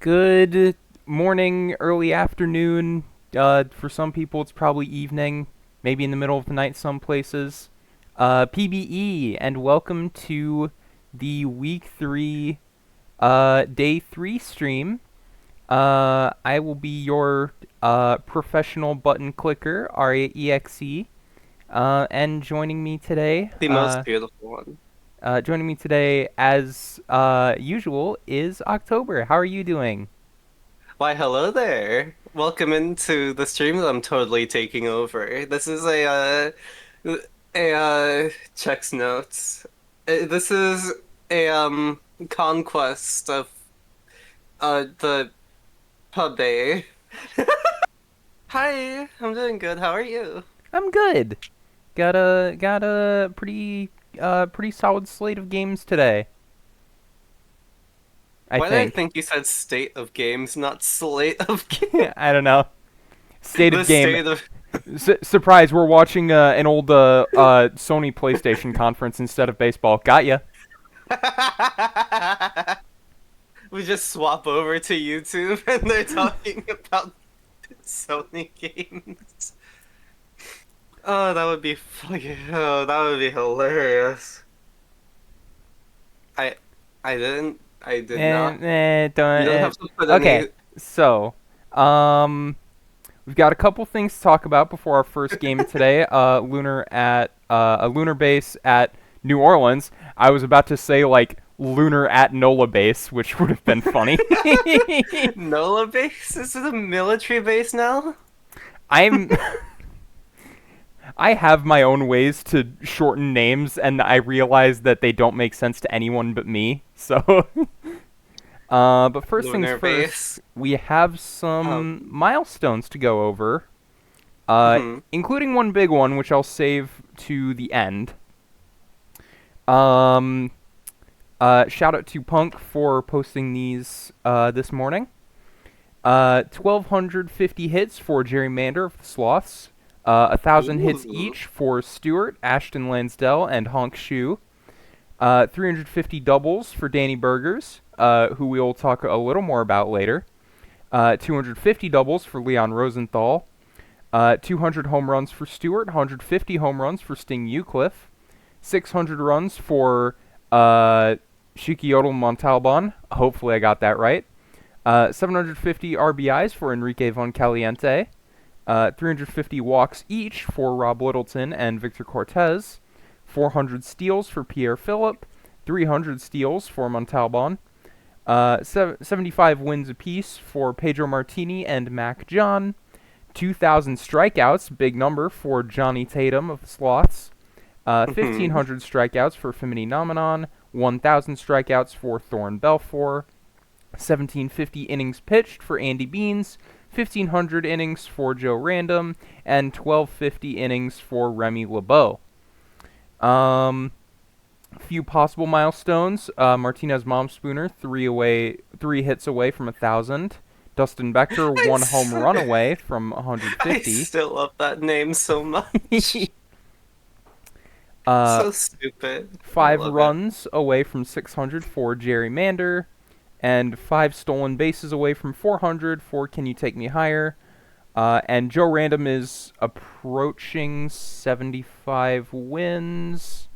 Good morning, early afternoon. For some people, it's probably evening, maybe in the middle of the night some places. PBE, and welcome to the Week 3, Day 3 stream. I will be your professional button clicker, Aria EXE, and The most beautiful one. joining me today, as usual, is October. How are you doing? Why, hello there. Welcome into the stream that I'm totally taking over. This is a checks notes. This is a conquest of the pub A. Hi, I'm doing good. How are you? I'm good. Got a pretty solid slate of games today. I Why did I think. think you said state of games, not slate of games? I don't know. State The of game. state of Surprise! We're watching an old Sony PlayStation conference instead of baseball. Got ya. We just swap over to YouTube and they're talking about Sony games. Oh, that would be fucking. Oh, that would be hilarious. I, I didn't. I did not. Don't. You don't have to put Okay, any. so um, we've got a couple things to talk about before our first game today. A lunar base at New Orleans. I was about to say like lunar at NOLA base, which would have been funny. NOLA base? Is it a military base now? I'm I have my own ways to shorten names, and I realize that they don't make sense to anyone but me. So, but first things Lunar first, base. we have Oh. some milestones to go over, Hmm. including one big one, which I'll save to the end. Um, Shout out to Punk for posting these this morning. 1,250 hits for Gerrymander of the Sloths. 1,000 hits Ooh. each for Stewart, Ashton Lansdell, and Honk Shu. 350 doubles for Danny Burgers, who we'll talk a little more about later. 250 doubles for Leon Rosenthal. 200 home runs for Stewart. 150 home runs for Sting Eucliffe. 600 runs for Shikiodl Montalban. Hopefully I got that right. 750 RBIs for Enrique Von Caliente. 350 walks each for Rob Littleton and Victor Cortez. 400 steals for Pierre Phillip. 300 steals for Montalban. 75 wins apiece for Pedro Martini and Mac John. 2,000 strikeouts, big number for Johnny Tatum of the Sloths. Hmm. 1,500 strikeouts for Femini Nomenon. 1,000 strikeouts for Thorne Belfour. 1,750 innings pitched for Andy Beans, 1,500 innings for Joe Random, and 1,250 innings for Remy LeBeau. A few possible milestones: Martinez Momspooner, three hits away from 1,000. Dustin Becker, I, one home s- run away from I 150. still love that name so much. uh, So stupid. I Five love it. runs away from 600 for Gerrymander, and five stolen bases away from 400 for Can You Take Me Higher. And Joe Random is approaching 75 wins.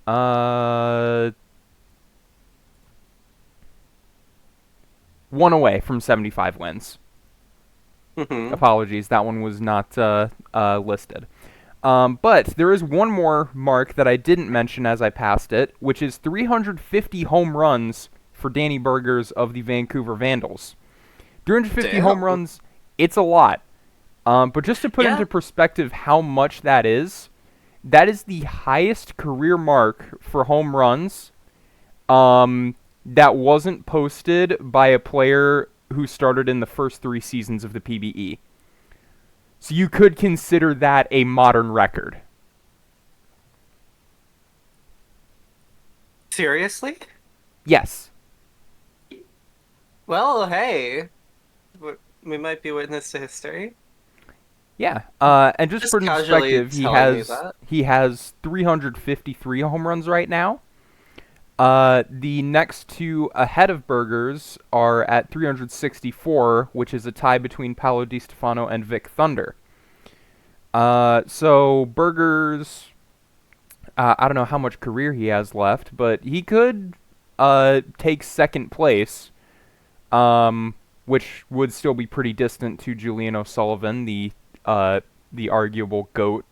Uh, One away from 75 wins. Hmm. Apologies, that one was not listed. But there is one more mark that I didn't mention as I passed it, which is 350 home runs for Danny Burgers of the Vancouver Vandals. 350 home Damn. runs, it's a lot. But just to put Yeah. into perspective how much that is the highest career mark for home runs that wasn't posted by a player who started in the first three seasons of the PBE. So you could consider that a modern record. Seriously? Yes. Well, hey, we might be witness to history. Yeah. And just for Just casually perspective, telling me that. he has 353 home runs right now. The next two ahead of Burgers are at 364, which is a tie between Paolo Di Stefano and Vic Thunder. So Burgers, I don't know how much career he has left, but he could take second place, which would still be pretty distant to Julian O'Sullivan, the arguable GOAT.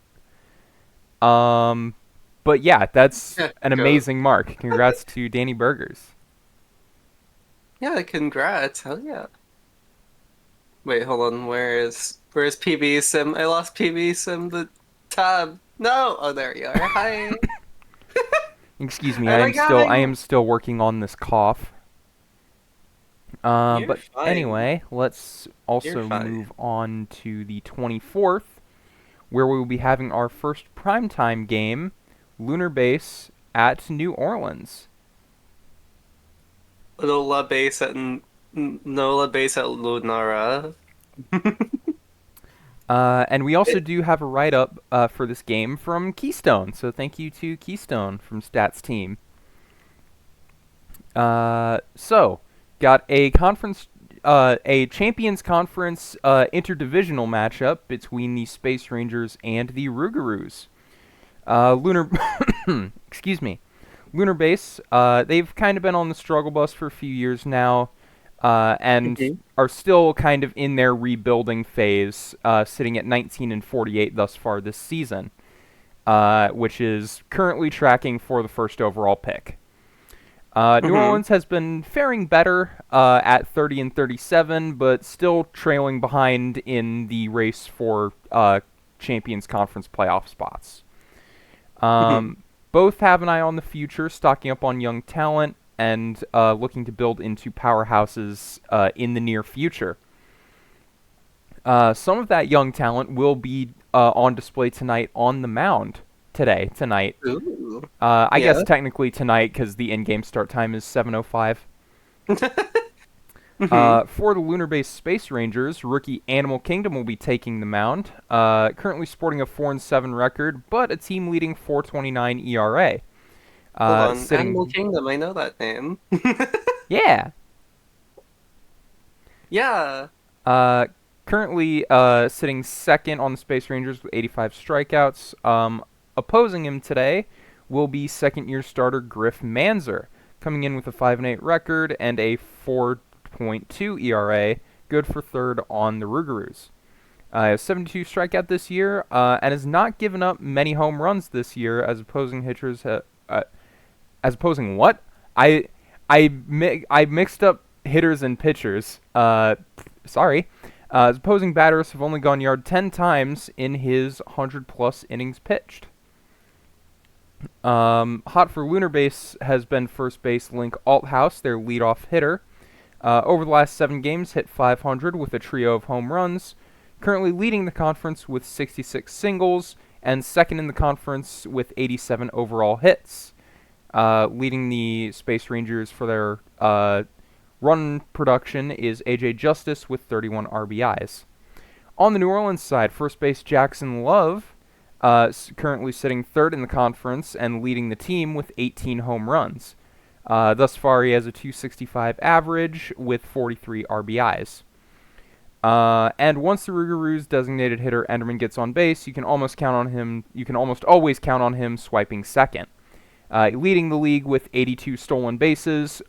Um, but yeah, that's Yeah, an go. amazing mark. Congrats to Danny Burgers. Yeah, congrats. Hell yeah. Wait, hold on. Where's PB Sim? I lost PB Sim the tab. No. Oh, there you are. Hi. Excuse me, I like I having. am still working on this cough. You're But fine. anyway, let's You're also fine. move on to the 24th, where we will be having our first primetime game, Lunar Base at New Orleans. Lola base at Nola base at Lunara. And we also do have a write-up for this game from Keystone, so thank you to Keystone from Stats Team. So, got a Champions Conference interdivisional matchup between the Space Rangers and the Rougarous. Lunar, excuse me, Lunar Base. They've kind of been on the struggle bus for a few years now, and Mhm. are still kind of in their rebuilding phase, sitting at 19 and 48 thus far this season, which is currently tracking for the first overall pick. New Mhm. Orleans has been faring better at 30 and 37, but still trailing behind in the race for Champions Conference playoff spots. Mhm. Both have an eye on the future, stocking up on young talent and looking to build into powerhouses in the near future. Some of that young talent will be on display tonight on the mound tonight. Ooh. I guess Yeah. technically tonight because the in-game start time is 7:05. Mhm. For the Lunar Base Space Rangers, rookie Animal Kingdom will be taking the mound. Currently sporting a 4-7 record, but a team leading 4.29 ERA. Hold on. Animal Sitting, Kingdom, I know that name. yeah. Yeah. Uh, Currently sitting second on the Space Rangers with 85 strikeouts. Opposing him today will be second-year starter Griff Manzer, coming in with a 5-8 record and a 4.2 ERA, good for third on the Rougarous. Has 72 strikeout this year, and has not given up many home runs this year, as opposing pitchers as opposing what? I I mixed up hitters and pitchers. Sorry. His opposing batters have only gone yard 10 times in his 100 plus innings pitched. Hot for Lunar Base has been first base Link Althouse, their leadoff hitter. Over the last 7 games, hit 500 with a trio of home runs. Currently leading the conference with 66 singles and second in the conference with 87 overall hits. Leading the Space Rangers for their run production is AJ Justice with 31 RBIs. On the New Orleans side, first base Jackson Love, currently sitting third in the conference and leading the team with 18 home runs. Thus far, he has a 265 average with 43 RBIs. And once the Rougarous designated hitter Enderman gets on base, you can almost count on him. You can almost always count on him swiping second. Leading the league with 82 stolen bases,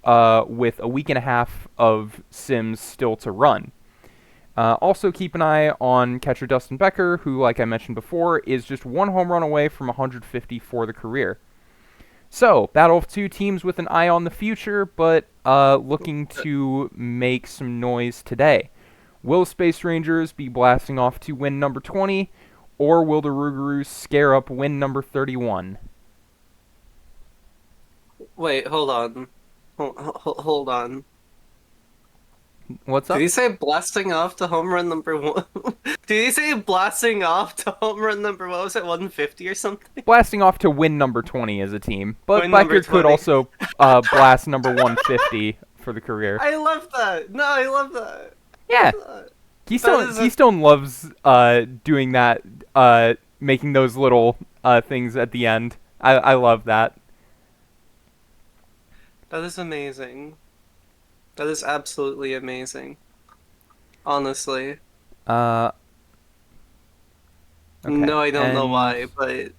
with a week and a half of Sims still to run. Also, keep an eye on catcher Dustin Becker, who, like I mentioned before, is just one home run away from 150 for the career. So, battle of two teams with an eye on the future, but looking to make some noise today. Will Space Rangers be blasting off to win number 20, or will the Rougarous scare up win number 31? Wait, hold on. Hold on. What's Did he up? say blasting off to home run number one? Did he say blasting off to home run number, what was it, 150 or something? Blasting off to win number 20 as a team, but Win number Becker could 20. also blast number 150 for the career. I love that. No, I love that. I love Yeah, that. That Keystone is a Keystone loves doing that, making those little things at the end. I love that. That is amazing. That is absolutely amazing. Honestly. Uh, okay. No, I don't know And why, but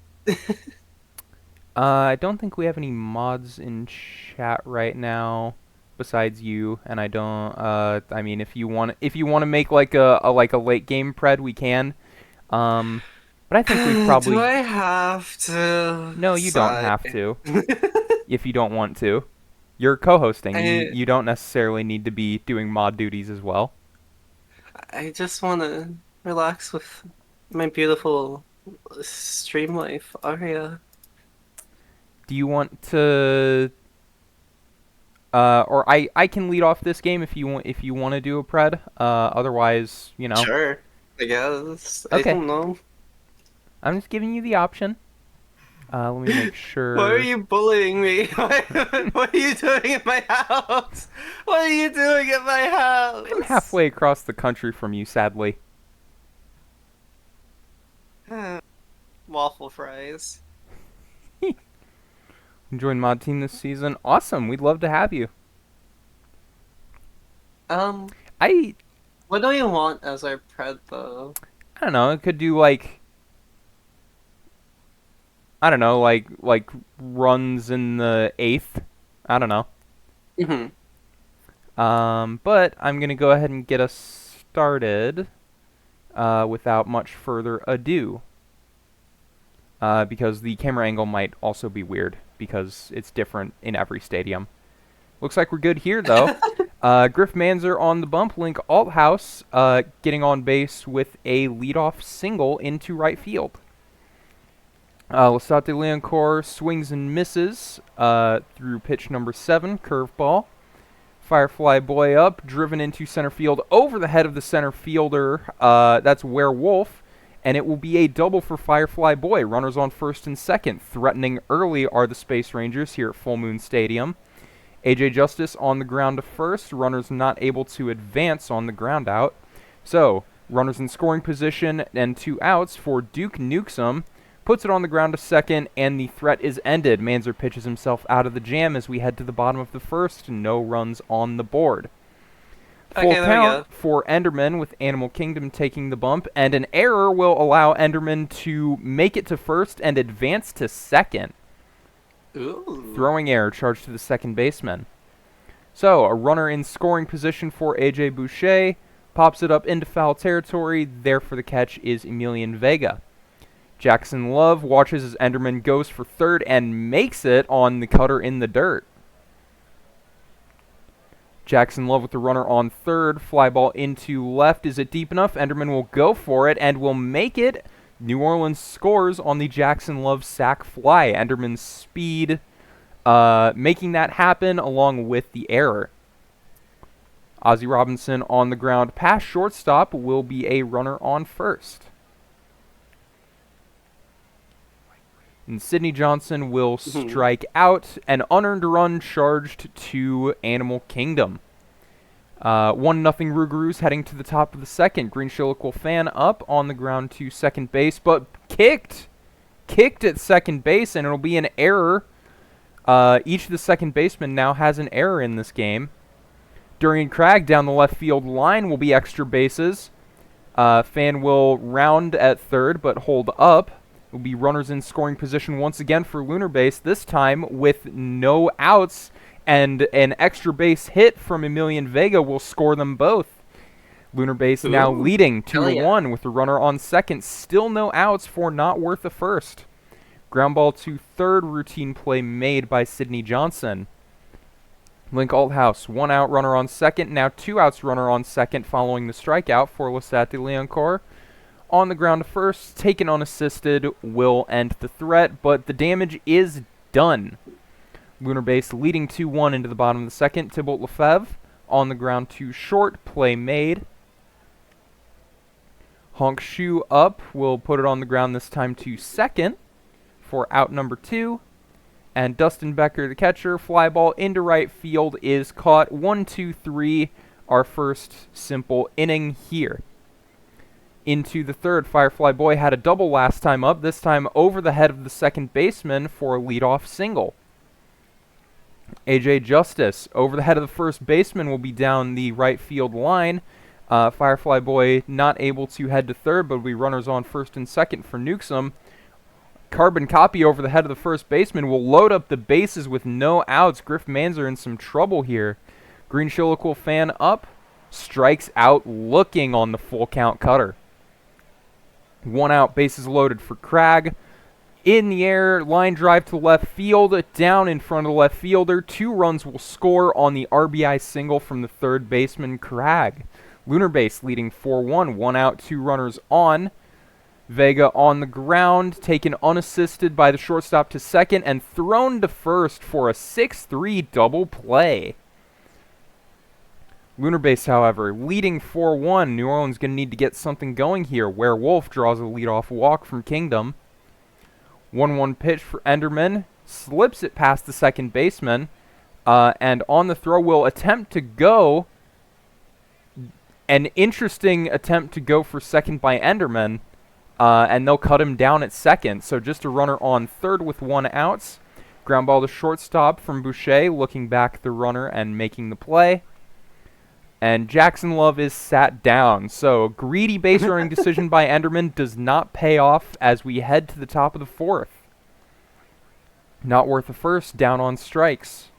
I don't think we have any mods in chat right now besides you, and I don't I mean if you want to make like a late game pred, we can. Um but I think we've do probably I have to no, you don't sigh? have to if you don't want to. You're co-hosting. I You don't necessarily need to be doing mod duties as well. I just want to relax with my beautiful stream life, Aria. Do you want to or I can lead off this game if you want to do a pred. Otherwise, you know. Sure, I guess. I Okay. don't know. I'm just giving you the option. Let me make Why are sure. you bullying me? What are you doing in my house? What are you doing in my I'm house? halfway across the country from you, sadly. Waffle fries. Join mod team this season. Awesome. We'd love to have you. Um, I what do you want as our pred though? I don't know. It could do like I don't know, like runs in the eighth. I don't know. Hmm. But I'm gonna go ahead and get us started without much further ado. Because the camera angle might also be weird because it's different in every stadium. Looks like we're good here, though. Griff Manzer on the bump. Link Althouse getting on base with a leadoff single into right field. Lestat de Leoncourt swings and misses through pitch number 7, curveball. Firefly Boy up, driven into center field over the head of the center fielder. That's Werewolf. And it will be a double for Firefly Boy. Runners on first and second. Threatening early are the Space Rangers here at Full Moon Stadium. AJ Justice on the ground to first. Runners not able to advance on the ground out. So, runners in scoring position and 2 outs for Duke Nukesum. Puts it on the ground to second, and the threat is ended. Manzer pitches himself out of the jam as we head to the bottom of the first. No runs on the board. Full Okay, there we count go. for Enderman with Animal Kingdom taking the bump, and an error will allow Enderman to make it to first and advance to second. Ooh. Throwing error charged to the second baseman. So, a runner in scoring position for AJ Boucher. Pops it up into foul territory. There for the catch is Emilian Vega. Jackson Love watches as Enderman goes for third and makes it on the cutter in the dirt. Jackson Love with the runner on third. Fly ball into left. Is it deep enough? Enderman will go for it and will make it. New Orleans scores on the Jackson Love sac fly. Enderman's speed making that happen along with the error. Ozzie Robinson on the ground past shortstop will be a runner on first. And Sidney Johnson will strike out. An unearned run charged to Animal Kingdom. 1-0 Rougarous heading to the top of the second. Green Shilliqual fan up on the ground to second base, but kicked at second base, and it'll be an error. Each of the second basemen now has an error in this game. Durian Cragg down the left field line will be extra bases. Fan will round at third, but hold up. Will be runners in scoring position once again for Lunar Base, this time with no outs, and an extra base hit from Emilian Vega will score them both. Lunar Base now Ooh. leading Hell yeah. 2-1 with the runner on second. Still no outs for not worth a first. Ground ball to third, routine play made by Sidney Johnson. Link Althouse, 1 out, runner on second. Now 2 outs, runner on second following the strikeout for Lestat de Leoncourt. On the ground to first, taken unassisted, will end the threat, but the damage is done. Lunar Base leading 2-1 into the bottom of the second. Thibault Lefebvre on the ground to short, play made. Honk Shu up, will put it on the ground this time to second for out number 2. And Dustin Becker, the catcher, fly ball into right field is caught. 1-2-3, our first simple inning here. Into the third, Firefly Boy had a double last time up, this time over the head of the second baseman for a leadoff single. AJ Justice over the head of the first baseman will be down the right field line. Firefly Boy not able to head to third, but will be runners on first and second for Newsom. Carbon Copy over the head of the first baseman will load up the bases with no outs. Griff Manzer in some trouble here. Green Shilical fan up, strikes out looking on the full count cutter. 1 out, bases loaded for Cragg. In the air, line drive to left field, down in front of the left fielder. 2 runs will score on the RBI single from the third baseman, Cragg. Lunar Base leading 4-1, 1 out, 2 runners on. Vega on the ground, taken unassisted by the shortstop to second, and thrown to first for a 6-3 double play. Lunar Base, however, leading 4-1. New Orleans going to need to get something going here. Werewolf draws a leadoff walk from Kingdom. 1-1 pitch for Enderman. Slips it past the second baseman. And on the throw will attempt to go. An interesting attempt to go for second by Enderman. And they'll cut him down at second. So just a runner on third with 1 out. Ground ball to shortstop from Boucher, looking back the runner and making the play. And Jackson Love is sat down. So greedy base running decision by Enderman does not pay off as we head to the top of the 4th. Not worth a first, down on strikes.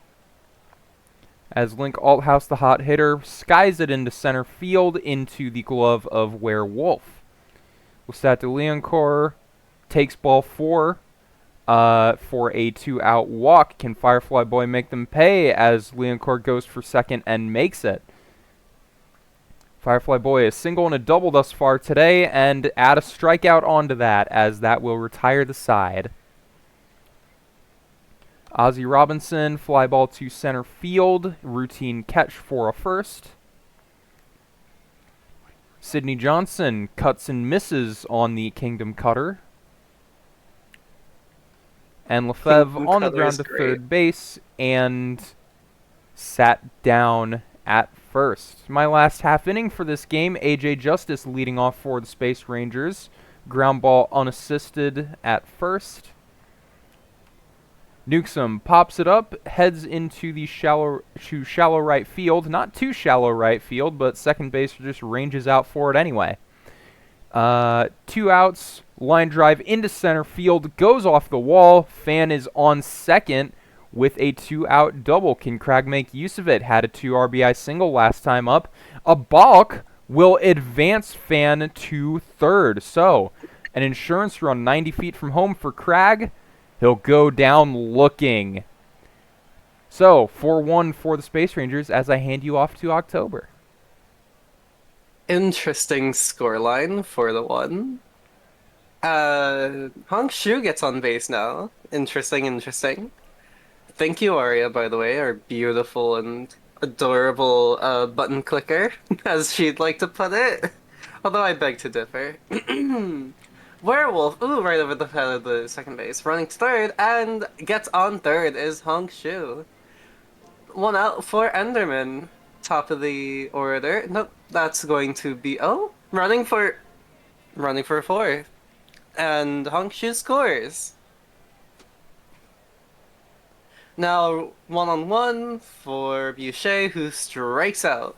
As Link Althouse, the hot hitter, skies it into center field into the glove of Werewolf. Lestat de Leoncourt takes ball 4 for a 2-out walk. Can Firefly Boy make them pay as Leoncourt goes for second and makes it? Firefly Boy a single and a double thus far today, and add a strikeout onto that, as that will retire the side. Ozzie Robinson, fly ball to center field, routine catch for a first. Sidney Johnson cuts and misses on the Kingdom cutter. And Lefebvre Kingdom on the cutter ground is to great. third base, and sat down at first. My last half inning for this game, AJ Justice leading off for the Space Rangers. Ground ball unassisted at first. Newsom pops it up, heads into the shallow right field. Not too shallow right field, but second base just ranges out for it anyway. 2 outs, line drive into center field, goes off the wall. Fan is on second with a 2-out double. Can Cragg make use of it? Had a 2 RBI single last time up. A balk will advance Fan to third. So, an insurance run 90 feet from home for Cragg. He'll go down looking. So, 4-1 for the Space Rangers as I hand you off to October. Interesting scoreline for the one. Hong Shu gets on base now. Interesting. Thank you, Aria, by the way, our beautiful and adorable button clicker, as she'd like to put it. Although I beg to differ. Werewolf, ooh, right over the head of the second base, running to third, and gets on third is Hong Shu. 1 out for Enderman. Top of the order. Nope, that's going to be running for fourth. And Hong Shu scores. Now 1-on-1 for Boucher, who strikes out.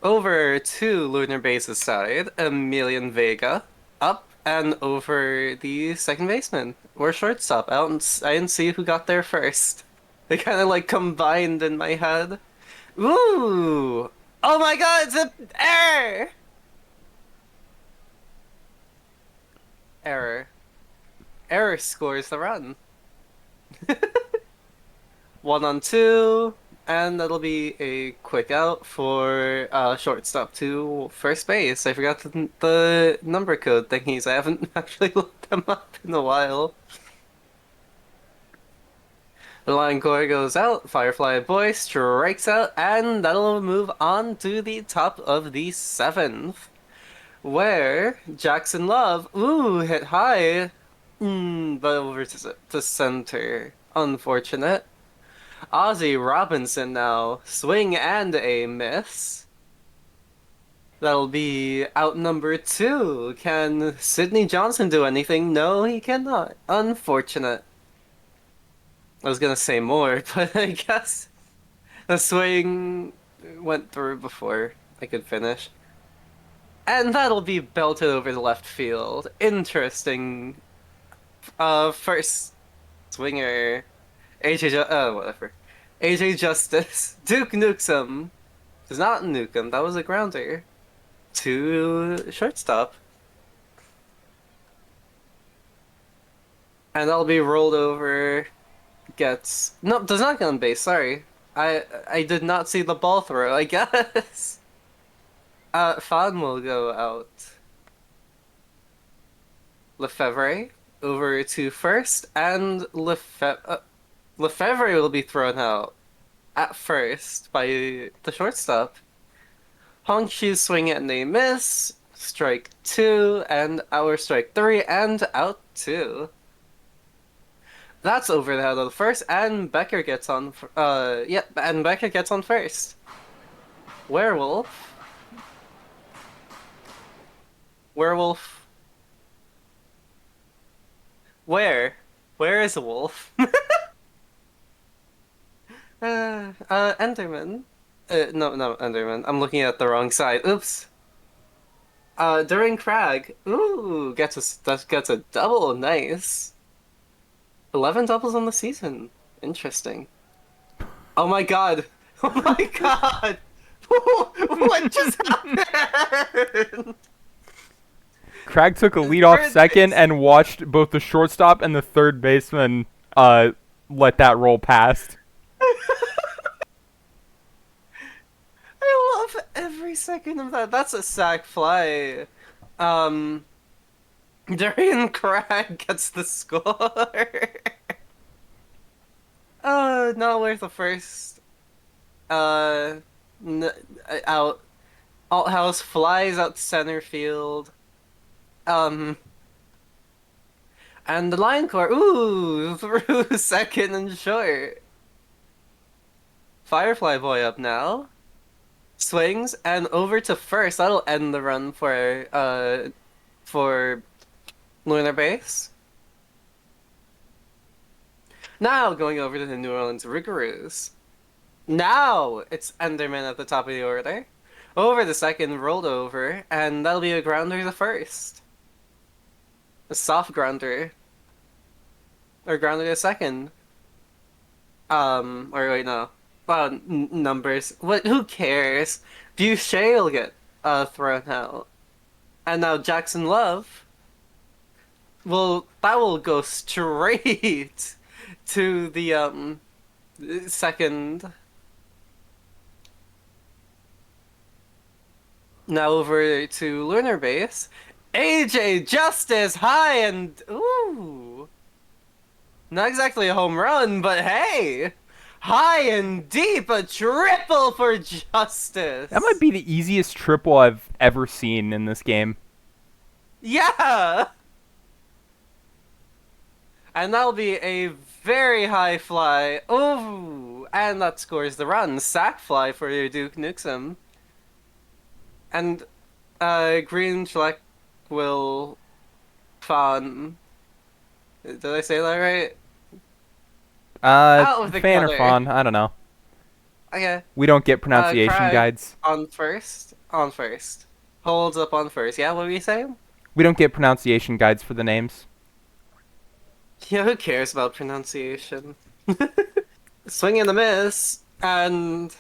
Over to Lunar Base's side, Emilian Vega up and over the second baseman or shortstop. I didn't see who got there first. They kind of like combined in my head. Ooh! Oh my god, it's an error! Error. Error scores the run. 1-on-2, and that'll be a quick out for shortstop to first base. I forgot the number code thingies. I haven't actually looked them up in a while. The line core goes out, Firefly Boy strikes out, and that'll move on to the top of the 7th. Where Jackson Love, ooh, hit high, but over to center. Unfortunate. Ozzie Robinson now, swing and a miss. That'll be out number 2. Can Sidney Johnson do anything? No, he cannot. Unfortunate. I was gonna say more, but I guess the swing went through before I could finish. And that'll be belted over the left field. Interesting. First swinger. Whatever. AJ Justice. Duke nukes him. Does not nuke him. That was a grounder. To shortstop. And that'll be rolled over. Gets no, does not get on base. Sorry, I did not see the ball throw. I guess. Fan will go out. Lefebvre over to first, and Lefebvre will be thrown out at first by the shortstop. Hongshu's swing and a miss. Strike two, and our strike three, and out two. That's over the head of the first, and Becker gets on. Yeah, and Becker gets on first. Werewolf. Werewolf. Where? Where is a wolf? Enderman. No, Enderman. I'm looking at the wrong side. Oops. During Crag. Ooh, that gets a double. Nice. 11 doubles on the season. Interesting. Oh my god. Oh my god. What just happened? Crag took a leadoff Third second base. and watched both the shortstop and the third baseman let that roll past. I love every second of that. That's a sack fly. Um, Darian Crag gets the score. Not worth the first. Uh, n Out. Alt House flies out to center field. Um, and the line core, ooh, through second and short. Firefly Boy up now. Swings and over to first. That'll end the run for Lunar Base. Now going over to the New Orleans Rougarous. Now it's Enderman at the top of the order. Over the second, rolled over, and that'll be a grounder to first. A soft grounder. Or grounder to second. Or wait, no. Numbers. What? Who cares? Boucher will get thrown out. And now Jackson Love. Well, that will go straight to the second. Now over to Lunar Base. AJ Justice high and ooh. Not exactly a home run, but hey. High and deep, a triple for That might Justice. be the easiest triple I've ever seen in this game. Yeah. And that'll be a very high fly. Ooh, and that scores the run. Sack fly for your Duke Nixon. And Green Schleck will fawn. Did I say that right? Out of the Fan or gutter. fawn, I don't know. Okay. We don't get pronunciation Craig guides. on first. On first. Holds up on first. Yeah, what were you saying? We don't get pronunciation guides for the names. Yeah, who cares about pronunciation? Swing and a miss, and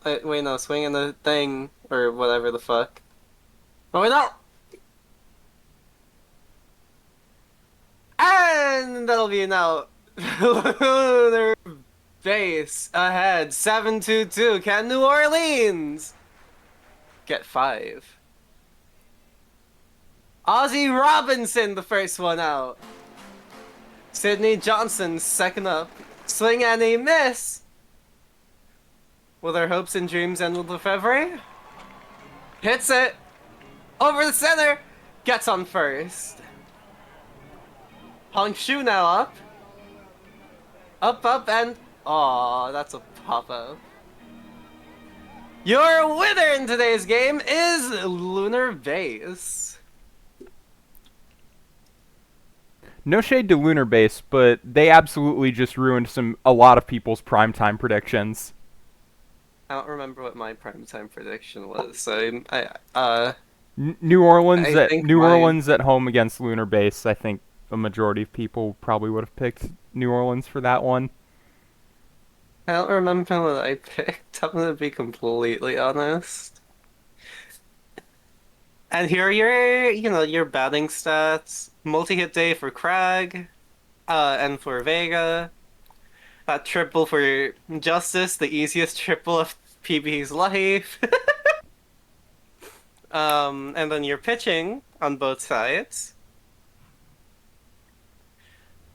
wait, no, swing and the thing or whatever the fuck. Oh wait, no, and that'll be an out. Lunar Base ahead, 7-2-2. Can New Orleans get five? Ozzie Robinson, the first one out. Sidney Johnson, second up. Swing and a miss. Will their hopes and dreams end with Lefebvre? Hits it. Over the center. Gets on first. Hongshu now up. Up, and... Aw, that's a pop-up. Your winner in today's game is Lunar Base. No shade to Lunar Base, but they absolutely just ruined a lot of people's primetime predictions. I don't remember what my primetime prediction was. So I think New mine. Orleans at home against Lunar Base. I think a majority of people probably would have picked New Orleans for that one. I don't remember what I picked. I'm gonna be completely honest. And here are your batting stats. Multi-hit day for Crag, and for Vega. That triple for Justice, the easiest triple of PB's life. And then your pitching on both sides.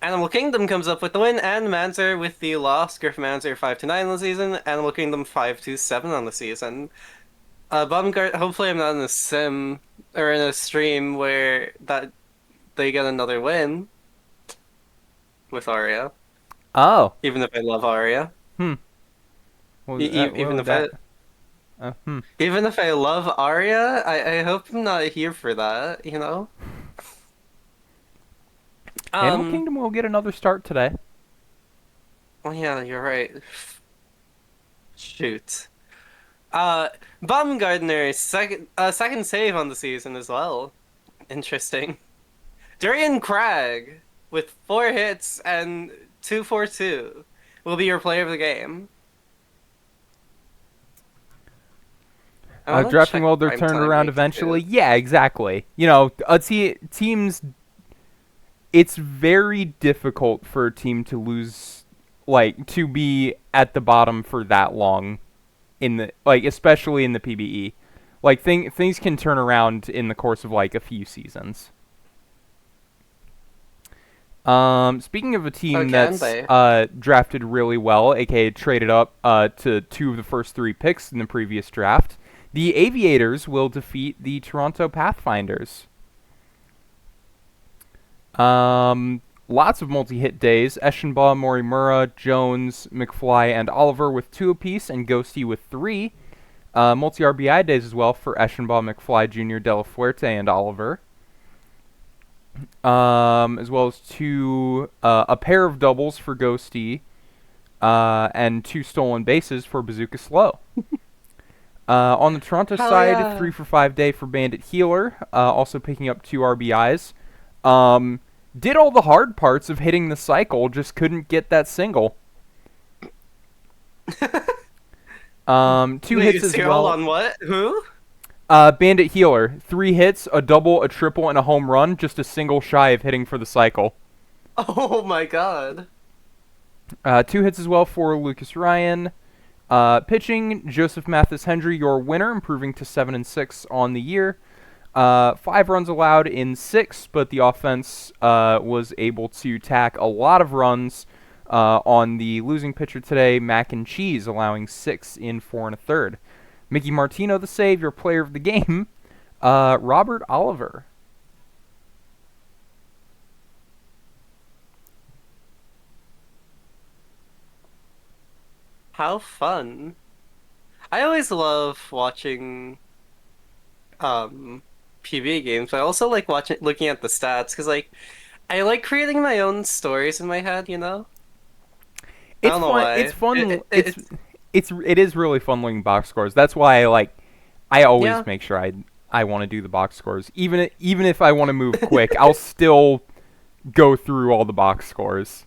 Animal Kingdom comes up with the win, and Manzer with the loss. Griff Manzer 5-9 on the season. Animal Kingdom 5-7 on the season. Baumgart, hopefully I'm not in a sim or in a stream where that they get another win with Aria. Oh, Even if I love Aria. hmm. What Even would if that? I Hmm. even if I love Aria, I hope I'm not here for that, you know? Animal Um, Kingdom will get another start today. well, yeah, you're right. Shoot. Uh, Baumgartner second save on the season as well. Interesting. Durian Crag with 4 hits and 2-4-2 will be your player of the game. I want to Drafting check well, they're prime turned time around week eventually. too. Yeah, exactly. You know, teams. It's very difficult for a team to lose, like to be at the bottom for that long in the especially in the PBE. Like things can turn around in the course of like a few seasons. Speaking of a Oh, team can that's they? drafted really well, aka traded up to two of the first three picks in the previous draft, the Aviators will defeat the Toronto Pathfinders. Lots of multi-hit days. Eschenbaugh, Morimura, Jones, McFly, and Oliver with 2 apiece, and Ghosty with 3. Multi-RBI days as well for Eschenbaugh, McFly, Jr., De La Fuerte, and Oliver. As well as a pair of doubles for Ghosty, and 2 stolen bases for Bazooka Slow. On the Toronto Hell side, yeah. 3 for 5 day for Bandit Healer, also picking up 2 RBIs. Um, did all the hard parts of hitting the cycle, just couldn't get that single. 2 hits Wait, as so hold well. on, what? Who? Bandit Healer, 3 hits, a double, a triple, and a home run, just a single shy of hitting for the cycle. Oh my God. 2 hits as well for Lucas Ryan. Pitching, Joseph Mathis Hendry, your winner, improving to 7-6 on the year. 5 runs allowed in 6, but the offense was able to tack a lot of runs on the losing pitcher today, Mac and Cheese, allowing 6 in 4 and a third. Mickey Martino, the save, your player of the game. Robert Oliver. How fun. I always love watching PB games, but I also like looking at the stats because like I like creating my own stories in my head, you know? I It's don't know fun. why. It's fun. It is really fun looking box scores. That's why I Yeah. always make sure I want to do the box scores. Even if I want to move quick, I'll still go through all the box scores.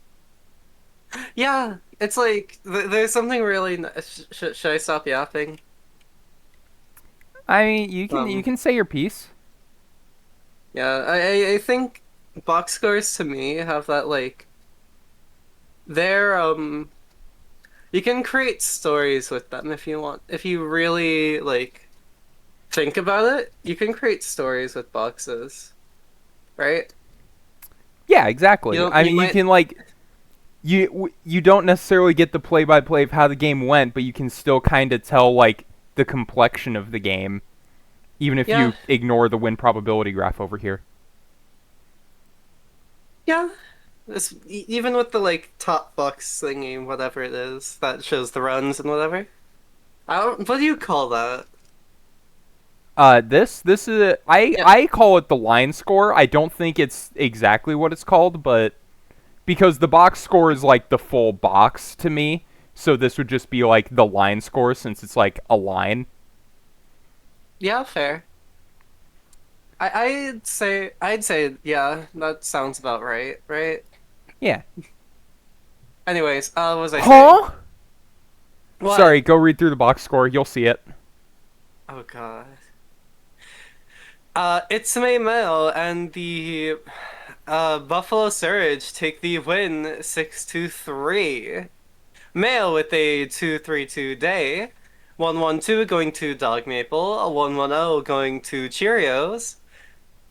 Yeah. It's like there's something really should I stop yapping? I mean, you Um can say your piece. yeah, I think box scores to me have that like they're you can create stories with them if you want. If you really like think about it, you can create stories with boxes, right? Yeah, exactly. I You mean, you might can you don't necessarily get the play by play of how the game went, but you can still kind of tell the complexion of the game, even if yeah, you ignore the win probability graph over here. yeah. Even with the like top box thingy, whatever it is that shows the runs and whatever. I don't. What do you call that? This is Yeah, I call it the line score. I don't think it's exactly what it's called, but because the box score is like the full box to me, so this would just be like the line score since it's like a line. yeah, fair. I'd say yeah, that sounds about right, right? Yeah. Anyways, what was I saying? Huh? What? Sorry, go read through the box score. You'll see it. Oh god. It's May Mail and the Buffalo Surge take the win 6-3. Mail with a 2-3-2 day. 1-1-2 going to Dog Maple, a 1-1-0 going to Cheerios.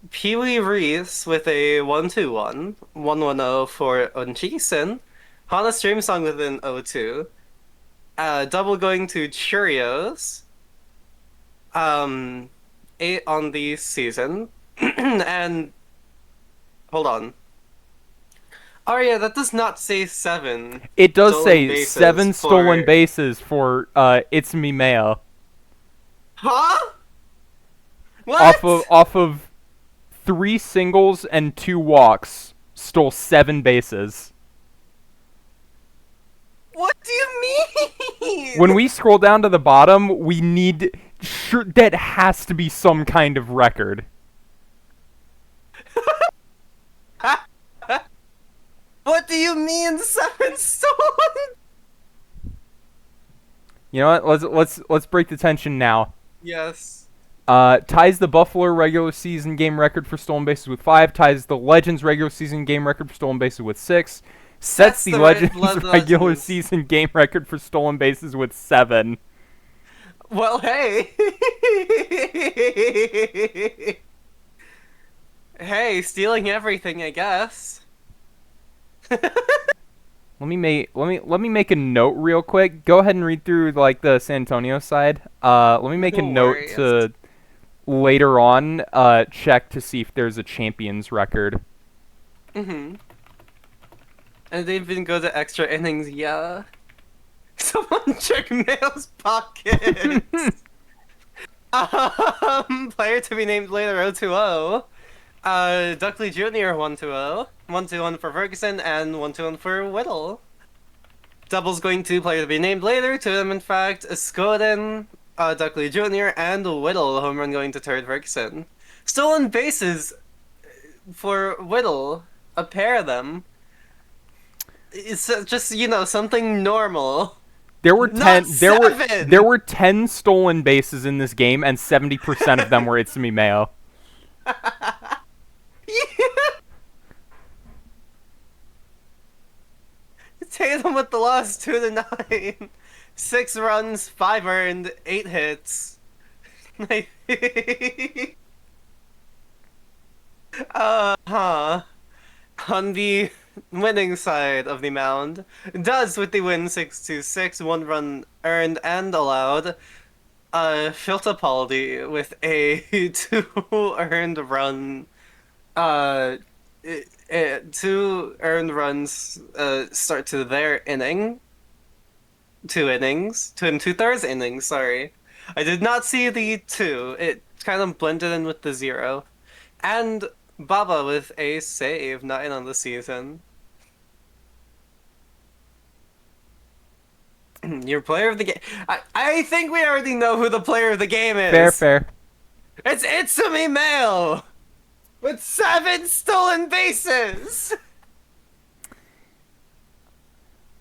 Pee Wee Reese with a 1-2-1, 1-1-0 for Unchisen. Hana Stream Song with an 0-2. Double going to Cheerios. Um, 8 on the season. And hold on. Aria, that does not say 7 It does stolen say bases 7 stolen for. bases for It's Me Mayo Huh? What? off of 3 singles and 2 walks. Stole 7 bases. What do you When mean? we scroll down to the bottom, we need sure that has to be some kind of record. What do you mean 7 stolen? You know what? Let's break the tension now. Yes. Ties the Buffalo regular season game record for stolen bases with 5. Ties the Legends regular season game record for stolen bases with 6. Sets Sets the the right Legends blood regular legends. season game record for stolen bases with 7. Well, hey. Hey, stealing everything, I guess. Let me make a note real quick. Go ahead and read through like the San Antonio side. Let me make a No note worries. to later on check to see if there's a champions record. Mm-hmm. And they even go to extra innings, yeah. Someone check Mail's pockets. Player to be named later 020. Duckley Jr. 120. 121 for Ferguson and 121 for Whittle. Doubles going to player to be named later. To them, in fact, Skoden, Duckley Jr. and Whittle. Home run going to Turd Ferguson. Stolen bases for Whittle. A pair of them. It's just, something normal. There were Not 10 there 7! were 10 stolen bases in this game and 70% of them were It's Me Mayo. Tatum with the loss 2-9. 6 runs, 5 earned, 8 hits. Huh. On the winning side of the mound, does with the win 6-6, 1 run earned and allowed. Filtapaldi with a 2 earned run. Uh, 2 earned runs start to their inning. 2 innings. 2 and 2/3 innings, sorry. I did not see the 2. It kind of blended in with the 0. And Baba with a save, 9 on the season. Your player of the game. I think we already know who the player of the game Fair, is. fair. It's Itsumi Mail with 7 stolen bases.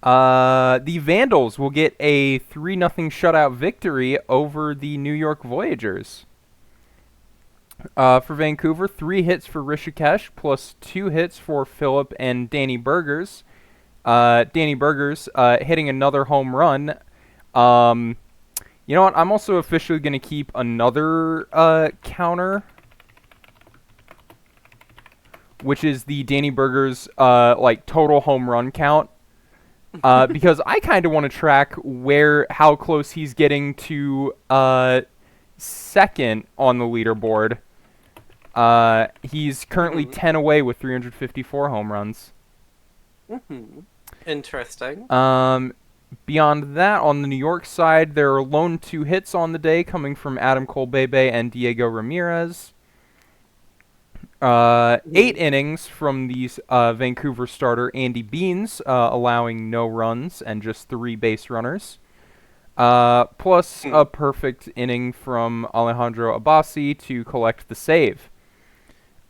The Vandals will get a 3-0 shutout victory over the New York Voyagers. For Vancouver, 3 hits for Rishikesh plus 2 hits for Phillip and Danny Burgers. Danny Burgers hitting another home run. You know what? I'm also officially going to keep another counter, which is the Danny Burgers like total home run count. Because I kind of want to track how close he's getting to second on the leaderboard. He's currently Mhm. 10 away with 354 home runs. Mhm. Interesting. Beyond that, on the New York side, there are lone 2 hits on the day coming from Adam Colbebe and Diego Ramirez. 8 innings from the Vancouver starter Andy Beans, allowing no runs and just 3 base runners. Plus a perfect inning from Alejandro Abassi to collect the save.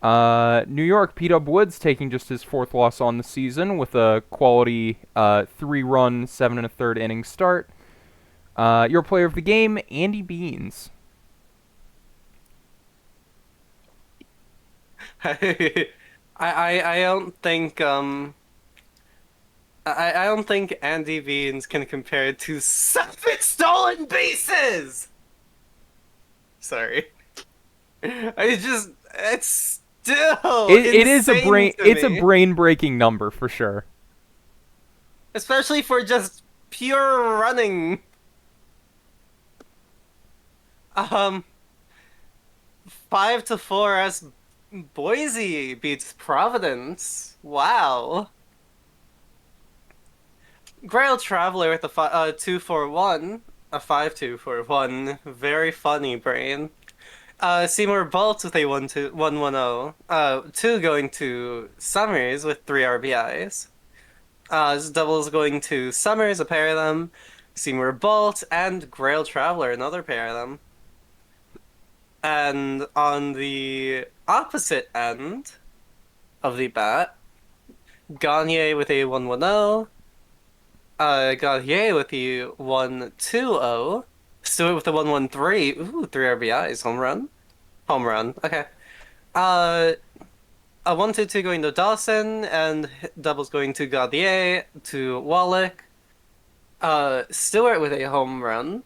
New York, P-Dub Woods taking just his 4th loss on the season with a quality 3-run, 7 1/3 inning start. Your player of the game, Andy Beans. I don't think I don't think Andy Beans can compare to 7 stolen bases. Sorry. It's still It is a insane brain. to It's a me. brain-breaking number for sure. Especially for just pure running. Um, 5-4 as Boise beats Providence. Wow. Grail Traveler with a 2-4-1, a 5-2-4-1. Very funny, brain. Seymour Bolts with a 1-2-1-1-0. 2 going to Summers with 3 RBIs. His doubles going to Summers, a pair of them. Seymour Bolt and Grail Traveler, another pair of them. And on the opposite end of the bat, Gagne with a 1-1-0. Gagne with the 1-2-0. Stewart with the 1-1-3. Ooh, 3 RBIs. Home run? Home run. Okay. Uh, a 1-2-2 going to Dawson, and doubles going to Gaudier, to Wallach. Stewart with a home run.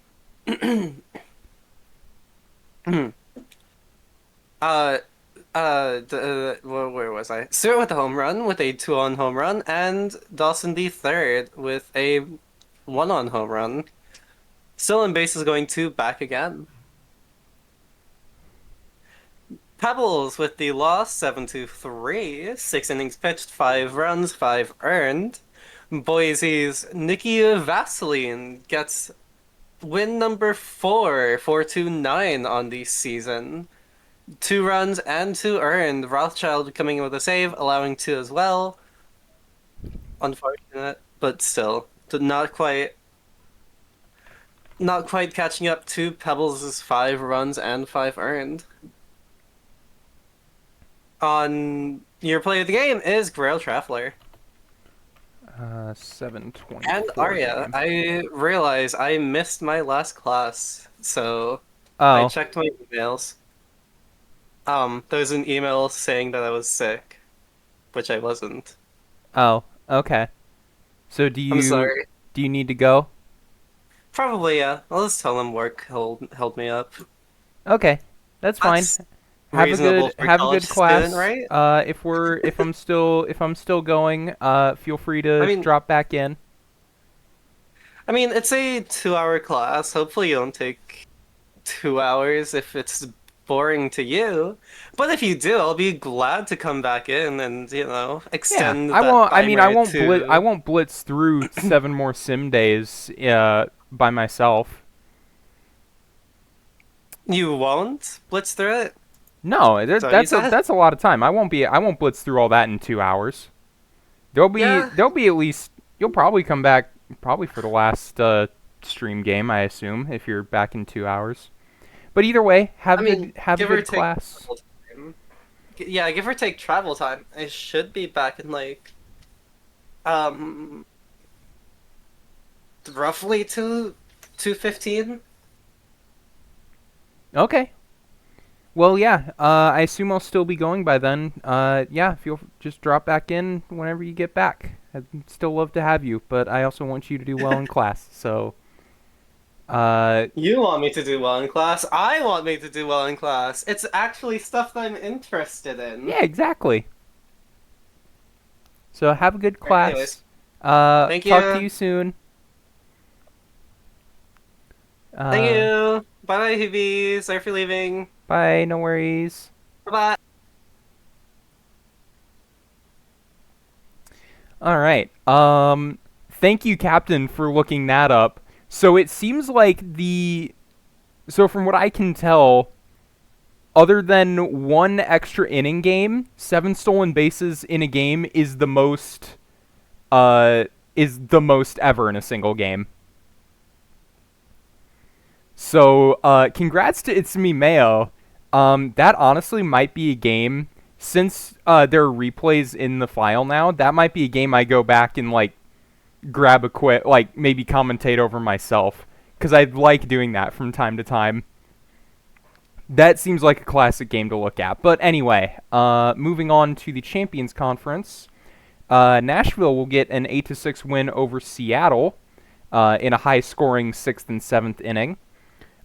uh, where was I? Stewart with a home run, with a 2-on home run, and Dawson the third with a 1-on home run. Still in bases going to back again. Pebbles with the loss, 7-3. 6 innings pitched, 5 runs, 5 earned. Boise's Nikki Vaseline gets win number 4, 4-9 on the season. 2 runs and 2 earned. Rothschild coming in with a save, allowing 2 as well. Unfortunate, but still, not quite catching up to Pebbles' 5 runs and 5 earned. On your play of the game is Grail Traveler. 7:24 And in the Aria, game. I realize I missed my last class, so I Oh, checked my emails. There was an email saying that I was sick, which I wasn't. oh, okay. So do I'm you sorry. do you need to go? Probably, yeah. I'll just tell them work held me up. Okay, that's fine. That's reasonable for a Have a college good student, class. right? If I'm still going, feel free I to mean, drop back in. it's a 2-hour class. Hopefully you don't take 2 hours if it's boring to you. But if you do, I'll be glad to come back in and, Yeah, extend I that won't. I mean, timer I to. won't blitz through 7 more sim days by myself. You won't blitz through it? No, So you said? that's a lot of time. I won't blitz through all that in 2 hours. Yeah. There'll be at least you'll probably come back probably for the last stream game, I assume, if you're back in 2 hours. But either way, I mean, have a give or good take class. travel time. Yeah, give or take travel time. I should be back in um roughly 2:15. Okay. Well, yeah. I assume I'll still be going by then. Yeah. Just drop back in whenever you get back. I'd still love to have you, but I also want you to do well in class. So, uh, You want me to do well in class. I want me to do well in class. It's actually stuff that I'm interested in. yeah, exactly. So have a good Alright, anyways, class. thank Talk to you. you soon. Thank Uh, you. Bye, Hibby. Sorry for leaving. bye. No worries. Bye-bye. All right. Thank you, Captain, for looking that up. So it seems like so from what I can tell, other than one extra inning game, 7 stolen bases in a game uh is the most ever in a single game. So congrats to It's Me Mayo. That honestly might be a game since there are replays in the file now. That might be a game I go back and like grab a quick, like maybe commentate over myself because I like doing that from time to time. That seems like a classic game to look at. But anyway, moving on to the Champions Conference, Nashville will get an 8-6 win over Seattle in a high-scoring sixth and seventh inning.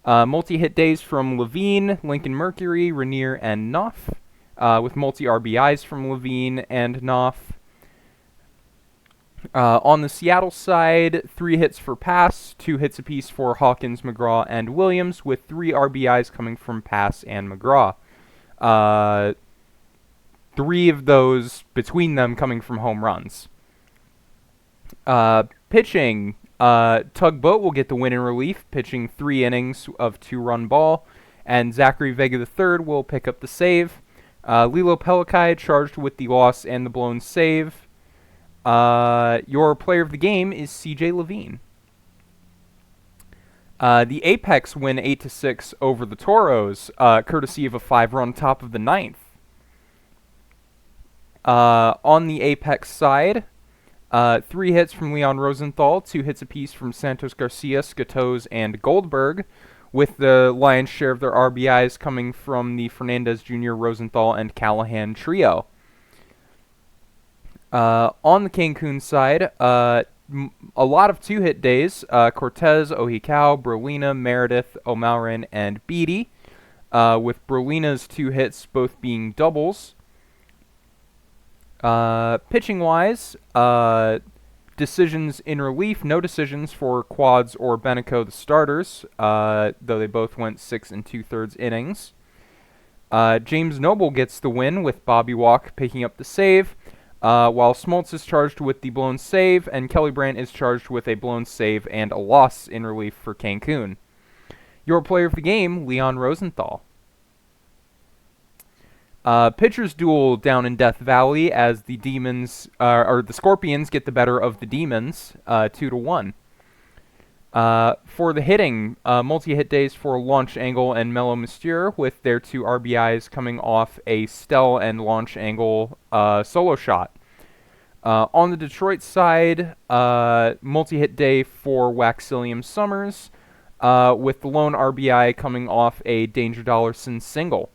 Multi-hit days from Levine, Lincoln Mercury, Rainier, and Knopf, with multi-RBIs from Levine and Knopf. On the Seattle side, 3 hits for Pass, 2 hits apiece for Hawkins, McGraw, and Williams, with 3 RBIs coming from Pass and McGraw. 3 of those between them coming from home runs. Pitching, Tugboat will get the win in relief, pitching 3 innings of 2-run ball, and Zachary Vega III will pick up the save. Lilo Pelikai charged with the loss and the blown save. Your player of the game is CJ Levine. The Apex win 8-6 over the Toros, courtesy of a 5-run top of the ninth. On the Apex side, 3 hits from Leon Rosenthal, 2 hits apiece from Santos Garcia, Skatos, and Goldberg, with the lion's share of their RBIs coming from the Fernandez Jr., Rosenthal, and Callahan trio. On the Cancun side, a lot of 2-hit days. Cortez, Ohikao, Brolina, Meredith, O'Malrin, and Beatty, with Brolina's 2 hits both being doubles. Pitching-wise, decisions in relief, no decisions for Quads or Benico, the starters, though they both went 6 2/3 innings. James Noble gets the win with Bobby Walk picking up the save, while Smoltz is charged with the blown save, and Kelly Brandt is charged with a blown save and a loss in relief for Cancun. Your player of the game, Leon Rosenthal. Pitchers duel down in Death Valley as the Demons, or the Scorpions get the better of the Demons, 2-1. For the hitting, multi-hit days for Launch Angle and Mellow Mystere, with their 2 RBIs coming off a Stell and Launch Angle solo shot. On the Detroit side, multi-hit day for Waxillium Summers, with the lone RBI coming off a Danger Dollarson single.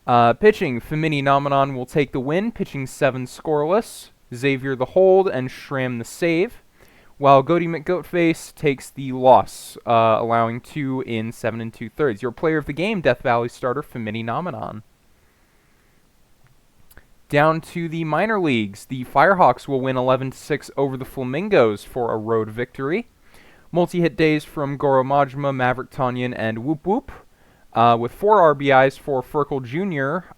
Pitching, Femini Nomenon will take the win, pitching 7 scoreless, Xavier the hold, and Schramm the save, while Goaty McGoatface takes the loss, allowing 2 in 7 2/3. Your player of the game, Death Valley starter, Femini Nomenon. Down to the minor leagues, the Firehawks will win 11-6 over the Flamingos for a road victory. Multi-hit days from Goro Majima, Maverick Tanyan, and Whoop Whoop, with 4 RBIs for Ferkel Jr.,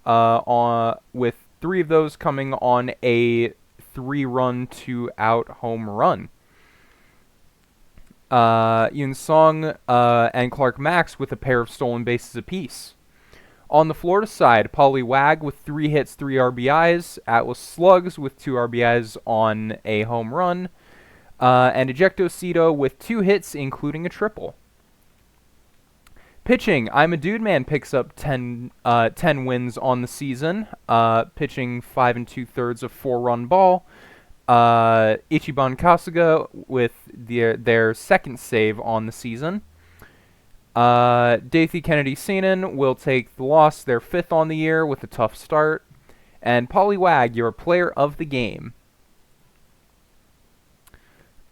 with 3 of those coming on a 3-run 2-out home run. Yun Song and Clark Max with a pair of stolen bases apiece. On the Florida side, Paulie Wag with 3 hits, 3 RBIs, Atlas Slugs with 2 RBIs on a home run, and Ejecto Cito with 2 hits, including a triple. Pitching, I'm a Dude Man picks up 10 wins on the season, pitching 5 2/3 of 4-run ball. Ichiban Kasuga with their second save on the season. Dathy Kennedy Seanan will take the loss, their 5th on the year, with a tough start. And Paulie Wag, your player of the game.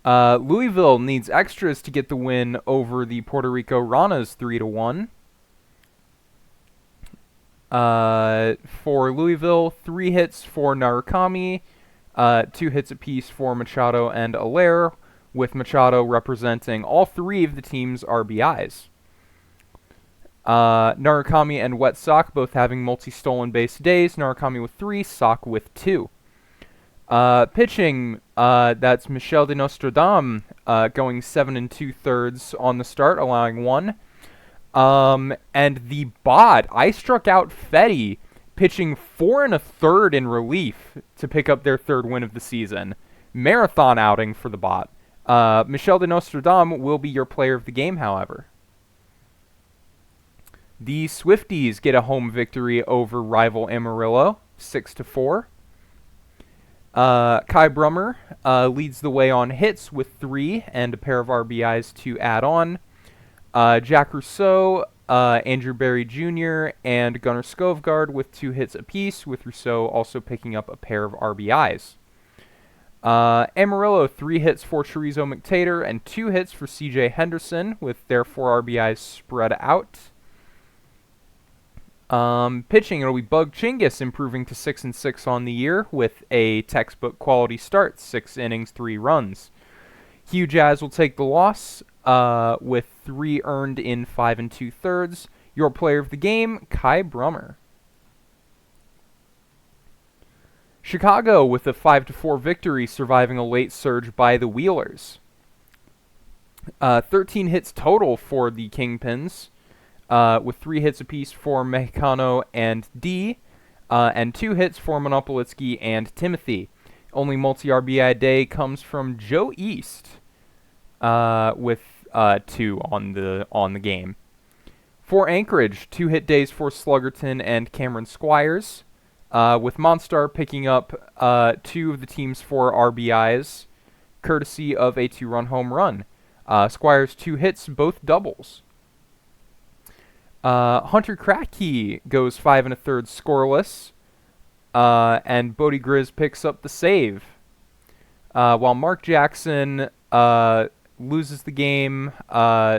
Louisville needs extras to get the win over the Puerto Rico Ranas 3-1. For Louisville, 3 hits for Narukami, 2 hits apiece for Machado and Allaire, with Machado representing all 3 of the team's RBIs. Narukami and Wet Sock both having multi-stolen base days, Narukami with 3, Sock with 2. Pitching, that's Michel de Nostradam, going 7 2/3 on the start, allowing one. And the bot, I struck out Fetty, pitching 4 1/3 in relief to pick up their third win of the season. Marathon outing for the bot. Michel de Nostradam will be your player of the game, however. The Swifties get a home victory over rival Amarillo, 6-4. Kai Brummer leads the way on hits with 3 and a pair of RBIs to add on. Jack Rousseau, Andrew Barry Jr., and Gunnar Skovgaard with 2 hits apiece, with Rousseau also picking up a pair of RBIs. Amarillo, 3 hits for Chorizo McTater and 2 hits for CJ Henderson, with their 4 RBIs spread out. Pitching, it'll be Bug Chingus improving to 6-6 on the year with a textbook quality start, 6 innings, 3 runs. Hugh Jazz will take the loss with 3 earned in 5 2/3. Your player of the game, Kai Brummer. Chicago with a 5-4 victory, surviving a late surge by the Wheelers. 13 hits total for the Kingpins, with 3 hits apiece for Mexicano and D, and 2 hits for Monopolitsky and Timothy. Only multi-RBI day comes from Joe East, with 2 on the game. For Anchorage, 2 hit days for Sluggerton and Cameron Squires, with Monstar picking up 2 of the team's 4 RBIs, courtesy of a 2-run home run. Squires 2 hits, both doubles. Hunter Kratky goes 5 1/3 scoreless, and Bodie Grizz picks up the save. While Mark Jackson loses the game,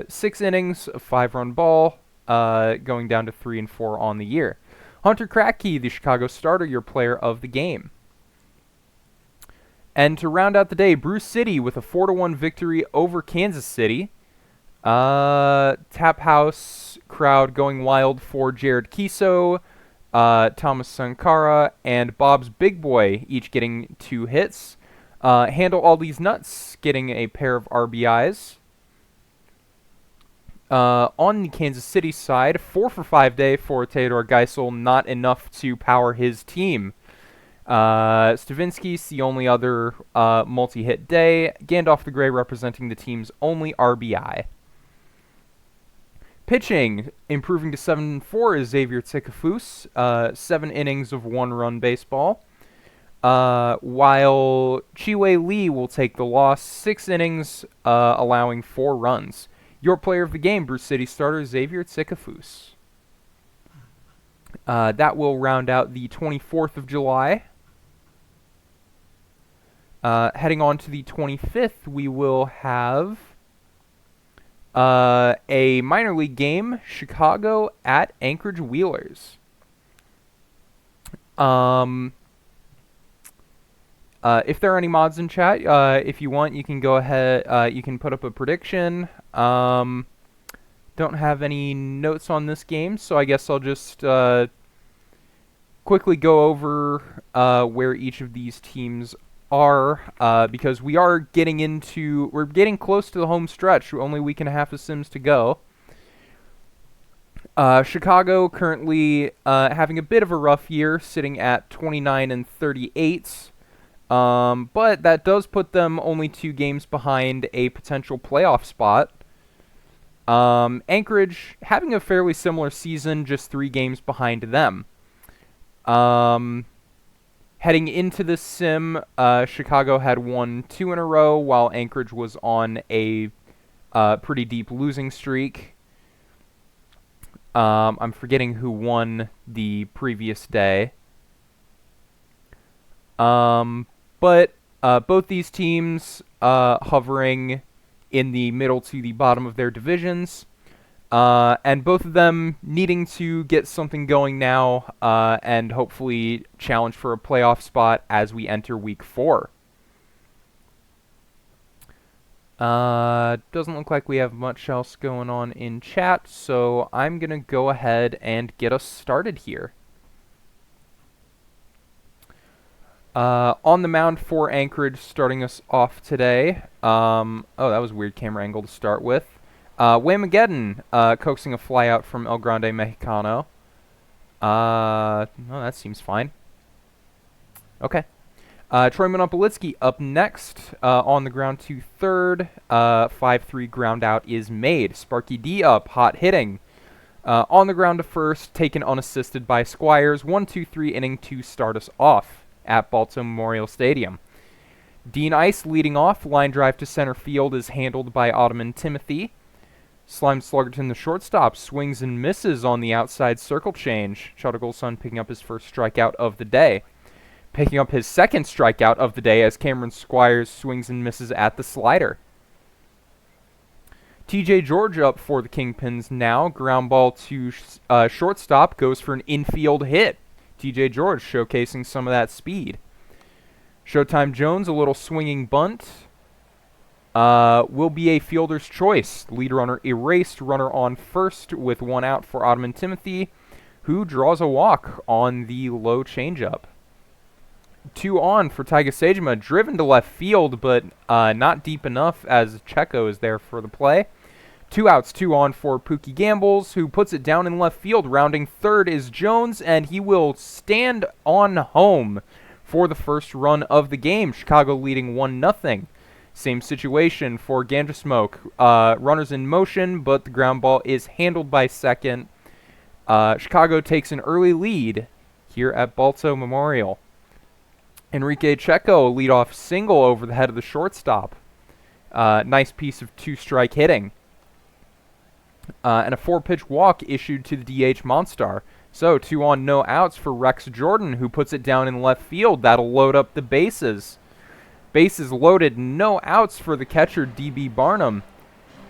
6 innings, a 5-run ball, going down to 3-4 on the year. Hunter Kratky, the Chicago starter, your player of the game. And to round out the day, Bruce City with a 4-1 victory over Kansas City. Tap House crowd going wild for Jared Kiso, Thomas Sankara, and Bob's Big Boy, each getting 2 hits. Handle All These Nuts getting a pair of RBIs. On the Kansas City side, 4 for 5 day for Theodore Geisel, not enough to power his team. Stavinsky's the only other multi-hit day. Gandalf the Grey representing the team's only RBI. Pitching, improving to 7-4 is Xavier Tsikafus, 7 innings of 1-run baseball. While Chiwei Lee will take the loss, 6 innings, allowing 4 runs. Your player of the game, Bruce City starter Xavier Tsikafus. That will round out the 24th of July. Heading on to the 25th, we will have a minor league game, Chicago at Anchorage Wheelers. If there are any mods in chat, if you want, you can go ahead, you can put up a prediction. Don't have any notes on this game, so I guess I'll just quickly go over where each of these teams are, because we're getting close to the home stretch. Only a week and a half of Sims to go. Chicago currently having a bit of a rough year, sitting at 29-38. But that does put them only 2 games behind a potential playoff spot. Anchorage having a fairly similar season, just 3 games behind them. Heading into this sim, Chicago had won 2 in a row, while Anchorage was on a pretty deep losing streak. I'm forgetting who won the previous day. But both these teams hovering in the middle to the bottom of their divisions, and both of them needing to get something going now, and hopefully challenge for a playoff spot as we enter week 4. Doesn't look like we have much else going on in chat, so I'm going to go ahead and get us started here. On the mound for Anchorage, starting us off today. Oh, that was a weird camera angle to start with. Whamageddon, coaxing a fly out from El Grande Mexicano. No, that seems fine. Okay. Troy Monopolitsky up next, on the ground to third. 5-3 ground out is made. Sparky D up, hot hitting. On the ground to first, taken unassisted by Squires. 1-2-3 inning to start us off at Balto Memorial Stadium. Dean Ice leading off. Line drive to center field is handled by Ottoman Timothy. Slime Sluggerton, the shortstop, swings and misses on the outside circle change. Chudagolson picking up his first strikeout of the day. Picking up his second strikeout of the day as Cameron Squires swings and misses at the slider. TJ George up for the Kingpins now. Ground ball to shortstop, goes for an infield hit. TJ George showcasing some of that speed. Showtime Jones, a little swinging bunt. Will be a fielder's choice. Lead runner erased, runner on first with one out for Ottoman Timothy, who draws a walk on the low changeup. 2 on for Taiga Sejima, driven to left field, but not deep enough as Checo is there for the play. 2 outs, 2 on for Pookie Gambles, who puts it down in left field. Rounding third is Jones, and he will stand on home for the first run of the game. Chicago leading 1-0. Same situation for Ganja Smoke. Runners in motion, but the ground ball is handled by second. Chicago takes an early lead here at Balto Memorial. Enrique Checo, leadoff single over the head of the shortstop. Nice piece of 2-strike hitting. And a 4-pitch walk issued to the DH Monstar. So 2 on, no outs for Rex Jordan, who puts it down in left field. That'll load up the bases. Bases loaded, no outs for the catcher, D.B. Barnum.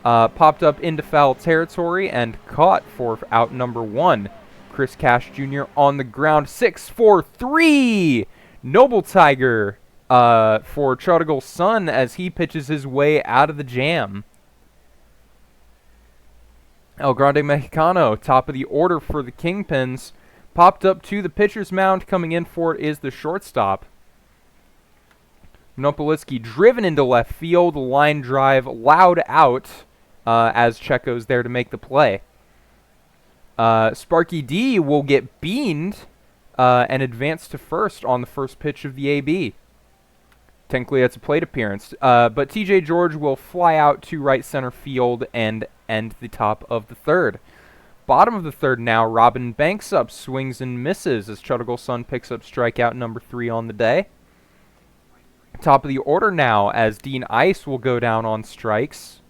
Popped up into foul territory and caught for out number 1. Chris Cash Jr. on the ground, 6-4-3. Noble Tiger for Chodigal's son as he pitches his way out of the jam. El Grande Mexicano, top of the order for the Kingpins. Popped up to the pitcher's mound. Coming in for it is the shortstop. Monopolitsky driven into left field. Line drive loud out as Checo's there to make the play. Sparky D will get beamed and advance to first on the first pitch of the AB. Technically, that's a plate appearance. But TJ George will fly out to right center field and end the top of the third. Bottom of the third now, Robin Banks up, swings and misses as Chudagolson picks up strikeout number 3 on the day. Top of the order now as Dean Ice will go down on strikes.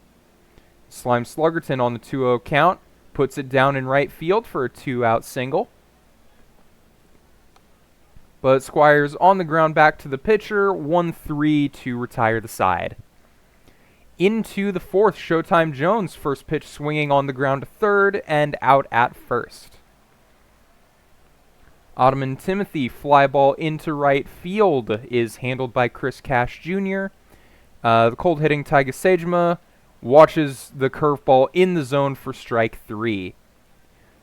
Slime Sluggerton on the 2-0 count, puts it down in right field for a 2-out single. But Squires on the ground back to the pitcher, 1-3 to retire the side. Into the fourth, Showtime Jones, first pitch swinging on the ground to third and out at first. Ottoman Timothy, fly ball into right field, is handled by Chris Cash Jr. The cold-hitting Taiga Sejima watches the curveball in the zone for strike 3.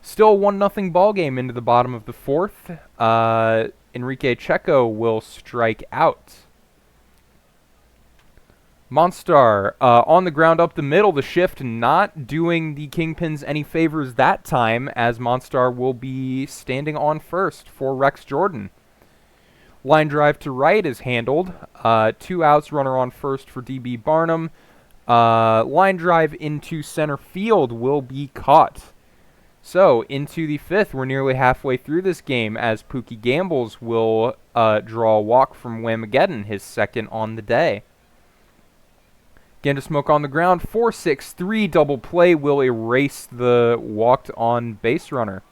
Still 1-0 ball game into the bottom of the fourth. Enrique Checo will strike out. Monstar on the ground up the middle. The shift not doing the Kingpins any favors that time, as Monstar will be standing on first for Rex Jordan. Line drive to right is handled. 2 outs, runner on first for D.B. Barnum. Line drive into center field will be caught. So, into the fifth, we're nearly halfway through this game as Pookie Gambles will draw a walk from Whamageddon, his second on the day. Again to Smoke on the ground, 4-6-3 double play will erase the walked on base runner.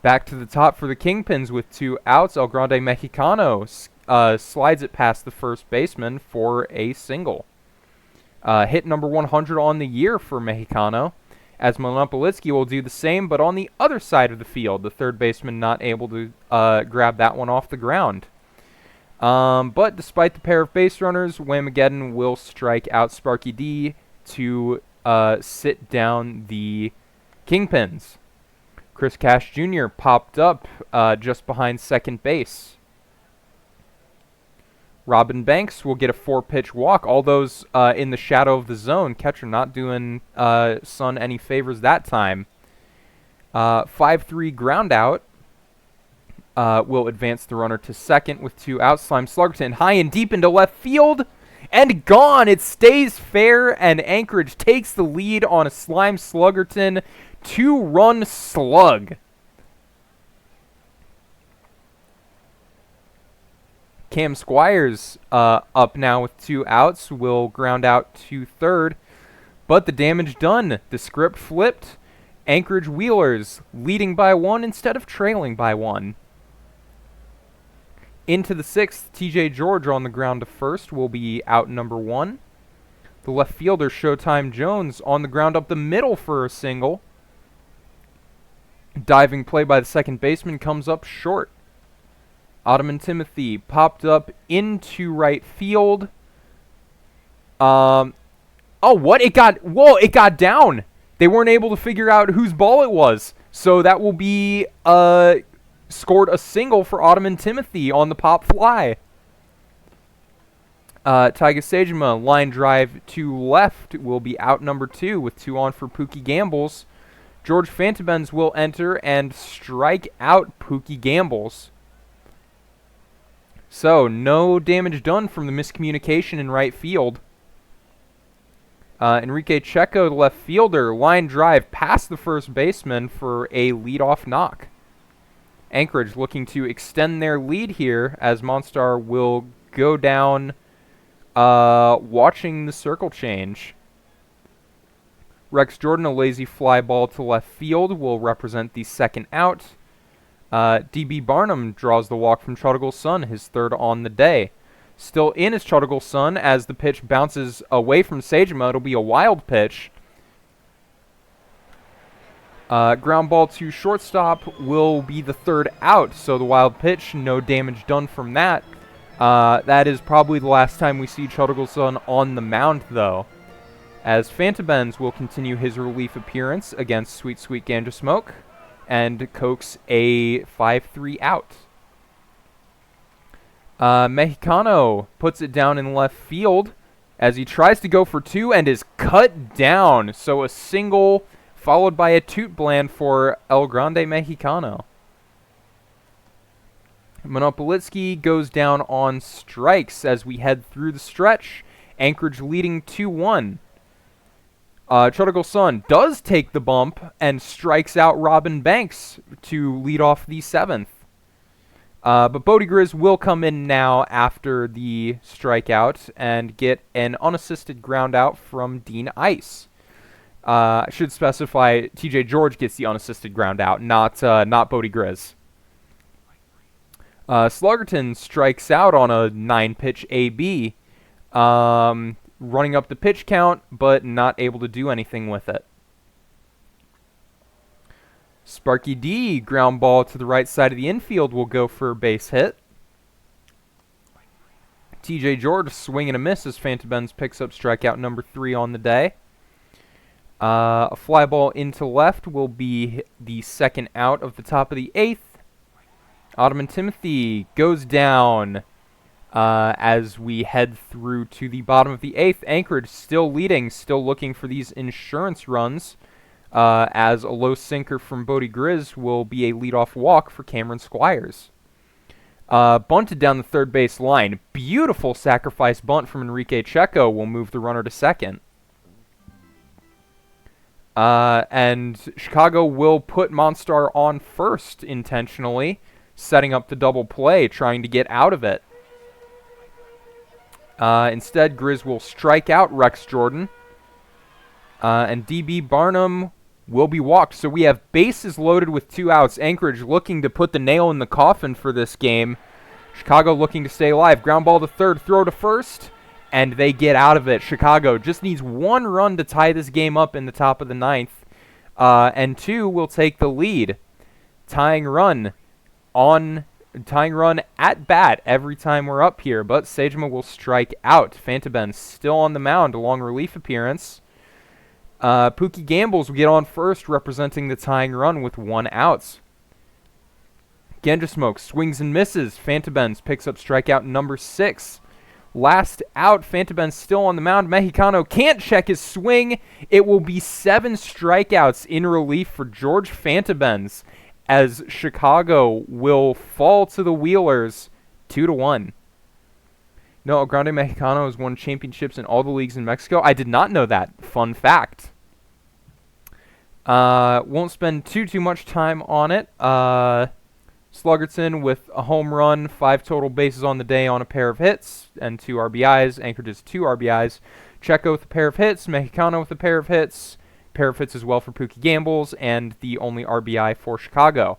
Back to the top for the Kingpins with 2 outs. El Grande Mexicano slides it past the first baseman for a single. Hit number 100 on the year for Mexicano, as Monopolitsky will do the same, but on the other side of the field. The third baseman not able to grab that one off the ground. But despite the pair of base runners, Whamageddon will strike out Sparky D to sit down the Kingpins. Chris Cash Jr. popped up just behind second base. Robin Banks will get a 4-pitch walk. All those in the shadow of the zone. Catcher not doing Sun any favors that time. 5-3 ground out will advance the runner to second with 2 outs. Slime Sluggerton high and deep into left field. And gone. It stays fair, and Anchorage takes the lead on a Slime Sluggerton 2-run slug. Cam Squires up now with 2 outs, will ground out to third, but the damage done. The script flipped. Anchorage Wheelers leading by 1 instead of trailing by 1. Into the 6th, TJ George on the ground to first will be out number 1. The left fielder, Showtime Jones, on the ground up the middle for a single. Diving play by the second baseman comes up short. Ottoman Timothy popped up into right field. Oh, what? It got down. They weren't able to figure out whose ball it was. So that will be scored a single for Ottoman Timothy on the pop fly. Taiga Sejima, line drive to left, will be out number 2 with 2 on for Pookie Gambles. George Fantabens will enter and strike out Pookie Gambles. So, no damage done from the miscommunication in right field. Enrique Checo, the left fielder, line drive past the first baseman for a leadoff knock. Anchorage looking to extend their lead here as Monstar will go down watching the circle change. Rex Jordan, a lazy fly ball to left field, will represent the second out. D.B. Barnum draws the walk from Chodigal Sun, his third on the day. Still in is Chodigal Sun as the pitch bounces away from Sejima. It'll be a wild pitch. Ground ball to shortstop will be the third out, so the wild pitch, no damage done from that. That is probably the last time we see Chodigal Sun on the mound, though, as Fantabens will continue his relief appearance against Sweet Sweet Ganja Smoke and coax a 5-3 out. Mexicano puts it down in left field as he tries to go for 2 and is cut down, so a single followed by a toot bland for El Grande Mexicano. Monopolitsky goes down on strikes as we head through the stretch. Anchorage leading 2-1. Chodigal Sun does take the bump and strikes out Robin Banks to lead off the 7th. But Bodie Grizz will come in now after the strikeout and get an unassisted ground out from Dean Ice. I should specify TJ George gets the unassisted ground out, not Bodie Grizz. Sluggerton strikes out on a 9-pitch AB, running up the pitch count, but not able to do anything with it. Sparky D, ground ball to the right side of the infield, will go for a base hit. TJ George swing and a miss as Fantabens picks up strikeout number 3 on the day. A fly ball into left will be the second out of the top of the 8th. Ottoman Timothy goes down as we head through to the bottom of the 8th. Anchorage still leading, still looking for these insurance runs, as a low sinker from Bodie Grizz will be a leadoff walk for Cameron Squires. Bunted down the third base line. Beautiful sacrifice bunt from Enrique Checo will move the runner to second. And Chicago will put Monstar on first intentionally, setting up the double play, trying to get out of it. Instead, Grizz will strike out Rex Jordan. And D.B. Barnum will be walked. So we have bases loaded with 2 outs. Anchorage looking to put the nail in the coffin for this game. Chicago looking to stay alive. Ground ball to third, throw to first, and they get out of it. Chicago just needs 1 run to tie this game up in the top of the 9th. And 2 will take the lead. Tying run at bat every time we're up here, but Sejima will strike out. Fantabens still on the mound, a long relief appearance. Pookie Gambles will get on first, representing the tying run with 1 out. Ganja Smoke swings and misses. Fantabens picks up strikeout number 6 Last out, Fantaben's still on the mound. Mexicano can't check his swing. It will be 7 strikeouts in relief for George Fantabens as Chicago will fall to the Wheelers 2-1. No, El Grande Mexicano has won championships in all the leagues in Mexico. I did not know that. Fun fact. Won't spend too much time on it. Sluggerton with a home run, 5 total bases on the day on a pair of hits, and 2 RBIs. Anchored 2 RBIs. Checo with a pair of hits. Mexicano with a pair of hits. Pair of hits as well for Pookie Gambles, and the only RBI for Chicago.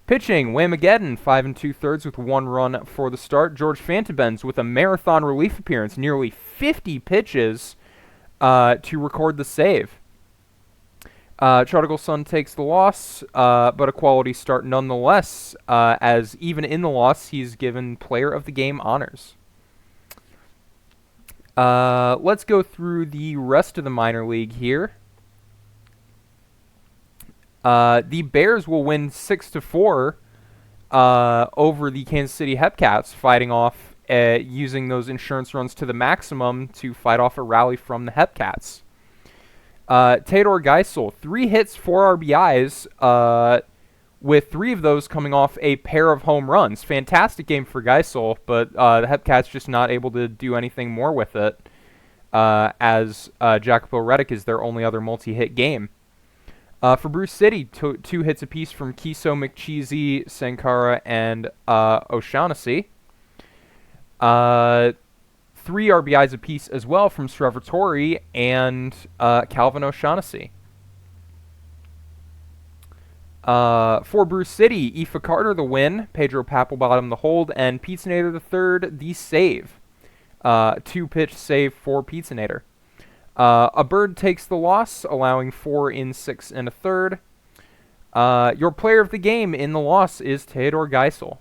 Pitching, Whamageddon, 5 2/3 with 1 run for the start. George Fantabens with a marathon relief appearance, nearly 50 pitches to record the save. Chodigal takes the loss, but a quality start nonetheless, as even in the loss, he's given Player of the Game honors. Let's go through the rest of the minor league here. The Bears will win 6-4 over the Kansas City Hepcats, fighting off using those insurance runs to the maximum to fight off a rally from the Hepcats. Theodor Geisel, 3 hits, 4 RBIs, with 3 of those coming off a pair of home runs. Fantastic game for Geisel, but the Hepcats just not able to do anything more with it, as Jacopo Redick is their only other multi-hit game. For Bruce City, 2 hits apiece from Kiso, McCheesy, Sankara, and O'Shaughnessy. 3 RBIs apiece as well from Srevertori and Calvin O'Shaughnessy. For Bruce City, Aoife Carter the win, Pedro Papelbottom the hold, and Pizzanator the third the save. 2-pitch save for Pizzanator. A bird takes the loss, allowing 4 in 6 1/3. Your player of the game in the loss is Theodor Geisel.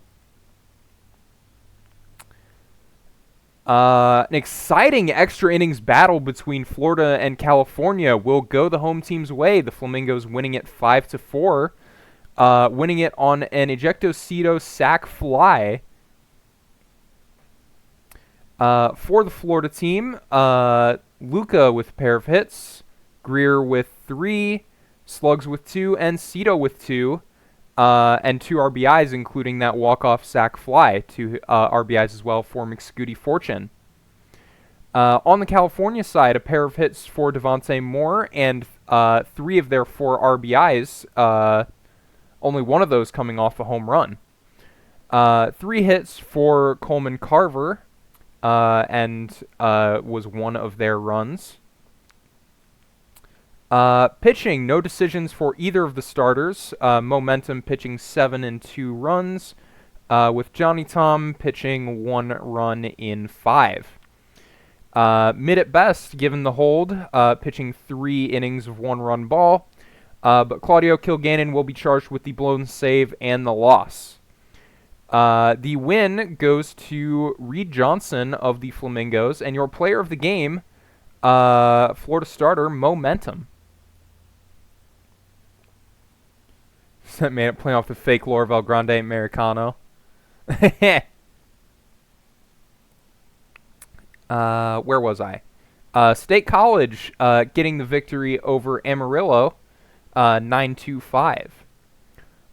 An exciting extra innings battle between Florida and California will go the home team's way. The Flamingos winning it 5-4, winning it on an ejectocito sac fly. For the Florida team, Luca with a pair of hits, Greer with 3, Slugs with 2, and Cito with 2. And 2 RBIs, including that walk-off sac fly. 2 RBIs as well for McScooty Fortune. On the California side, a pair of hits for Devontae Moore and 3 of their 4 RBIs, only one of those coming off a home run. 3 hits for Coleman Carver, and was one of their runs. Pitching, no decisions for either of the starters. Momentum pitching 7 2 runs, with Johnny Tom pitching 1 run in 5. Mid at best, given the hold, pitching 3 innings of 1-run ball, but Claudio Kilgannon will be charged with the blown save and the loss. The win goes to Reed Johnson of the Flamingos, and your player of the game, Florida starter, Momentum. That made it playing off the fake lore of El Grande Americano. Where was I? State College getting the victory over Amarillo, 9-5.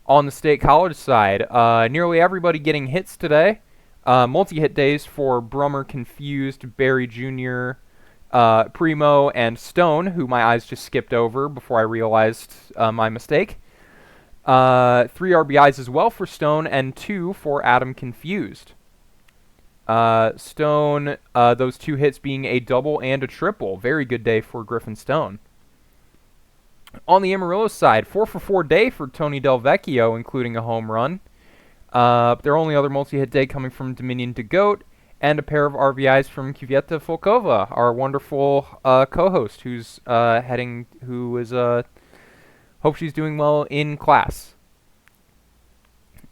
On the State College side, nearly everybody getting hits today. Multi-hit days for Brummer, Confused, Barry Jr., Primo, and Stone, who my eyes just skipped over before I realized my mistake. 3 RBIs as well for Stone, and 2 for Adam Confused. Stone, those 2 hits being a double and a triple. Very good day for Griffin Stone. On the Amarillo side, 4-for-4 day for Tony Del Vecchio, including a home run. Their only other multi-hit day coming from Dominion DeGoat, and a pair of RBIs from Kvieta Volkova, our wonderful co-host, hope she's doing well in class.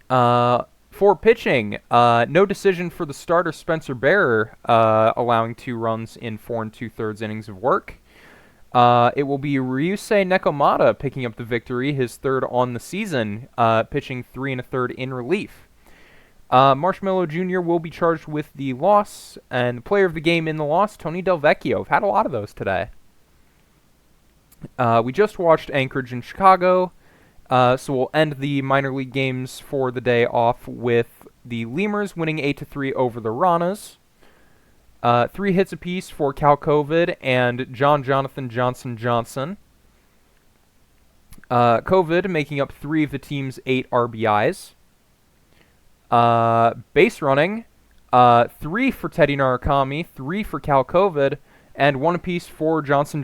For pitching, no decision for the starter Spencer Bearer, allowing 2 runs in 4 2/3 innings of work. It will be Ryusei Nekomata picking up the victory, his 3rd on the season, pitching 3 1/3 in relief. Marshmallow Jr. will be charged with the loss, and the player of the game in the loss, Tony Del Vecchio. I've had a lot of those today. We just watched Anchorage and Chicago, so we'll end the minor league games for the day off with the Lemurs winning 8-3 over the Ranas. 3 hits apiece for Cal COVID and Jonathan Johnson. COVID making up 3 of the team's 8 RBIs. Base running, 3 for Teddy Narakami, 3 for Cal COVID, and 1 apiece for Johnson,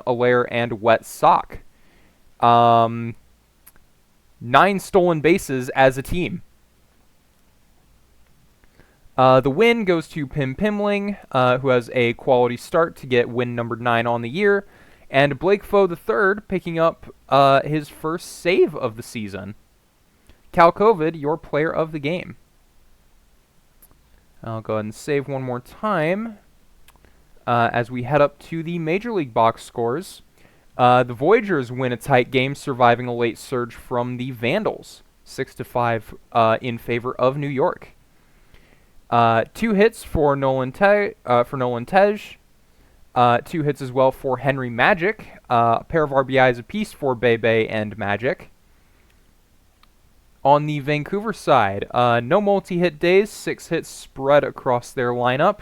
Allaire, and Wet Sock. 9 stolen bases as a team. The win goes to Pim Pimling, who has a quality start to get win number 9 on the year, and Blake Foe III picking up his first save of the season. Cal COVID, your player of the game. I'll go ahead and save one more time as we head up to the Major League box scores. The Voyagers win a tight game, surviving a late surge from the Vandals, 6-5 in favor of New York. 2 hits for Nolan Tej. 2 hits as well for Henry Magic. A pair of RBIs apiece for Bebe and Magic. On the Vancouver side, no multi-hit days, 6 hits spread across their lineup.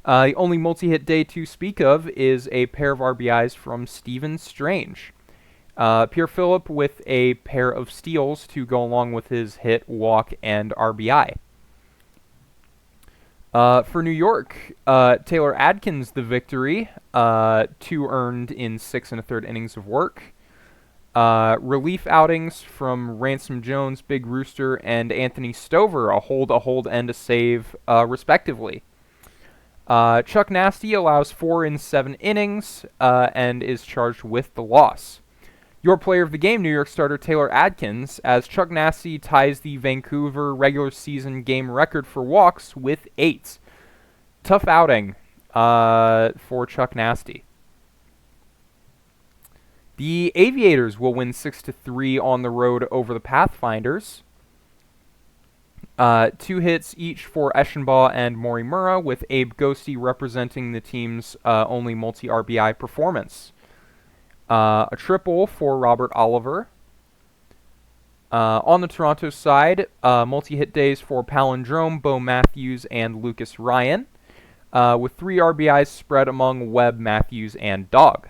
The only multi-hit day to speak of is a pair of RBIs from Steven Strange. Pierre Phillip with a pair of steals to go along with his hit, walk, and RBI. For New York, Taylor Adkins the victory, 2 earned in 6 1/3 innings of work. Relief outings from Ransom Jones, Big Rooster, and Anthony Stover, a hold, and a save, respectively. Chuck Nasty allows 4 in 7 innings and is charged with the loss. Your player of the game, New York starter Taylor Adkins, as Chuck Nasty ties the Vancouver regular season game record for walks with 8. Tough outing for Chuck Nasty. The Aviators will win 6-3 on the road over the Pathfinders. 2 hits each for Eschenbaugh and Morimura, with Abe Ghosty representing the team's only multi-RBI performance. A triple for Robert Oliver. On the Toronto side, multi-hit days for Palindrome, Bo Matthews, and Lucas Ryan, with 3 RBIs spread among Webb, Matthews, and Dog.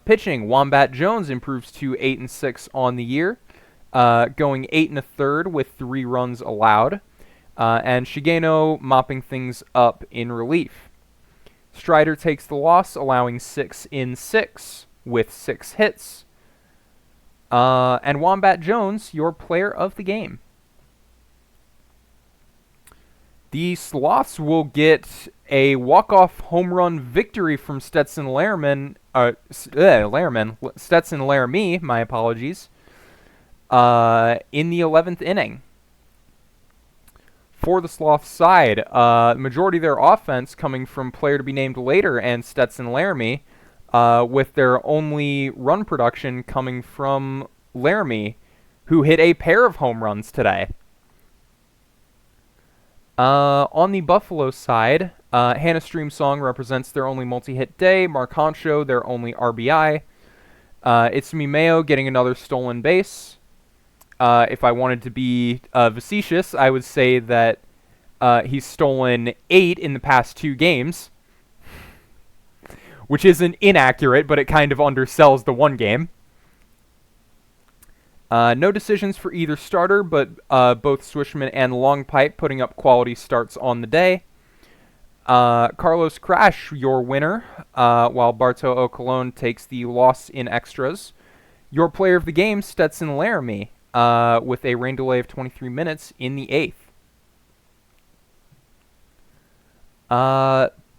Pitching, Wombat Jones improves to 8-6 on the year, going 8 1/3 with 3 runs allowed, and Shigeno mopping things up in relief. Strider takes the loss, allowing 6 in 6 with 6 hits. And Wombat Jones, your player of the game. The Sloths will get a walk-off home run victory from Stetson Stetson Laramie, my apologies, in the 11th inning. For the Sloths side, the majority of their offense coming from player to be named later and Stetson Laramie, with their only run production coming from Laramie, who hit a pair of home runs today. On the Buffalo side, Hannah Streamsong represents their only multi-hit day, Mark Honcho their only RBI. Itsumi Mayo getting another stolen base. If I wanted to be facetious, I would say that he's stolen 8 in the past 2 games, which isn't inaccurate, but it kind of undersells the 1 game. No decisions for either starter, but both Swishman and Longpipe putting up quality starts on the day. Carlos Crash, your winner, while Barto O'Colon takes the loss in extras. Your player of the game, Stetson Laramie, with a rain delay of 23 minutes in the 8th.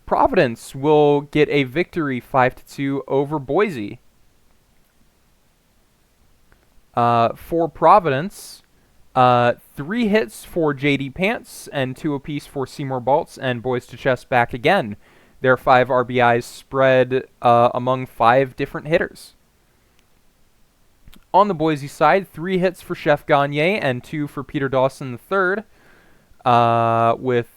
Providence will get a victory 5-2 over Boise. For Providence, 3 hits for J.D. Pants and 2 apiece for Seymour Baltz and Boys to Chest back again. Their 5 RBIs spread among 5 different hitters. On the Boise side, 3 hits for Chef Gagne and 2 for Peter Dawson III, with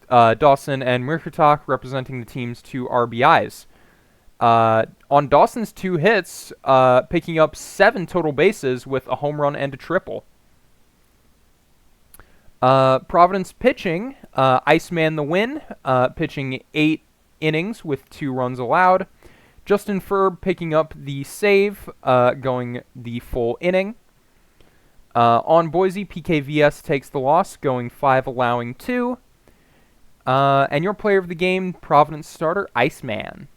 Dawson and Murkatak representing the team's 2 RBIs. On Dawson's 2 hits, picking up 7 total bases with a home run and a triple. Providence pitching, Iceman the win, pitching 8 innings with 2 runs allowed. Justin Ferb picking up the save, going the full inning. On Boise, PKVS takes the loss, going 5, allowing 2. And your player of the game, Providence starter, Iceman.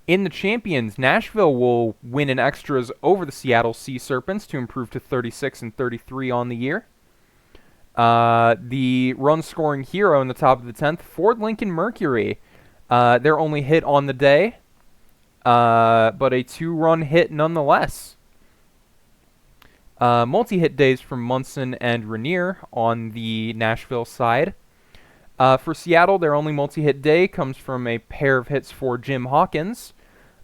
In the Champions, Nashville will win in extras over the Seattle Sea Serpents to improve to 36 and 33 on the year. The run-scoring hero in the top of the 10th, Ford Lincoln Mercury. Their only hit on the day, but a 2-run hit nonetheless. Multi-hit days from Munson and Rainier on the Nashville side. For Seattle, their only multi-hit day comes from a pair of hits for Jim Hawkins,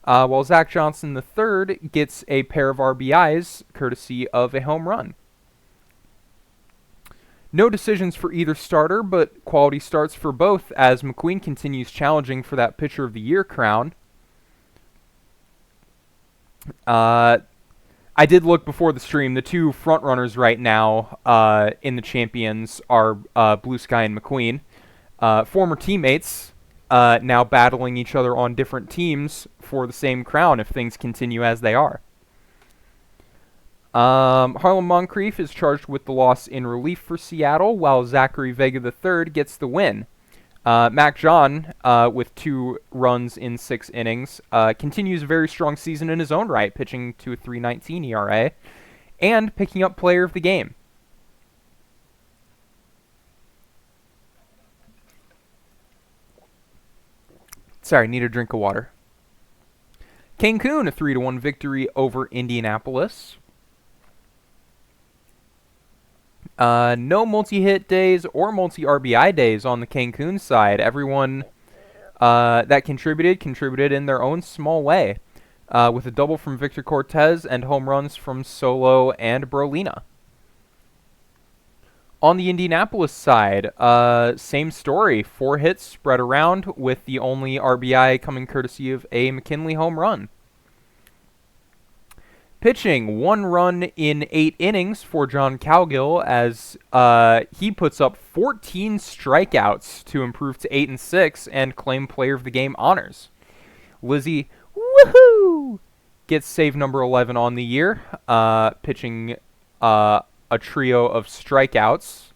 while Zach Johnson III gets a pair of RBIs courtesy of a home run. No decisions for either starter, but quality starts for both as McQueen continues challenging for that Pitcher of the Year crown. I did look before the stream. The 2 frontrunners right now in the Champions are Blue Sky and McQueen. Former teammates now battling each other on different teams for the same crown if things continue as they are. Harlem Moncrief is charged with the loss in relief for Seattle, while Zachary Vega III gets the win. Mac John, with 2 runs in 6 innings, continues a very strong season in his own right, pitching to a 3.19 ERA, and picking up player of the game. Sorry, need a drink of water. Cancun, a 3-1 victory over Indianapolis. No multi-hit days or multi-RBI days on the Cancun side. Everyone that contributed in their own small way, with a double from Victor Cortez and home runs from Solo and Brolina. On the Indianapolis side, same story. 4 hits spread around, with the only RBI coming courtesy of a McKinley home run. Pitching, 1 run in 8 innings for John Cowgill as he puts up 14 strikeouts to improve to 8 and 6 and claim player of the game honors. Lizzie, woohoo, gets save number 11 on the year, pitching a trio of strikeouts.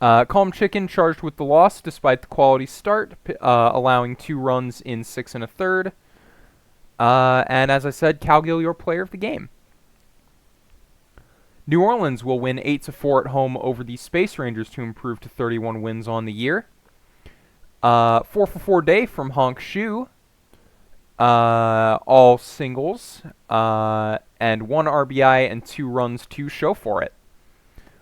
Calm Chicken charged with the loss despite the quality start, allowing 2 runs in 6 1/3. And as I said, Cowgill, your player of the game. New Orleans will win 8-4 at home over the Space Rangers to improve to 31 wins on the year. 4-for-4 day from Honk Shu. All singles. And 1 RBI and 2 runs to show for it.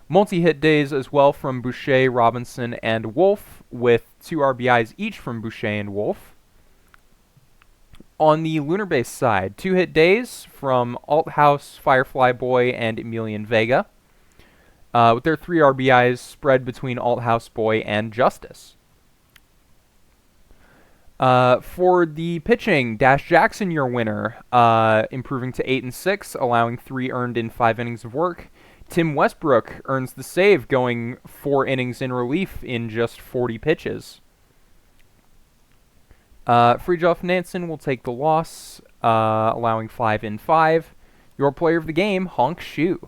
Multi-hit days as well from Boucher, Robinson, and Wolf, with 2 RBIs each from Boucher and Wolf. On the Lunar Base side, 2-hit days from Althouse, Firefly Boy, and Emilian Vega, with their 3 RBIs spread between Althouse Boy and Justice. For the pitching, Dash Jackson, your winner, improving to 8 and 6, allowing 3 earned in 5 innings of work. Tim Westbrook earns the save, going 4 innings in relief in just 40 pitches. Fridtjof Nansen will take the loss, allowing 5 in 5. Your player of the game, Honk Shu.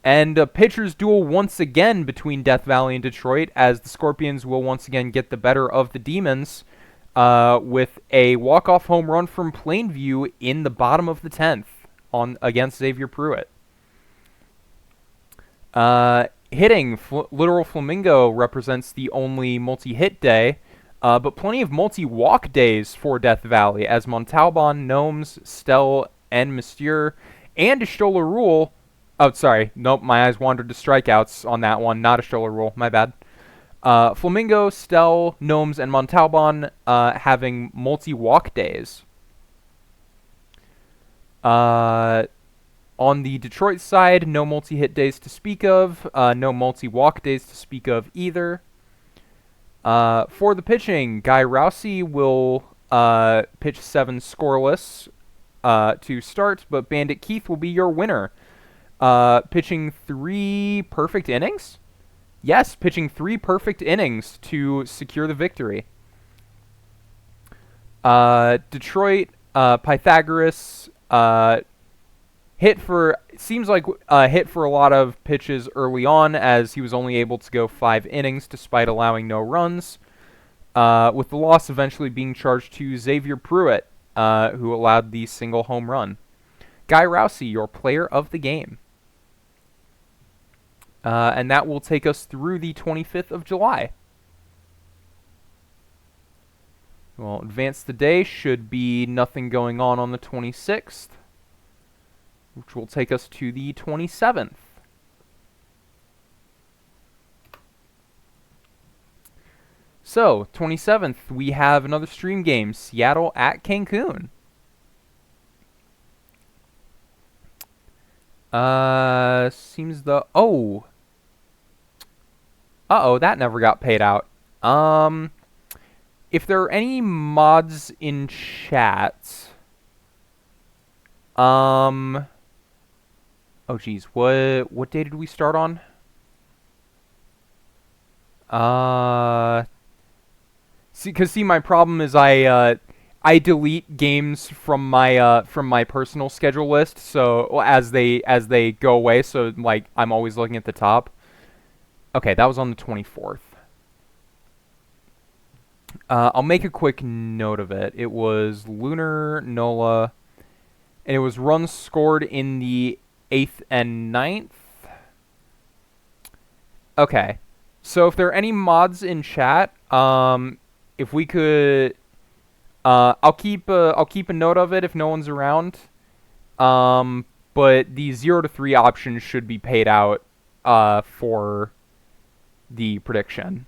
And a pitcher's duel once again between Death Valley and Detroit, as the Scorpions will once again get the better of the Demons, with a walk-off home run from Plainview in the bottom of the 10th against Xavier Pruitt. Hitting, Literal Flamingo represents the only multi-hit day, but plenty of multi-walk days for Death Valley, as Montalban, Gnomes, Stell, and Monsieur, and Ishtola Rule. Oh, sorry. Nope, my eyes wandered to strikeouts on that one. Not Ishtola Rule. My bad. Flamingo, Stell, Gnomes, and Montalban having multi-walk days. On the Detroit side, no multi-hit days to speak of, no multi-walk days to speak of either. For the pitching, Guy Rousey will pitch 7 scoreless to start, but Bandit Keith will be your winner. Pitching 3 perfect innings? Yes, pitching 3 perfect innings to secure the victory. Detroit, Pythagoras, hit for a lot of pitches early on, as he was only able to go 5 innings despite allowing no runs, with the loss eventually being charged to Xavier Pruitt, who allowed the single home run. Guy Rousey, your player of the game. And that will take us through the 25th of July. Well, advance today should be nothing going on the 26th, which will take us to the 27th. So, 27th, we have another stream game, Seattle at Cancun. Seems the... Oh! Uh-oh, that never got paid out. If there are any mods in chat... Oh, geez. What day did we start on? See, my problem is I delete games from my personal schedule list, so as they go away, so like I'm always looking at the top. Okay, that was on the 24th. I'll make a quick note of it. It was Lunar Nola, and it was runs scored in the 8th and 9th. Okay, so if there are any mods in chat, if we could, I'll keep a note of it if no one's around. But the 0 to 3 option should be paid out for the prediction.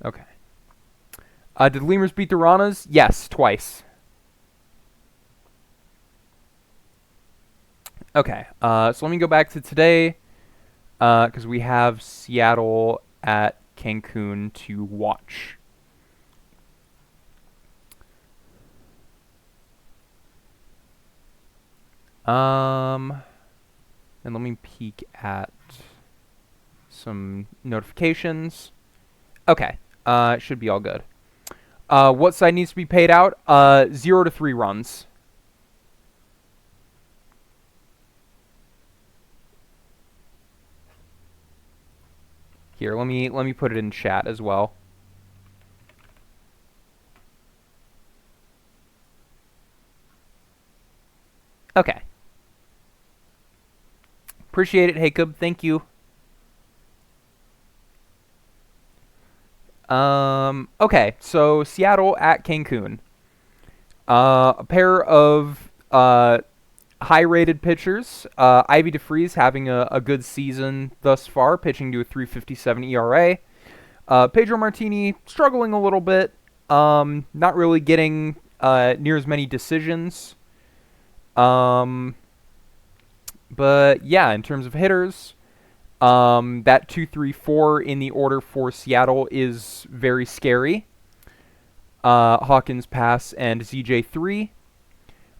Okay. Did Lemurs beat the Ranas? Yes, twice. Okay, so let me go back to today, because we have Seattle at Cancun to watch. And let me peek at some notifications. Okay, it should be all good. What side needs to be paid out? 0 to 3 runs. Here, let me put it in chat as well. Okay. Appreciate it, Jacob. Thank you. Okay, so Seattle at Cancun. A pair of high-rated pitchers. Ivy DeFreeze having a good season thus far, pitching to a 3.57 ERA. Pedro Martini struggling a little bit, not really getting near as many decisions. But yeah, in terms of hitters, that 2-3-4 in the order for Seattle is very scary. Hawkins, Pass, and ZJ3.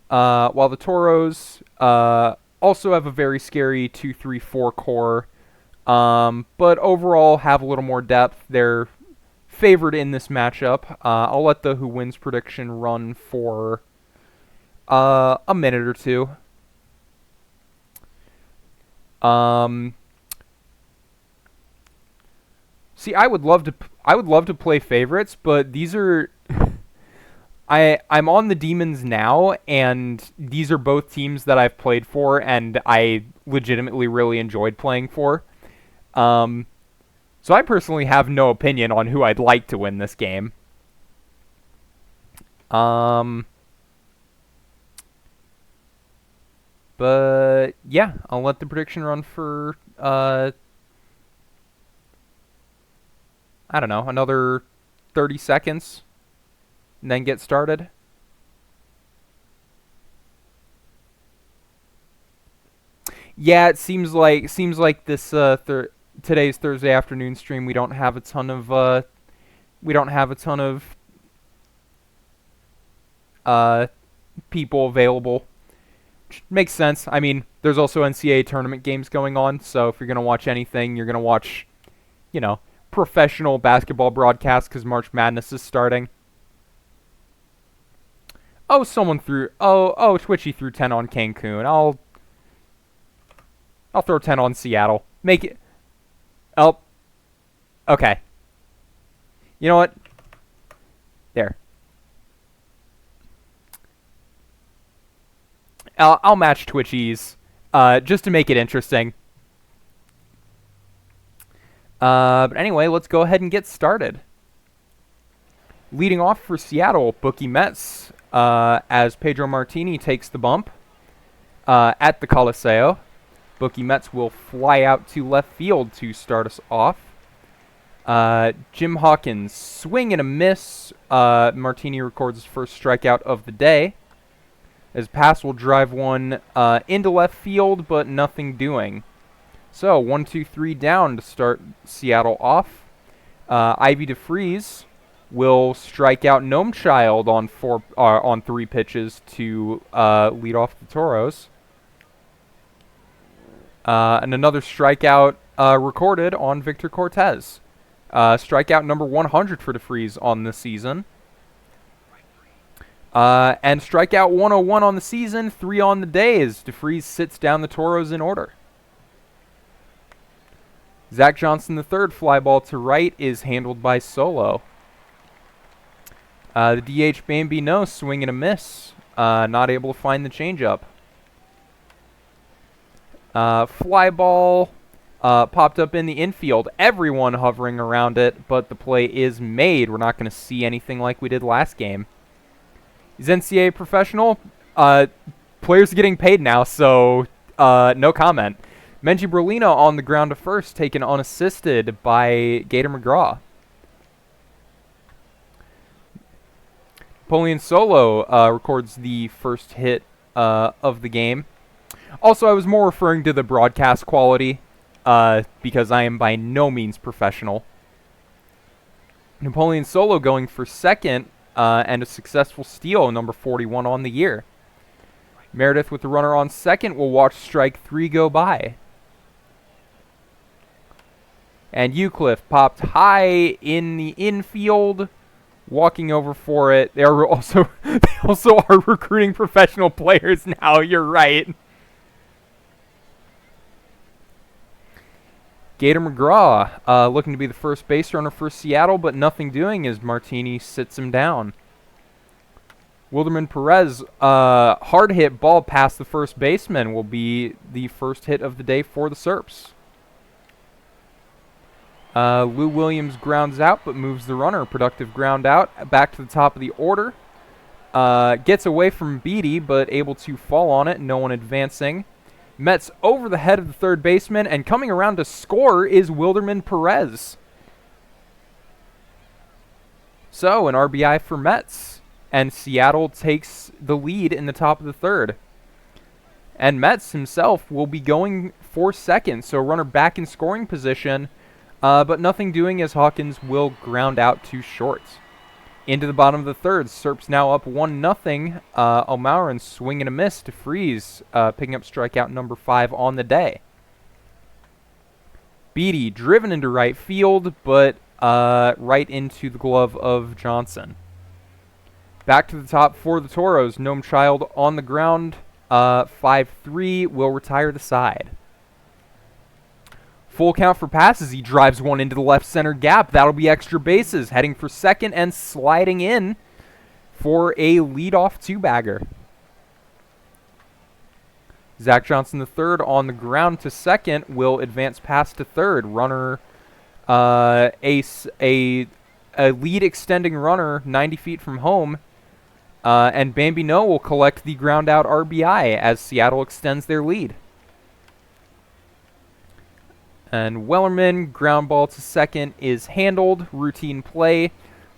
While the Toros also have a very scary 2-3-4 core, but overall have a little more depth. They're favored in this matchup. I'll let the who wins prediction run for a minute or two. See, I would love to play favorites, but these are I'm on the Demons now, and these are both teams that I've played for, and I legitimately really enjoyed playing for. So I personally have no opinion on who I'd like to win this game. But yeah, I'll let the prediction run for I don't know, another 30 seconds and then get started. Yeah, it seems like this today's Thursday afternoon stream we don't have a ton of uh people available. Which makes sense. I mean, there's also NCAA tournament games going on, so if you're going to watch anything, you're going to watch, you know, professional basketball broadcasts cuz March Madness is starting. Oh, someone threw Twitchy threw 10 on Cancun. I'll throw 10 on Seattle. Make it. Oh, okay. You know what? There. I'll match Twitchy's just to make it interesting. But anyway, let's go ahead and get started. Leading off for Seattle, Bookie Mets, as Pedro Martini takes the bump at the Coliseo. Bookie Mets will fly out to left field to start us off. Jim Hawkins, swing and a miss. Martini records his first strikeout of the day. His pass will drive one into left field, but nothing doing. So 1-2-3 down to start Seattle off. Ivy DeFreeze will strike out Gnome Child on 3 pitches to lead off the Toros. And another strikeout recorded on Victor Cortez. Strikeout number 100 for DeFreeze on the season. And strikeout 101 on the season, 3 on the day as DeFreeze sits down the Toros in order. Zach Johnson III, fly ball to right, is handled by Solo. The DH Bambino, swing and a miss. Not able to find the changeup. Fly ball popped up in the infield. Everyone hovering around it, but the play is made. We're not going to see anything like we did last game. He's NCAA professional. Players are getting paid now, so no comment. Menji Berlino on the ground to first, taken unassisted by Gator McGraw. Napoleon Solo records the first hit of the game. Also, I was more referring to the broadcast quality because I am by no means professional. Napoleon Solo going for second and a successful steal, number 41 on the year. Meredith with the runner on second will watch strike 3 go by. And Eucliffe popped high in the infield, walking over for it. They also are recruiting professional players now. You're right. Gator McGraw looking to be the first base runner for Seattle, but nothing doing as Martini sits him down. Wilderman Perez, hard hit ball past the first baseman, will be the first hit of the day for the Serps. Lou Williams grounds out, but moves the runner. Productive ground out. Back to the top of the order. Gets away from Beatty, but able to fall on it. No one advancing. Mets over the head of the third baseman, and coming around to score is Wilderman Perez. So, an RBI for Mets, and Seattle takes the lead in the top of the third. And Mets himself will be going for second, so runner back in scoring position, but nothing doing as Hawkins will ground out to short. Into the bottom of the third, Serps now up 1-0. O'Maurin swing and a miss to Freeze, picking up strikeout number 5 on the day. Beatty driven into right field, but right into the glove of Johnson. Back to the top for the Toros. Gnome Child on the ground. 5-3 will retire the side. Full count for passes. He drives one into the left center gap. That'll be extra bases. Heading for second and sliding in for a leadoff 2-bagger. Zach Johnson III on the ground to second will advance past to third. Runner, a lead extending runner 90 feet from home And Bambino will collect the ground out RBI as Seattle extends their lead. And Wellerman, ground ball to second is handled, routine play,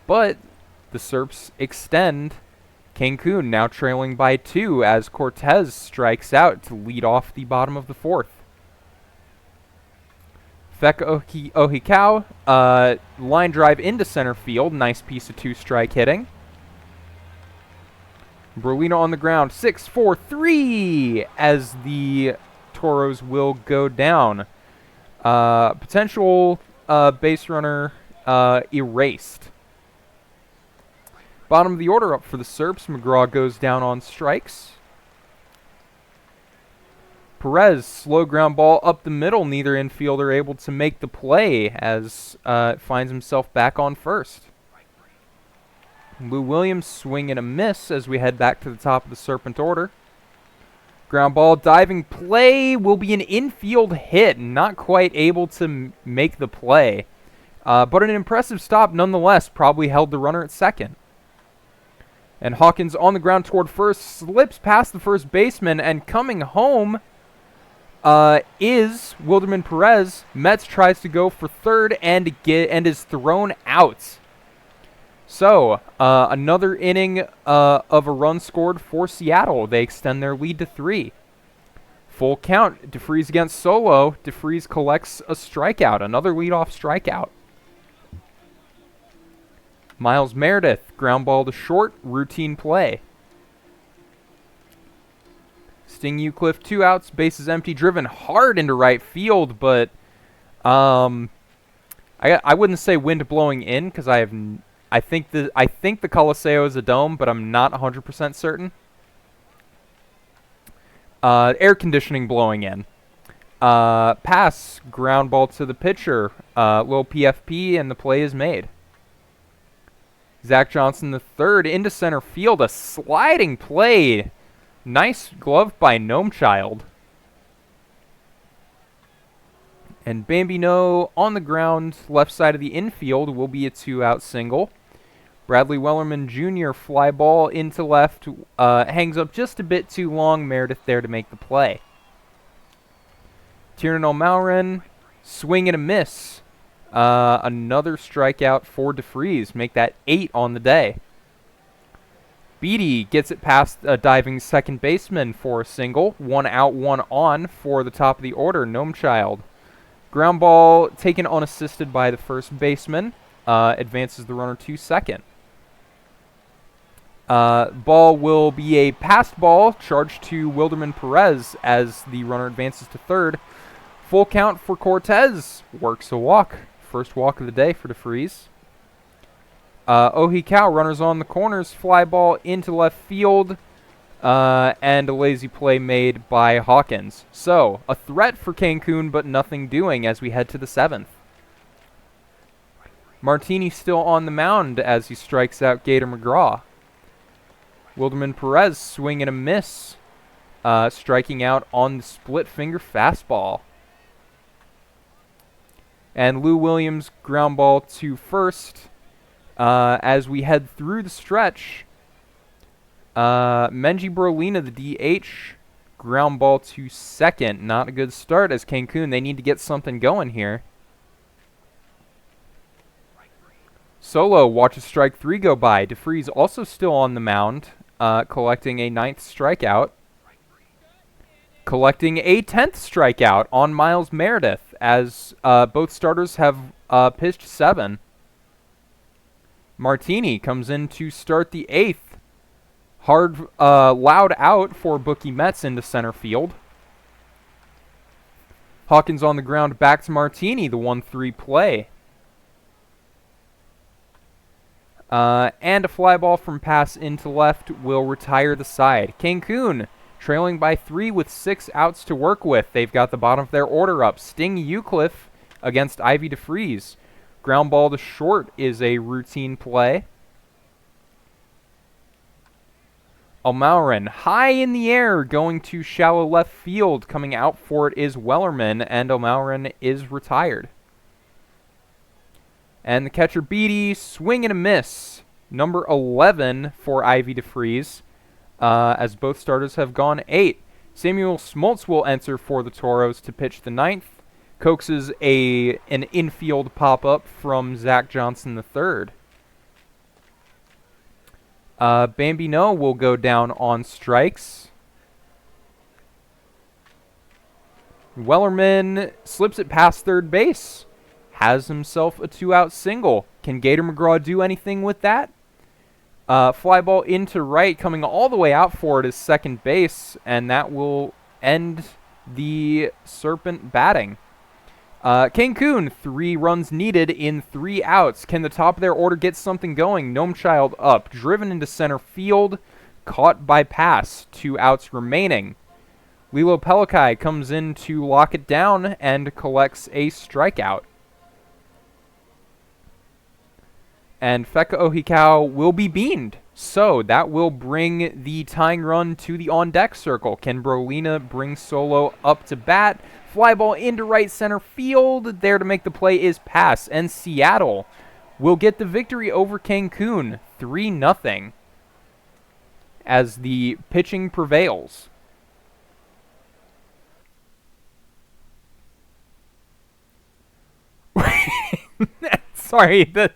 but the Serps extend. Cancun now trailing by 2 as Cortez strikes out to lead off the bottom of the 4th. Fek Ohikau, line drive into center field. Nice piece of 2-strike hitting. Brolina on the ground, 6-4-3 as the Toros will go down. Potential base runner erased. Bottom of the order up for the Serps. McGraw goes down on strikes. Perez, slow ground ball up the middle. Neither infielder able to make the play as finds himself back on first. Lou Williams swing and a miss as we head back to the top of the Serpent order. Ground ball, diving play will be an infield hit. Not quite able to make the play. But an impressive stop nonetheless. Probably held the runner at second. And Hawkins on the ground toward first, slips past the first baseman, and coming home is Wilderman Perez. Metz tries to go for third and is thrown out. So, another inning of a run scored for Seattle. They extend their lead to 3. Full count, DeFreeze against Solo. DeFreeze collects a strikeout, another leadoff strikeout. Miles Meredith, ground ball to short, routine play. Sting Eucliffe, 2 outs, bases empty, driven hard into right field, but I wouldn't say wind blowing in because I think the Coliseo is a dome, but I'm not 100% certain. Air conditioning blowing in. Pass, ground ball to the pitcher, little PFP, and the play is made. Zach Johnson the third into center field, a sliding play. Nice glove by Gnome Child. And Bambino on the ground, left side of the infield, will be a 2-out single. Bradley Wellerman Jr. fly ball into left, hangs up just a bit too long. Meredith there to make the play. Tiernan O'Malron, swing and a miss. Another strikeout for DeFreeze. Make that 8 on the day. Beatty gets it past a diving second baseman for a single. 1 out, 1 on for the top of the order, Gnome Child. Ground ball taken unassisted by the first baseman. Advances the runner to second. Ball will be a passed ball charged to Wilderman Perez as the runner advances to third. Full count for Cortez. Works a walk. First walk of the day for DeFreeze. Ohikau, runners on the corners, fly ball into left field, and a lazy play made by Hawkins. So, a threat for Cancun, but nothing doing as we head to the 7th. Martini still on the mound as he strikes out Gator McGraw. Wilderman Perez swing and a miss, striking out on the split finger fastball. And Lou Williams ground ball to first. As we head through the stretch, Menji Brolina, the DH, ground ball to second. Not a good start as Cancun. They need to get something going here. Solo watches strike 3 go by. DeFreeze also still on the mound, collecting a 9th strikeout. Collecting a 10th strikeout on Miles Meredith as both starters have pitched 7. Martini comes in to start the 8th. Hard, loud out for Bookie Metz into center field. Hawkins on the ground back to Martini, the 1-3 play. And a fly ball from pass into left will retire the side. Cancun trailing by 3 with 6 outs to work with. They've got the bottom of their order up. Sting Eucliffe against Ivy DeFreeze. Ground ball to short is a routine play. O'Malron high in the air going to shallow left field. Coming out for it is Wellerman, and O'Malron is retired. And the catcher Beatty, swing and a miss. Number 11 for Ivy DeFreeze, as both starters have gone 8. Samuel Smoltz will enter for the Toros to pitch the ninth. Coaxes an infield pop-up from Zach Johnson III. Bambino will go down on strikes. Wellerman slips it past third base. Has himself a 2-out single. Can Gator McGraw do anything with that? Fly ball into right, coming all the way out for it is second base, and that will end the Serpent batting. Cancun, 3 runs needed in 3 outs. Can the top of their order get something going? Gnome Child up, driven into center field, caught by pass, 2 outs remaining. Lilo Pelikai comes in to lock it down and collects a strikeout. And Feka Ohikau will be beamed. So that will bring the tying run to the on-deck circle. Can Brolina bring Solo up to bat? Fly ball into right center field. There to make the play is pass. And Seattle will get the victory over Cancun, 3-0, as the pitching prevails. Sorry, the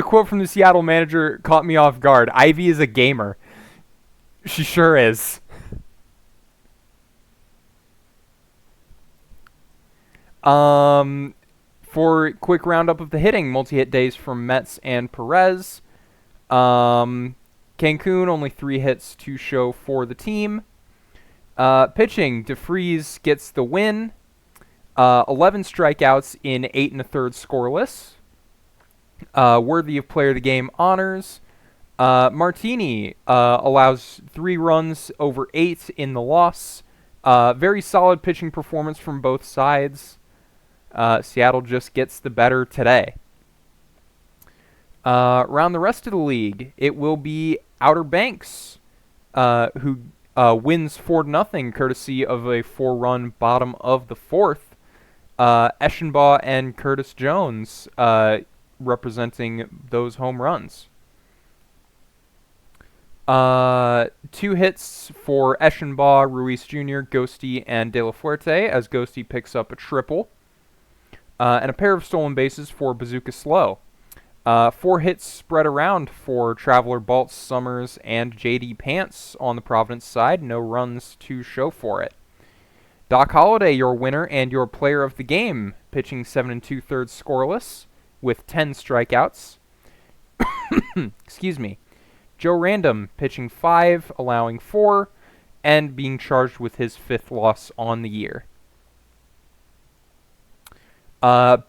quote from the Seattle manager caught me off guard. Ivy is a gamer. She sure is. For quick roundup of the hitting, multi-hit days from Metz and Perez. Cancun, only 3 hits to show for the team. Pitching, DeFreeze gets the win. 11 strikeouts in 8 1/3 scoreless. Worthy of player of the game honors. Martini allows 3 runs over 8 in the loss. Very solid pitching performance from both sides. Seattle just gets the better today. Around the rest of the league, it will be Outer Banks, who wins 4-0, courtesy of a 4-run bottom of the 4th. Eschenbaugh and Curtis Jones representing those home runs. 2 hits for Eschenbaugh, Ruiz Jr., Ghosty, and De La Fuerte, as Ghosty picks up a triple. And a pair of stolen bases for Bazooka Slow. 4 hits spread around for Traveler Baltz, Summers, and J.D. Pants on the Providence side. No runs to show for it. Doc Holliday, your winner and your player of the game, pitching 7 2/3 scoreless with 10 strikeouts. Excuse me. Joe Random pitching 5, allowing 4, and being charged with his 5th loss on the year.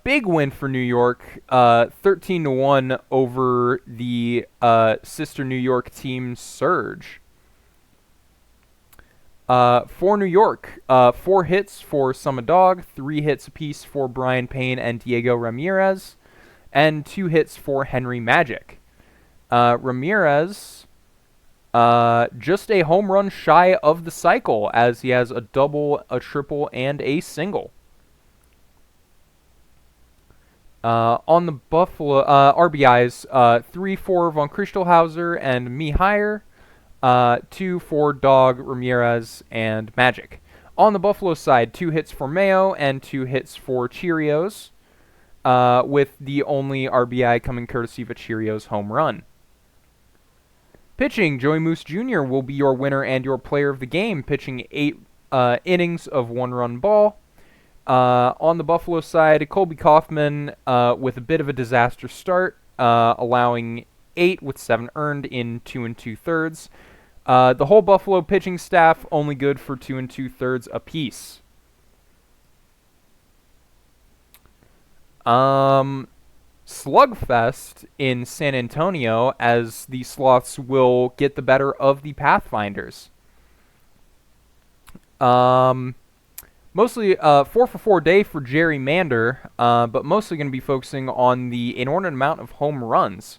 Big win for New York, 13-1 over the sister New York team, Surge. For New York, 4 hits for Summer Dog, 3 hits apiece for Brian Payne and Diego Ramirez, and 2 hits for Henry Magic. Ramirez, just a home run shy of the cycle, as he has a double, a triple, and a single. On the Buffalo RBIs, 3 for Von Christelhauser and Mihair, 2 for Dog, Ramirez, and Magic. On the Buffalo side, 2 hits for Mayo and 2 hits for Cheerios, with the only RBI coming courtesy of a Cheerios home run. Pitching, Joey Moose Jr. will be your winner and your player of the game, pitching 8 innings of 1-run ball. On the Buffalo side, Colby Kaufman with a bit of a disaster start, allowing 8 with 7 earned in 2 2/3. The whole Buffalo pitching staff only good for 2 2/3 apiece. Slugfest in San Antonio, as the Sloths will get the better of the Pathfinders. Mostly 4-for-4 day for Jerry Mander, but mostly going to be focusing on the inordinate amount of home runs.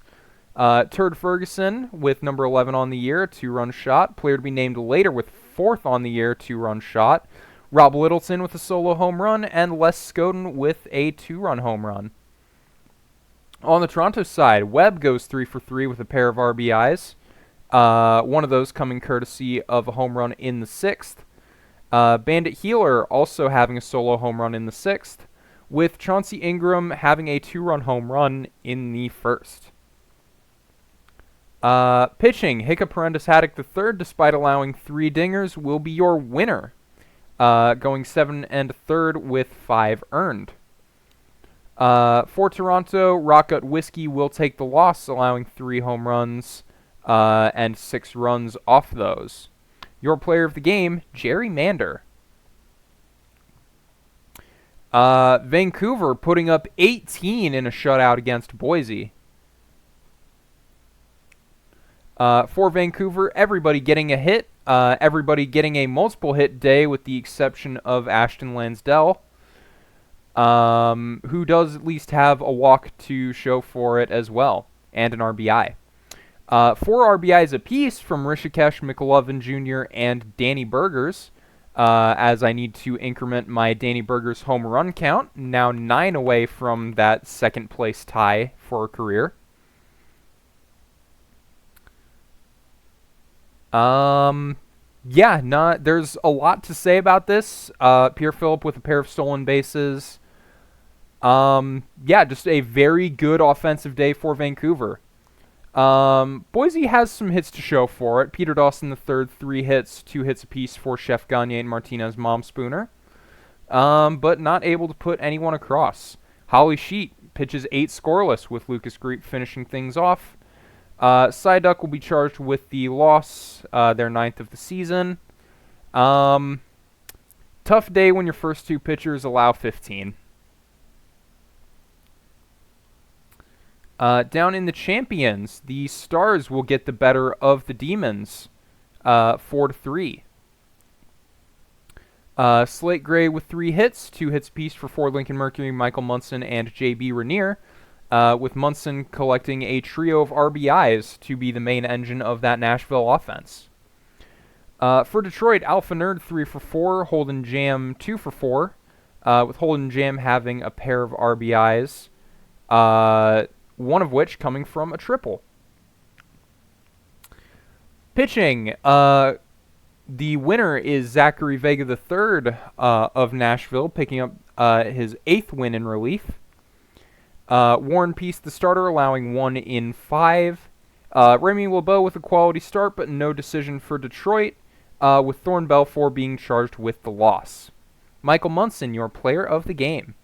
Turd Ferguson with number 11 on the year, 2-run shot. Player to be named later with 4th on the year, 2-run shot. Rob Littleton with a solo home run, and Les Scoden with a 2-run home run. On the Toronto side, Webb goes 3 for 3 with a pair of RBIs. One of those coming courtesy of a home run in the sixth. Bandit Healer also having a solo home run in the sixth, with Chauncey Ingram having a 2-run home run in the first. Pitching, Hiccup Horrendous Haddock III, despite allowing 3 dingers, will be your winner, going 7 1/3 with 5 earned. For Toronto, Rockgut Whiskey will take the loss, allowing 3 home runs and 6 runs off those. Your player of the game, Jerry Mander. Vancouver putting up 18 in a shutout against Boise. For Vancouver, everybody getting a hit. Everybody getting a multiple hit day with the exception of Ashton Lansdell, who does at least have a walk to show for it as well, and an RBI. 4 RBIs apiece from Rishikesh McLovin Jr. and Danny Burgers, as I need to increment my Danny Burgers home run count, now 9 away from that second place tie for a career. Yeah, there's a lot to say about this. Pierre Phillip with a pair of stolen bases. Yeah, just a very good offensive day for Vancouver. Boise has some hits to show for it. Peter Dawson III, 3 hits, 2 hits apiece for Chef Gagne and Martinez Momspooner. But not able to put anyone across. Holly Sheet pitches 8 scoreless with Lucas Greep finishing things off. Psyduck will be charged with the loss, their 9th of the season. Tough day when your first 2 pitchers allow 15. Down in the Champions, the Stars will get the better of the Demons, 4-3. Slate Gray with 3 hits, 2 hits apiece for Ford Lincoln Mercury, Michael Munson, and J.B. Rainier, with Munson collecting a trio of RBIs to be the main engine of that Nashville offense. For Detroit, Alpha Nerd 3 for 4, Holden Jam 2 for 4, with Holden Jam having a pair of RBIs, one of which coming from a triple. Pitching, the winner is Zachary Vega III of Nashville, picking up his 8th win in relief. Warren Peace, the starter, allowing 1 in 5. Remy LeBeau with a quality start, but no decision for Detroit, with Thorne Belfour being charged with the loss. Michael Munson, your player of the game.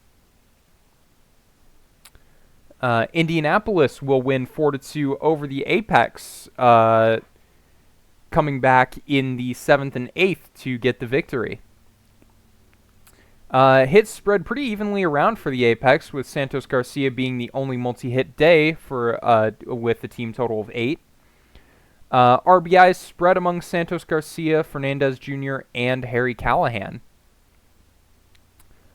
Indianapolis will win 4-2 over the Apex, coming back in the 7th and 8th to get the victory. Hits spread pretty evenly around for the Apex, with Santos Garcia being the only multi-hit day for with a team total of 8. RBIs spread among Santos Garcia, Fernandez Jr., and Harry Callahan.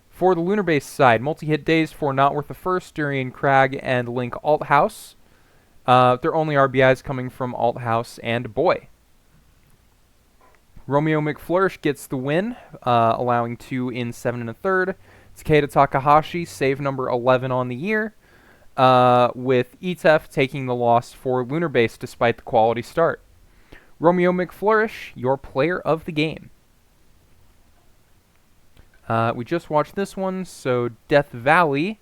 For the Lunar Base side, multi-hit days for Not Worth the First, Durian Crag, and Link Althouse. Their only RBIs coming from Althouse and Boy. Romeo McFlourish gets the win, allowing 2 in 7 1/3. Takeda Takahashi, save number 11 on the year, with Etef taking the loss for Lunar Base despite the quality start. Romeo McFlourish, your player of the game. We just watched this one, so Death Valley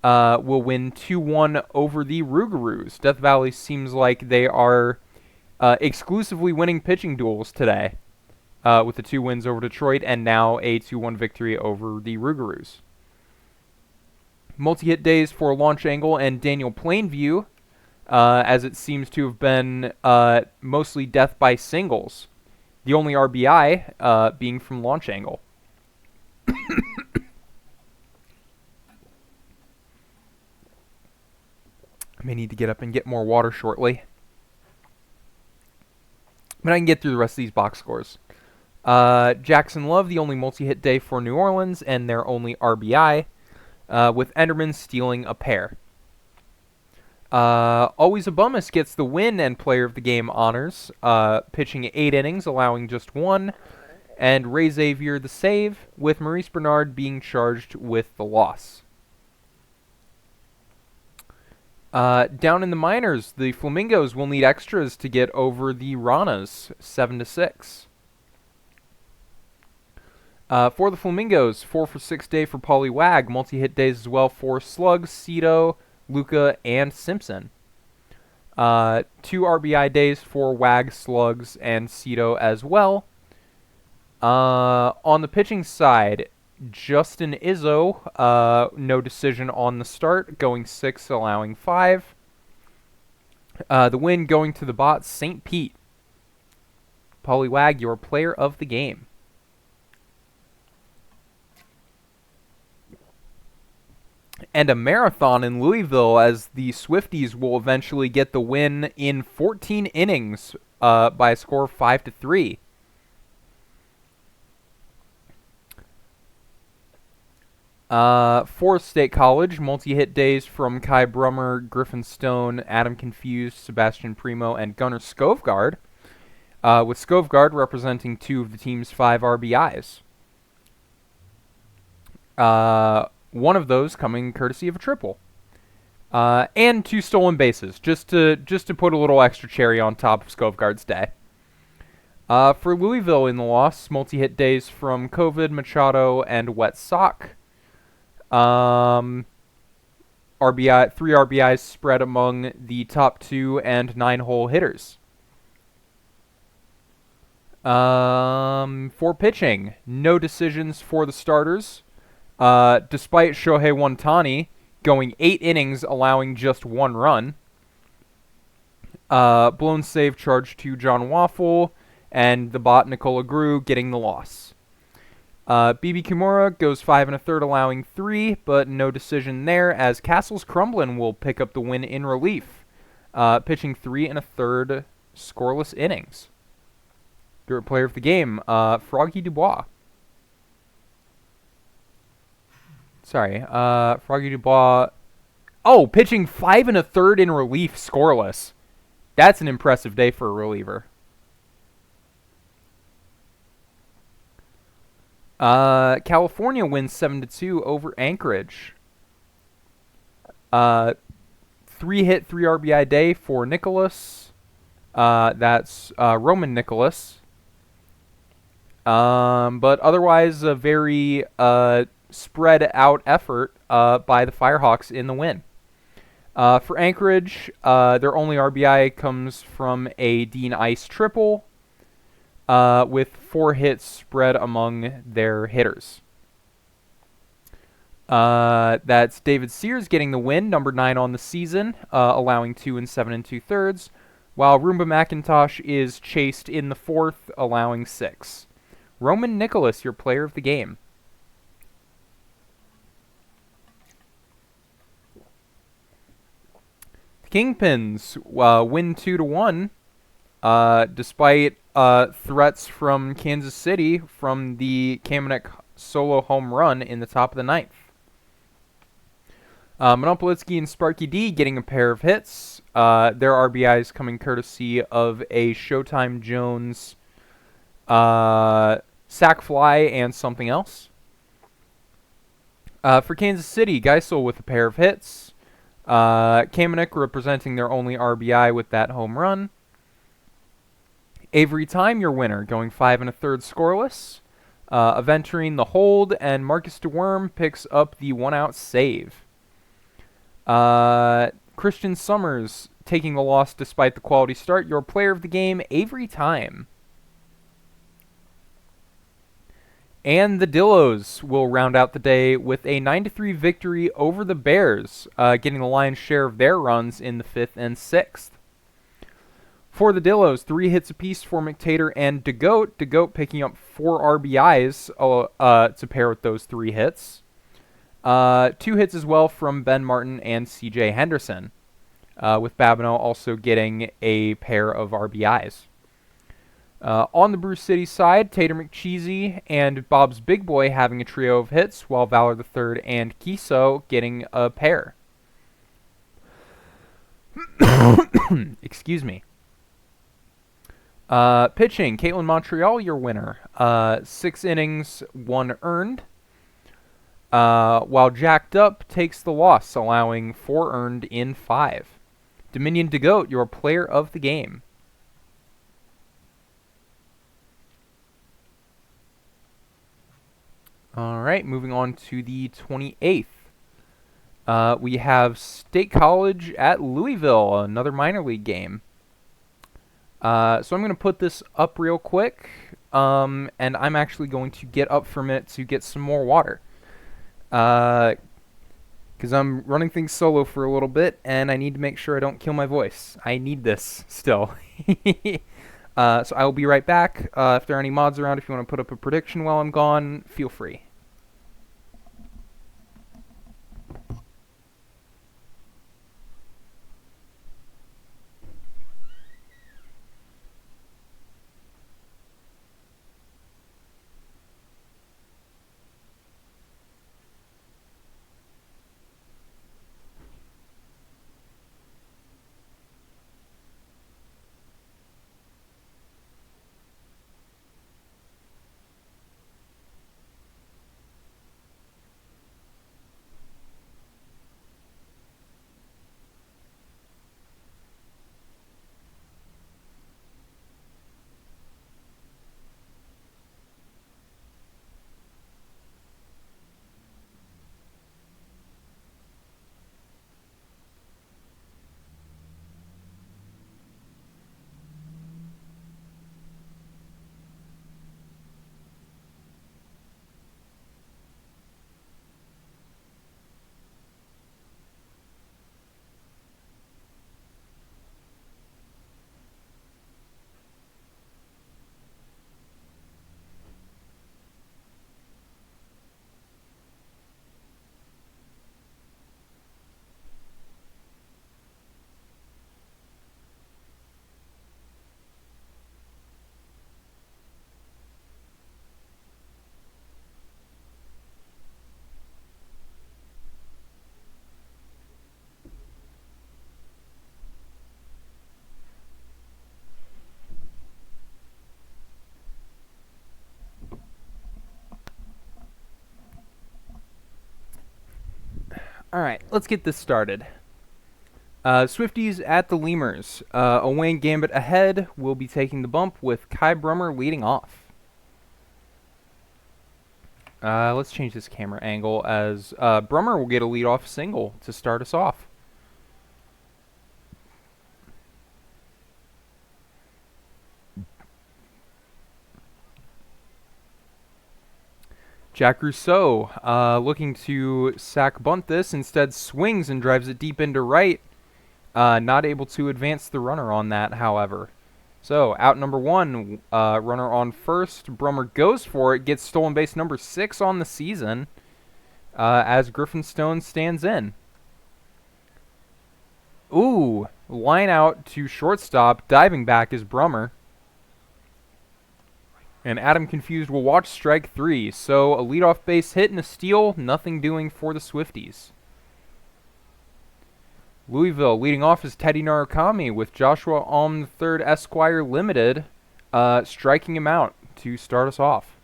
will win 2-1 over the Rougarous. Death Valley seems like they are exclusively winning pitching duels today, with the 2 wins over Detroit and now a 2-1 victory over the Rougarous. Multi-hit days for Launch Angle and Daniel Plainview, as it seems to have been mostly death by singles. The only RBI being from Launch Angle. I may need to get up and get more water shortly. But I can get through the rest of these box scores. Jackson Love, the only multi-hit day for New Orleans, and their only RBI, with Enderman stealing a pair. Always Abumus gets the win and player of the game honors, pitching 8 innings, allowing just 1, and Ray Xavier the save, with Maurice Bernard being charged with the loss. Down in the minors, the Flamingos will need extras to get over the Ranas, 7-6. For the Flamingos, 4 for 6 day for Polly Wag. Multi-hit days as well for Slug, Cito, Luca, and Simpson. 2 RBI days for Wag, Slugs, and Cito as well. On the pitching side, Justin Izzo, no decision on the start, going 6, allowing 5. The win going to the bot, St. Pete. Polly Wag, your player of the game. And a marathon in Louisville as the Swifties will eventually get the win in 14 innings by a score of 5-3. Forest State College, multi-hit days from Kai Brummer, Griffin Stone, Adam Confused, Sebastian Primo, and Gunnar Skovgaard, with Skovgaard representing 2 of the team's 5 RBIs. One of those coming courtesy of a triple. And 2 stolen bases, just to put a little extra cherry on top of Skovgaard's day. For Louisville in the loss, multi-hit days from COVID, Machado, and Wet Sock. RBI, 3 RBIs spread among the top 2 and 9-hole hitters. For pitching, no decisions for the starters. Despite Shohei Wantani going 8 innings, allowing just 1 run. Blown save charge to John Waffle, and the bot Nicola Grew getting the loss. BB Kimura goes 5 1/3, allowing 3, but no decision there, as Castles Crumblin will pick up the win in relief, pitching 3 1/3 scoreless innings. Your player of the game, Froggy Dubois. Sorry, Froggy Dubois. Oh, pitching 5 1/3 in relief, scoreless. That's an impressive day for a reliever. California wins 7-2 over Anchorage. 3-hit, 3 RBI day for Nicholas. That's Roman Nicholas. But otherwise, a very spread out effort by the Firehawks in the win. For Anchorage, their only RBI comes from a Dean Ice triple, with 4 hits spread among their hitters. That's David Sears getting the win, number 9 on the season, allowing 2 7 2/3, while Roomba McIntosh is chased in the 4th, allowing 6. Roman Nicholas, your player of the game. The Kingpins win 2-1, despite threats from Kansas City from the Kamenek solo home run in the top of the 9th. Monopolitsky and Sparky D getting a pair of hits. Their RBIs coming courtesy of a Showtime Jones sac fly and something else. For Kansas City, Geisel with a pair of hits. Kamenek representing their only RBI with that home run. Avery Time, your winner, going 5 1/3 scoreless. Aventuring the hold, and Marcus DeWorm picks up the 1-out save. Christian Summers taking the loss despite the quality start. Your player of the game, Avery Time. And the Dillos will round out the day with a 9-3 victory over the Bears, getting the lion's share of their runs in the 5th and 6th. For the Dillos, 3 hits apiece for McTater and DeGoat. DeGoat picking up 4 RBIs to pair with those 3 hits. 2 hits as well from Ben Martin and CJ Henderson, with Babineau also getting a pair of RBIs. On the Bruce City side, Tater McCheesy and Bob's Big Boy having a trio of hits, while Valor III and Kiso getting a pair. Excuse me. Pitching, Caitlin Montreal, your winner. 6 innings, 1 earned. while Jacked Up takes the loss, allowing 4 earned in 5. Dominion DeGoat, your player of the game. All right, moving on to the 28th. We have State College at Louisville, another minor league game. So I'm going to put this up real quick, and I'm actually going to get up for a minute to get some more water. Because I'm running things solo for a little bit, and I need to make sure I don't kill my voice. I need this still. So I will be right back. If there are any mods around, if you want to put up a prediction while I'm gone, feel free. All right, let's get this started. Swifties at the Lemurs. Owain Gambit ahead will be taking the bump with Kai Brummer leading off. Let's change this camera angle as Brummer will get a leadoff single to start us off. Jack Rousseau looking to sack bunt this, instead swings and drives it deep into right. Not able to advance the runner on that, however. So, out number 1, runner on first. Brummer goes for it, gets stolen base number 6 on the season as Griffin Stone stands in. Ooh, line out to shortstop. Diving back is Brummer. And Adam Confused will watch strike 3. So, a leadoff base hit and a steal. Nothing doing for the Swifties. Louisville leading off is Teddy Narukami with Joshua Alm III Esquire Limited striking him out to start us off.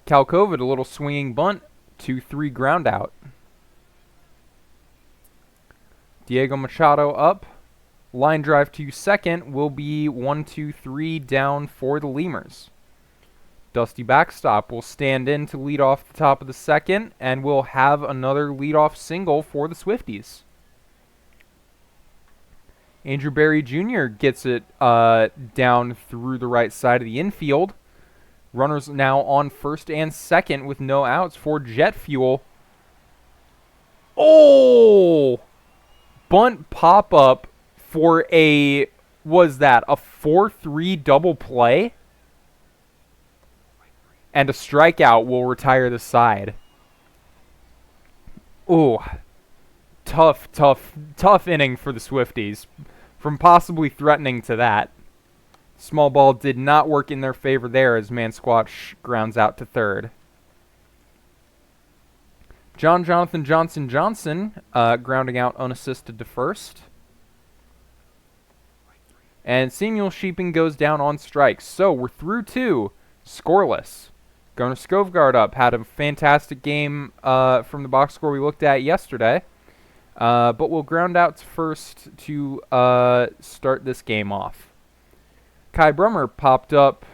Cal COVID, a little swinging bunt, 2-3 ground out. Diego Machado up. Line drive to second will be 1-2-3 down for the Lemurs. Dusty Backstop will stand in to lead off the top of the second, and we'll have another leadoff single for the Swifties. Andrew Berry Jr. gets it down through the right side of the infield. Runners now on first and second with no outs for Jet Fuel. Oh! Bunt pop-up for a 4-3 double play? And a strikeout will retire the side. Ooh. Tough inning for the Swifties. From possibly threatening to that. Small ball did not work in their favor there as Mansquatch grounds out to third. Jonathan Johnson grounding out unassisted to first. And Samuel Sheeping goes down on strikes. So we're through 2, scoreless. Gunnar Skovgaard up. Had a fantastic game from the box score we looked at yesterday. But we'll ground out first to start this game off. Kai Brummer popped up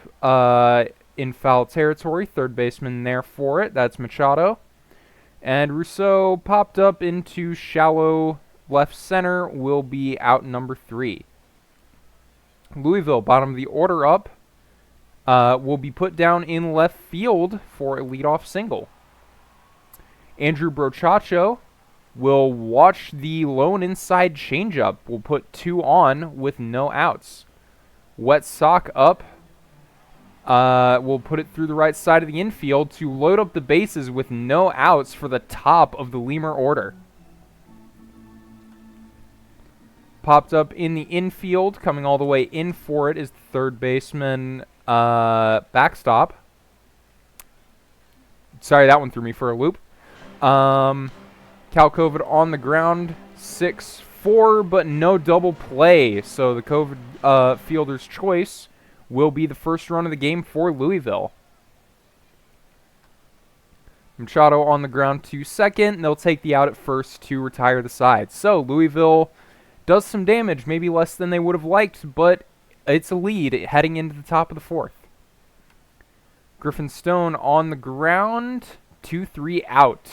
in foul territory. Third baseman there for it. That's Machado. And Rousseau popped up into shallow left center. Will be out number 3. Louisville, bottom of the order up, will be put down in left field for a leadoff single. Andrew Brochacho will watch the lone inside changeup. Will put 2 on with no outs. Wet Sock up. Will put it through the right side of the infield to load up the bases with no outs for the top of the Lemur order. Popped up in the infield, coming all the way in for it is the third baseman, Backstop. Sorry, that one threw me for a loop. Cal Covid on the ground, 6-4, but no double play. So the Covid fielder's choice will be the first run of the game for Louisville. Machado on the ground to second. They'll take the out at first to retire the side. So Louisville does some damage, maybe less than they would have liked, but it's a lead heading into the top of the 4th. Griffin Stone on the ground, 2-3 out.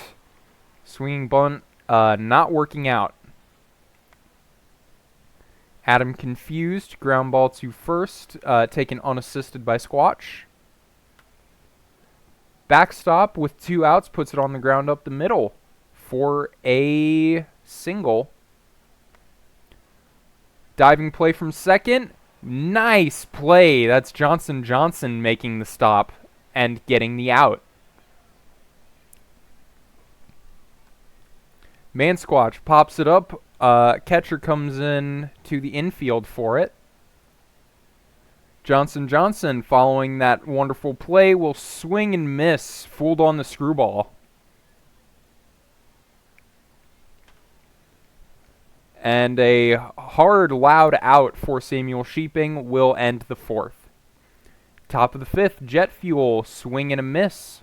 Swinging bunt, not working out. Adam confused, ground ball to first, taken unassisted by Squatch. Backstop with 2 outs, puts it on the ground up the middle for a single. Diving play from second. Nice play. That's Johnson making the stop and getting the out. Mansquatch pops it up. Catcher comes in to the infield for it. Johnson, following that wonderful play, will swing and miss. Fooled on the screwball. And a hard, loud out for Samuel Sheeping will end the 4th. Top of the 5th, Jet Fuel, swing and a miss.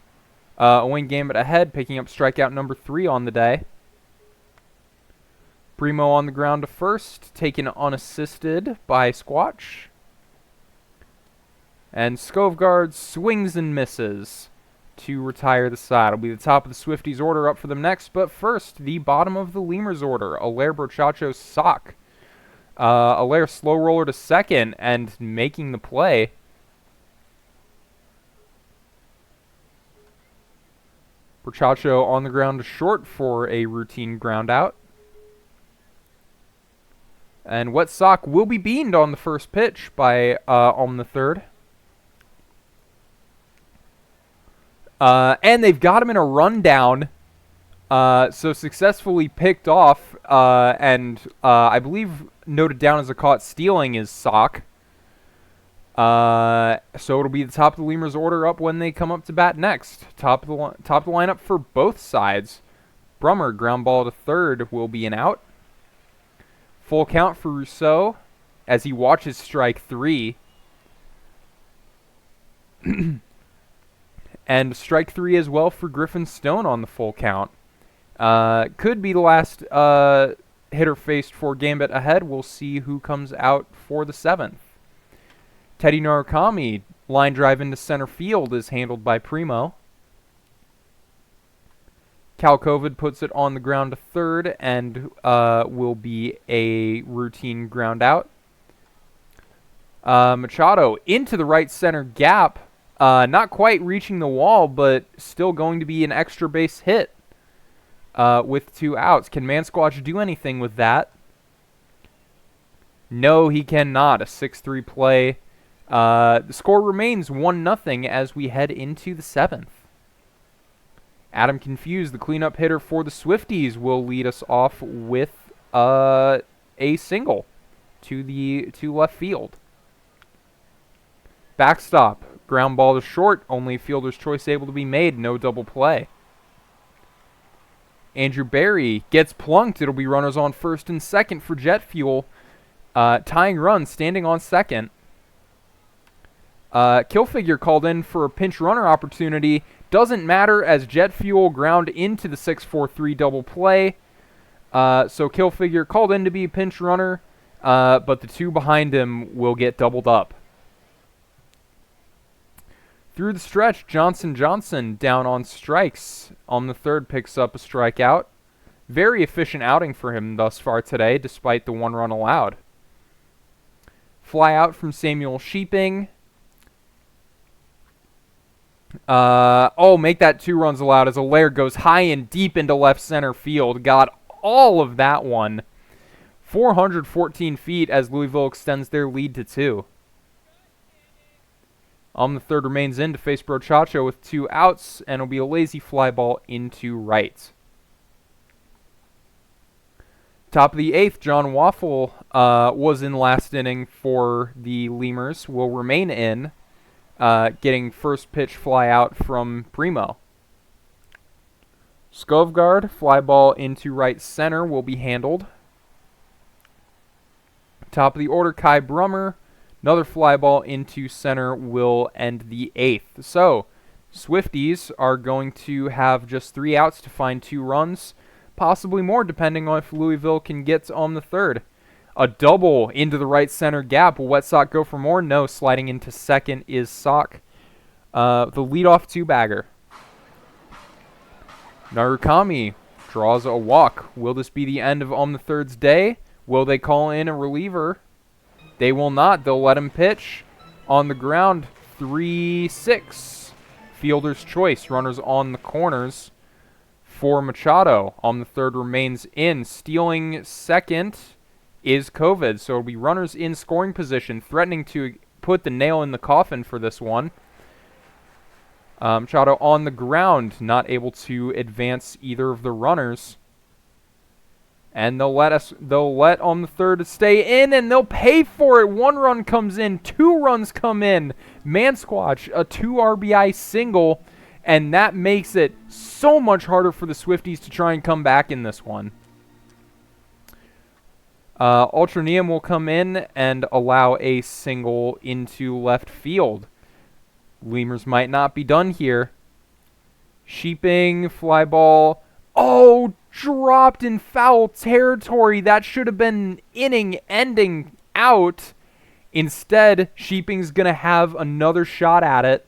Owen Gambit ahead, picking up strikeout number 3 on the day. Primo on the ground to first, taken unassisted by Squatch. And Skovgaard swings and misses to retire the side. It'll be the top of the Swifties order up for them next, but first, the bottom of the Lemurs order. Alaire Brochacho Sock. Alaire slow roller to second and making the play. Brochacho on the ground to short for a routine ground out. And Wet Sock will be beamed on the first pitch by on the third. And they've got him in a rundown. So successfully picked off. And I believe noted down as a caught stealing is Sock. So it'll be the top of the Lemurs order up when they come up to bat next. Top of the lineup for both sides. Brummer, ground ball to third, will be an out. Full count for Rousseau as he watches strike 3. And strike 3 as well for Griffin Stone on the full count. Could be the last hitter faced for Gambit ahead. We'll see who comes out for the 7th. Teddy Norakami, line drive into center field, is handled by Primo. Cal Covid puts it on the ground to third and will be a routine ground out. Machado into the right center gap. Not quite reaching the wall, but still going to be an extra base hit with 2 outs. Can Mansquatch do anything with that? No, he cannot. A 6-3 play. The score remains 1-0 as we head into the 7th. Adam Confused, the cleanup hitter for the Swifties, will lead us off with a single to left field. Backstop, ground ball to short, only fielder's choice able to be made, no double play. Andrew Barry gets plunked. It'll be runners on first and second for Jet Fuel. Tying run, standing on second. Kill figure called in for a pinch runner opportunity. Doesn't matter as jet fuel ground into the 6-4-3 double play. So kill figure called in to be a pinch runner, but the two behind him will get doubled up. Through the stretch, Johnson down on strikes. On the third, picks up a strikeout. Very efficient outing for him thus far today, despite the 1 run allowed. Fly out from Samuel Sheeping. Make that 2 runs allowed as Allaire goes high and deep into left center field. Got all of that one. 414 feet as Louisville extends their lead to 2. On the third remains in to face Brochacho with 2 outs, and it'll be a lazy fly ball into right. Top of the 8th, John Waffle was in last inning for the Lemurs. Will remain in, getting first pitch fly out from Primo. Skovgard, fly ball into right center, will be handled. Top of the order, Kai Brummer. Another fly ball into center will end the 8th. So, Swifties are going to have just 3 outs to find 2 runs. Possibly more, depending on if Louisville can get on the third. A double into the right center gap. Will Wet Sock go for more? No. Sliding into second is Sock. The leadoff 2-bagger. Narukami draws a walk. Will this be the end of On the Third's day? Will they call in a reliever? They will not. They'll let him pitch. On the ground, 3-6. Fielder's choice. Runners on the corners for Machado. On the third remains in. Stealing second is COVID. So it'll be runners in scoring position, threatening to put the nail in the coffin for this one. Machado on the ground, not able to advance either of the runners. And they'll let on the third stay in, and they'll pay for it. 1 run comes in, 2 runs come in. Mansquatch, a 2 RBI single, and that makes it so much harder for the Swifties to try and come back in this one. Ultraneum will come in and allow a single into left field. Lemurs might not be done here. Sheeping, fly ball. Oh, dropped in foul territory. That should have been an inning-ending out. Instead, Sheeping's going to have another shot at it,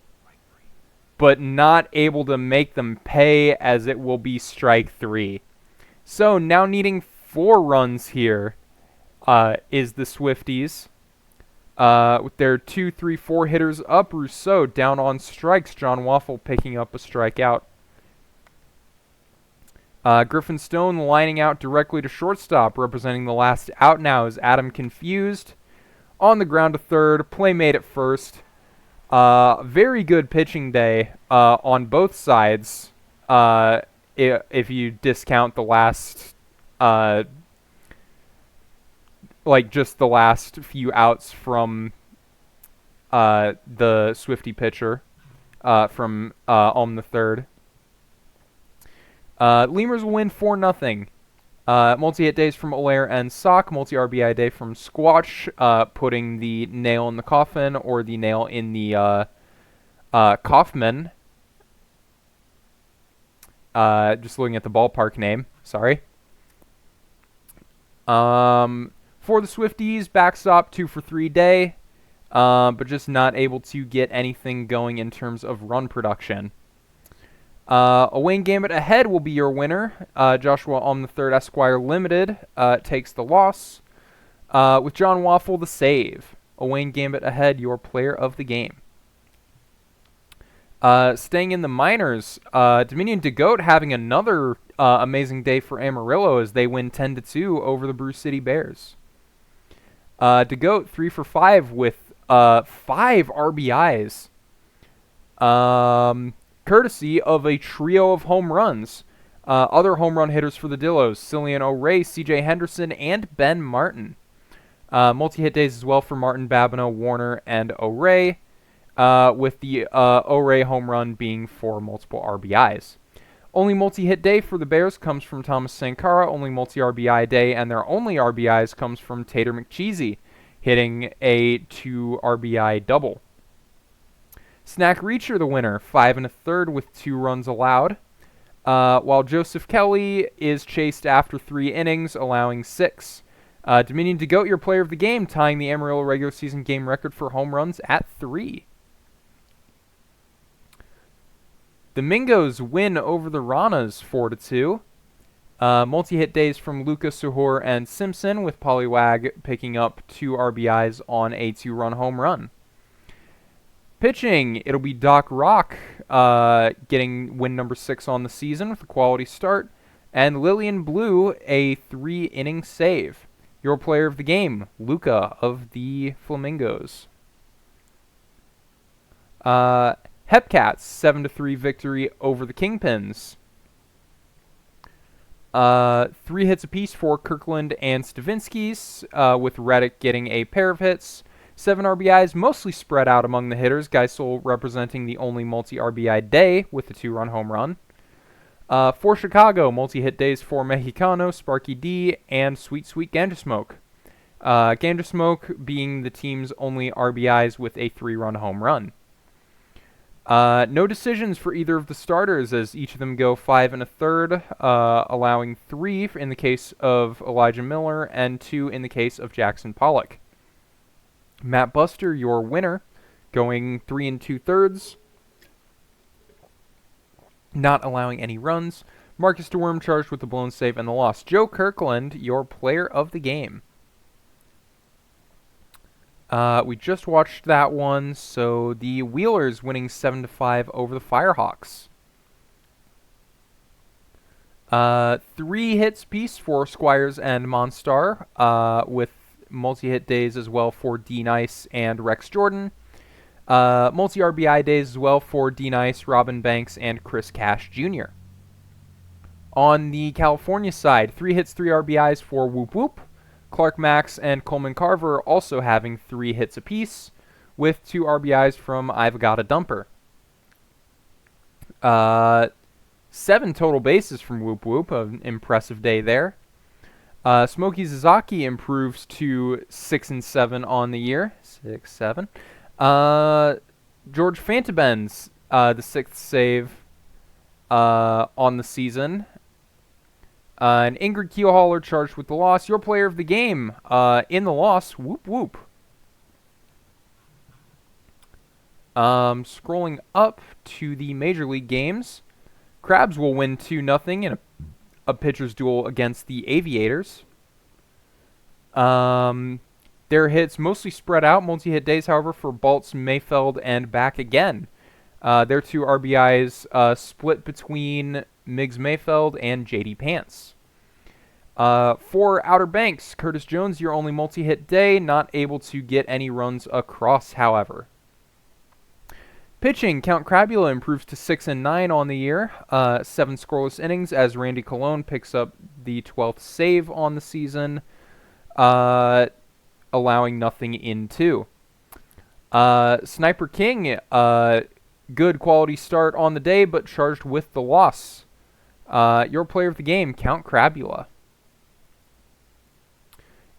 but not able to make them pay as it will be strike 3. So now needing 4 runs here is the Swifties. With their 2, 3, 4 hitters up, Rousseau down on strikes. John Waffle picking up a strikeout. Griffin Stone lining out directly to shortstop, representing the last out now is Adam Confused. On the ground to third, play made at first. Very good pitching day on both sides, if you discount the last, just the last few outs from the Swifty pitcher from on the third. Lemurs will win 4-0. Multi-hit days from Allaire and Sock. Multi-RBI day from Squatch, putting the nail in the coffin or the nail in the Kaufman. Just looking at the ballpark name. Sorry. For the Swifties, backstop 2 for 3 day, but just not able to get anything going in terms of run production. A Wayne Gambit ahead will be your winner. Joshua on the third Esquire Limited takes the loss. With John Waffle the save. A Wayne Gambit ahead, your player of the game. Staying in the minors, Dominion DeGoat having another amazing day for Amarillo as they win 10-2 over the Brew City Bears. DeGoat 3 for 5 with 5 RBIs. Courtesy of a trio of home runs. Other home run hitters for the Dillos, Cillian O'Ray, CJ Henderson, and Ben Martin. Multi-hit days as well for Martin, Babineau, Warner, and O'Ray, with the O'Ray home run being for multiple RBIs. Only multi-hit day for the Bears comes from Thomas Sankara. Only multi-RBI day, and their only RBIs comes from Tater McCheesy, hitting a 2 RBI double. Snack Reacher, the winner, 5 1/3 with 2 runs allowed. While Joseph Kelly is chased after 3 innings, allowing 6. Dominion DeGoat, your player of the game, tying the Amarillo regular season game record for home runs at 3. The Mingos win over the Ranas 4-2. Multi-hit days from Lucas, Suhor, and Simpson, with Pollywag picking up 2 RBIs on a 2-run home run. Pitching, it'll be Doc Rock getting win number 6 on the season with a quality start, and Lillian Blue a 3-inning save. Your player of the game, Luca of the Flamingos. Hepcats 7-3 victory over the Kingpins. 3 hits apiece for Kirkland and Stavinsky's, with Reddick getting a pair of hits. 7 RBIs, mostly spread out among the hitters. Geisel representing the only multi-RBI day with a 2-run home run. For Chicago, multi-hit days for Mexicano, Sparky D, and Sweet Sweet Ganja Smoke. Ganja Smoke being the team's only RBIs with a 3-run home run. No decisions for either of the starters, as each of them go 5 1/3, allowing 3 in the case of Elijah Miller and 2 in the case of Jackson Pollock. Matt Buster, your winner, going 3 2/3, not allowing any runs. Marcus DeWorm charged with the blown save and the loss. Joe Kirkland, your player of the game. We just watched that one, so the Wheelers winning 7-5 over the Firehawks. 3 hits piece for Squires and Monstar, with multi-hit days as well for D Nice and Rex Jordan. Multi-RBI days as well for D Nice, Robin Banks, and Chris Cash Jr. On the California side, 3 hits, 3 RBIs for Whoop Whoop. Clark Max and Coleman Carver also having 3 hits apiece, with 2 RBIs from I've Got a Dumper. 7 total bases from Whoop Whoop, an impressive day there. Smokey Zazaki improves to 6 7 on the year. 6-7. George Fantabens, the 6th save on the season. And Ingrid Keelhaller charged with the loss. Your player of the game in the loss, Whoop Whoop. Scrolling up to the Major League games, Crabs will win 2-0 in a pitcher's duel against the Aviators. Their hits mostly spread out, multi-hit days, however, for Baltz, Mayfeld, and back again. Their 2 RBIs split between Miggs Mayfeld and JD Pants. For Outer Banks, Curtis Jones, your only multi-hit day, not able to get any runs across, however. Pitching, Count Crabula improves to 6-9 on the year, 7 scoreless innings as Randy Colon picks up the 12th save on the season, allowing nothing in 2. Sniper King, good quality start on the day, but charged with the loss. Your player of the game, Count Crabula.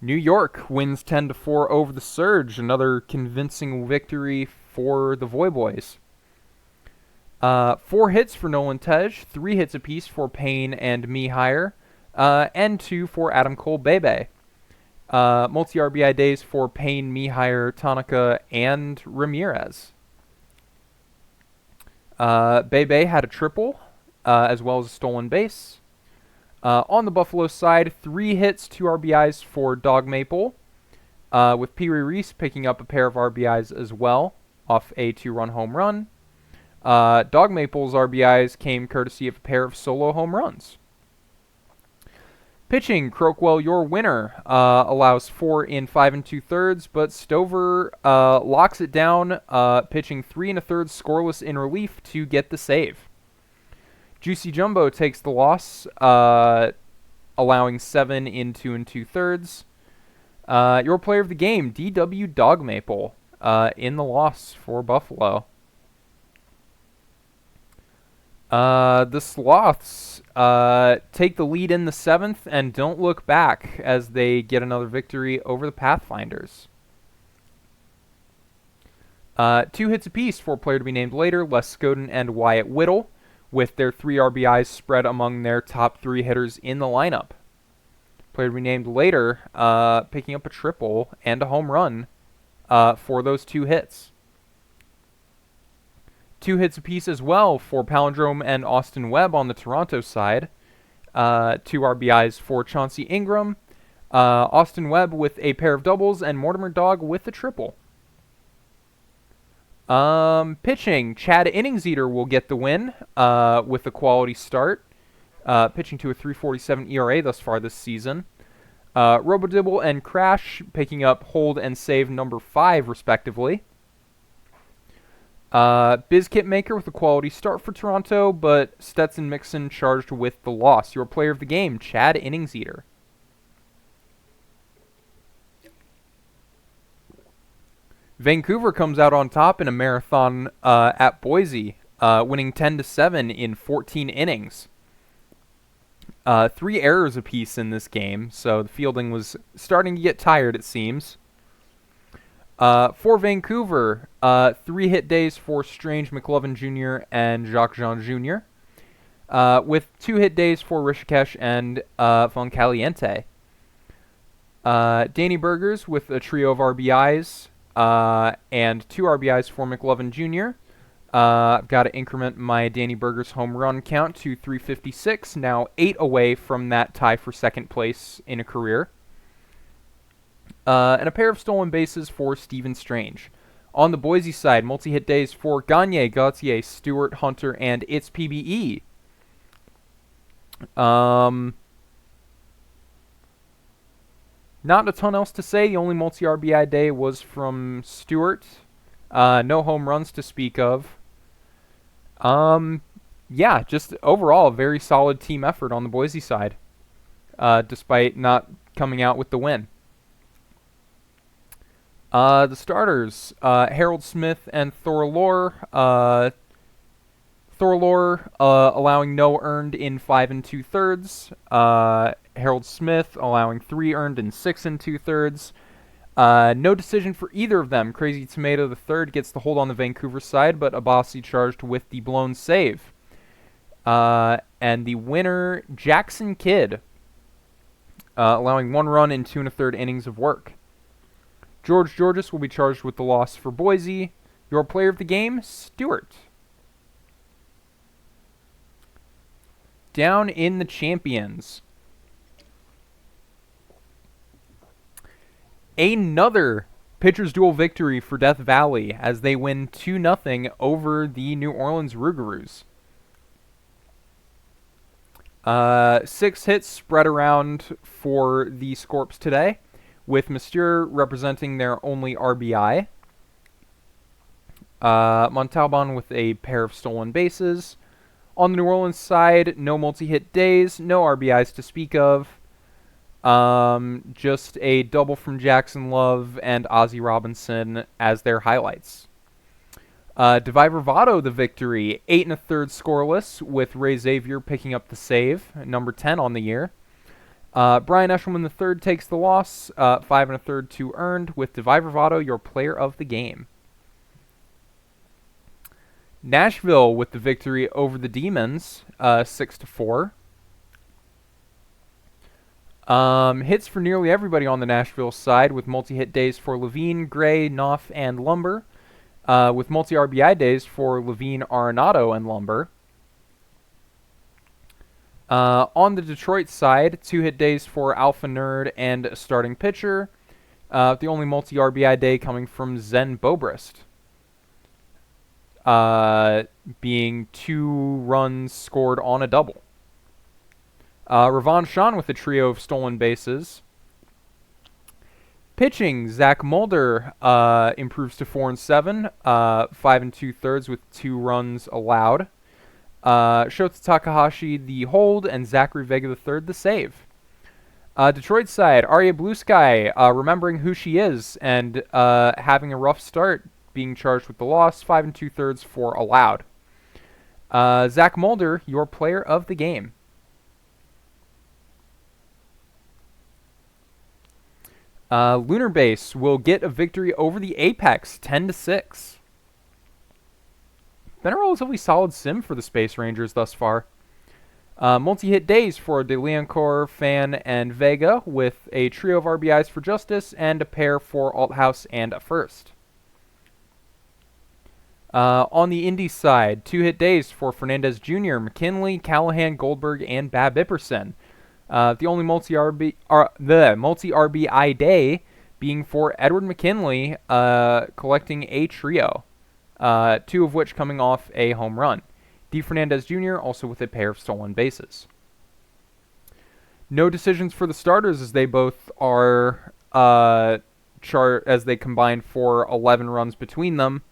New York wins 10-4 over the Surge, another convincing victory for the Voy Boys. 4 hits for Nolan Tej, 3 hits apiece for Payne and Mihire, and 2 for Adam Cole Bebe. Multi-RBI days for Payne, Mihire, Tanaka, and Ramirez. Bebe had a triple, as well as a stolen base. On the Buffalo side, 3 hits, 2 RBIs for Dog Maple, with Pee Wee Reese picking up a pair of RBIs as well, off a 2-run home run. Dog Maple's RBIs came courtesy of a pair of solo home runs. Pitching, Crockwell, your winner, allows 4 in 5 2/3, but Stover locks it down, pitching 3 1/3 scoreless in relief to get the save. Juicy Jumbo takes the loss, allowing 7 in 2 2/3. Your player of the game, DW Dog Maple, in the loss for Buffalo. The Sloths take the lead in the 7th and don't look back as they get another victory over the Pathfinders. Two hits apiece for a player to be named later, Les Scoden and Wyatt Whittle, with their 3 RBIs spread among their top 3 hitters in the lineup. Player to be named later, picking up a triple and a home run for those 2 hits. 2 hits apiece as well for Palindrome and Austin Webb on the Toronto side. 2 RBIs for Chauncey Ingram, Austin Webb with a pair of doubles, and Mortimer Dog with a triple. Pitching, Chad Inningseater will get the win with a quality start, pitching to a 3.47 ERA thus far this season. Robodibble and Crash picking up hold and save number 5 respectively. Bizkit Maker with a quality start for Toronto, but Stetson Mixon charged with the loss. Your player of the game, Chad Inningseater. Vancouver comes out on top in a marathon at Boise, winning 10-7 in 14 innings. 3 errors apiece in this game, so the fielding was starting to get tired, it seems. For Vancouver, 3 hit days for Strange McLovin Jr. and Jacques Jean Jr., with 2 hit days for Rishikesh and Von Caliente. Danny Burgers with a trio of RBIs and 2 RBIs for McLovin Jr. I've got to increment my Danny Burgers home run count to 356, now 8 away from that tie for second place in a career. And a pair of stolen bases for Steven Strange. On the Boise side, multi-hit days for Gagne, Gautier, Stewart, Hunter, and It's PBE. Not a ton else to say. The only multi-RBI day was from Stewart. No home runs to speak of. Yeah, just overall a very solid team effort on the Boise side, despite not coming out with the win. The starters, Harold Smith and Thor Lore. Thor Lore allowing no earned in 5 2/3. Harold Smith allowing 3 earned in 6 2/3. No decision for either of them. Crazy Tomato the third gets the hold on the Vancouver side, but Abbasi charged with the blown save. And the winner, Jackson Kidd, allowing 1 run in 2 1/3 innings of work. George Georges will be charged with the loss for Boise. Your player of the game, Stewart. Down in the champions. Another pitcher's duel victory for Death Valley as they win 2-0 over the New Orleans Rougarous. 6 hits spread around for the Scorps today, with Monsieur representing their only RBI. Montalban with a pair of stolen bases. On the New Orleans side, no multi-hit days, no RBIs to speak of. Just a double from Jackson Love and Ozzie Robinson as their highlights. Deviver Votto the victory, 8 1/3 scoreless, with Ray Xavier picking up the save, number 10 on the year. Brian Eshelman III takes the loss, 5 1/3 2 earned, with Deviver Votto your player of the game. Nashville with the victory over the Demons, 6-4. Hits for nearly everybody on the Nashville side, with multi-hit days for Levine, Gray, Knopf, and Lumber, with multi-RBI days for Levine, Arenado, and Lumber. On the Detroit side, 2 hit days for Alpha Nerd and a starting pitcher, the only multi-RBI day coming from Zen Bobrist, being 2 runs scored on a double. Ravon Sean with a trio of stolen bases. Pitching, Zach Mulder improves to 4-7, 5 2/3 with 2 runs allowed. Shota Takahashi the hold, and Zachary Vega III the save. Detroit side, Aria Blue Sky remembering who she is and having a rough start, being charged with the loss, 5 2/3 for allowed. Zach Mulder, your player of the game. Lunar Base will get a victory over the Apex, 10-6. been a relatively solid sim for the Space Rangers thus far. Multi-hit days for De Leoncourt, Fan, and Vega, with a trio of RBIs for Justice and a pair for Althouse and a first. On the Indy side, 2-hit days for Fernandez Jr., McKinley, Callahan, Goldberg, and Bab Ipperson. The only multi-RBI day being for Edward McKinley, collecting a trio, 2 of which coming off a home run. D. Fernandez Jr. also with a pair of stolen bases. No decisions for the starters as they both are as they combine for 11 runs between them.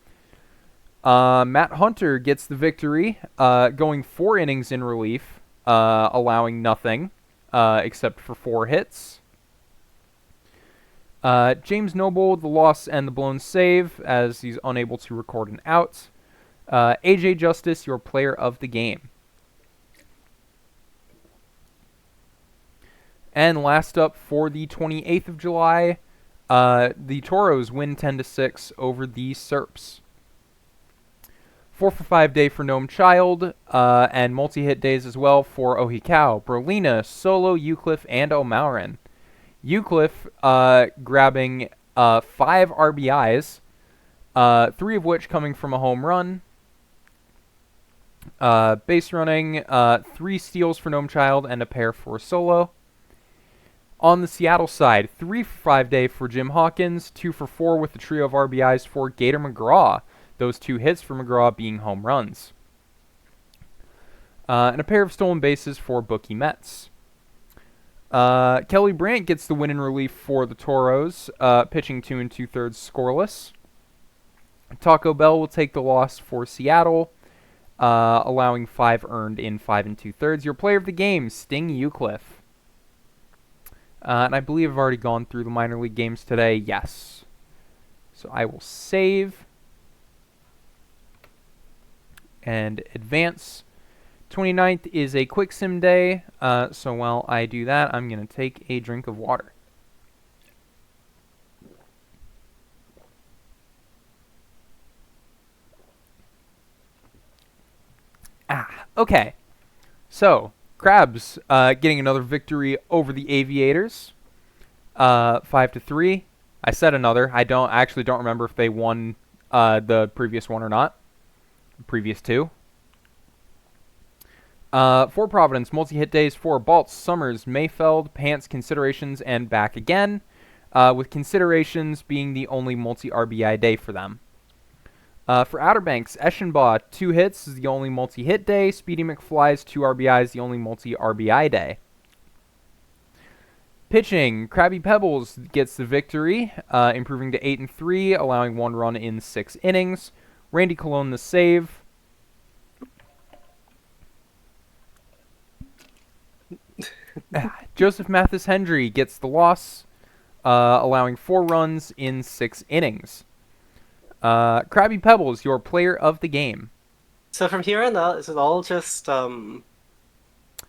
Matt Hunter gets the victory, going 4 innings in relief, allowing nothing except for 4 hits. James Noble, the loss and the blown save, as he's unable to record an out. AJ Justice, your player of the game. And last up for the 28th of July, the Toros win 10-6 over the Serps. 4-for-5 day for Gnome Child, and multi-hit days as well for Ohikao, Berlina, Solo, Eucliffe, and O'Maurin. Eucliffe grabbing 5 RBIs, 3 of which coming from a home run. Base running, 3 steals for Gnome Child and a pair for Solo. On the Seattle side, 3-for-5 day for Jim Hawkins, 2-for-4 with a trio of RBIs for Gator McGraw. Those 2 hits for McGraw being home runs. And a pair of stolen bases for Bookie Metz. Kelly Brandt gets the win in relief for the Toros, pitching 2 2/3 scoreless. Taco Bell will take the loss for Seattle, allowing 5 earned in 5 2/3. Your player of the game, Sting Eucliffe. And I believe I've already gone through the minor league games today. Yes. So I will save and advance. 29th is a quick sim day, so while I do that, I'm going to take a drink of water. Okay. So, Crabs getting another victory over the Aviators, 5-3. I said another. I actually don't remember if they won the previous one or not. The previous 2. For Providence, multi-hit days for Baltz, Summers, Mayfeld, Pants, Considerations, and back again, with Considerations being the only multi-RBI day for them. For Outer Banks, Eschenbaugh, 2 hits is the only multi-hit day. Speedy McFly's 2 RBIs, the only multi-RBI day. Pitching, Krabby Pebbles gets the victory, improving to 8-3, allowing 1 run in 6 innings. Randy Colon the save. Joseph Mathis Hendry gets the loss, allowing 4 runs in 6 innings. Krabby Pebbles, your player of the game. So from here on out, is it all just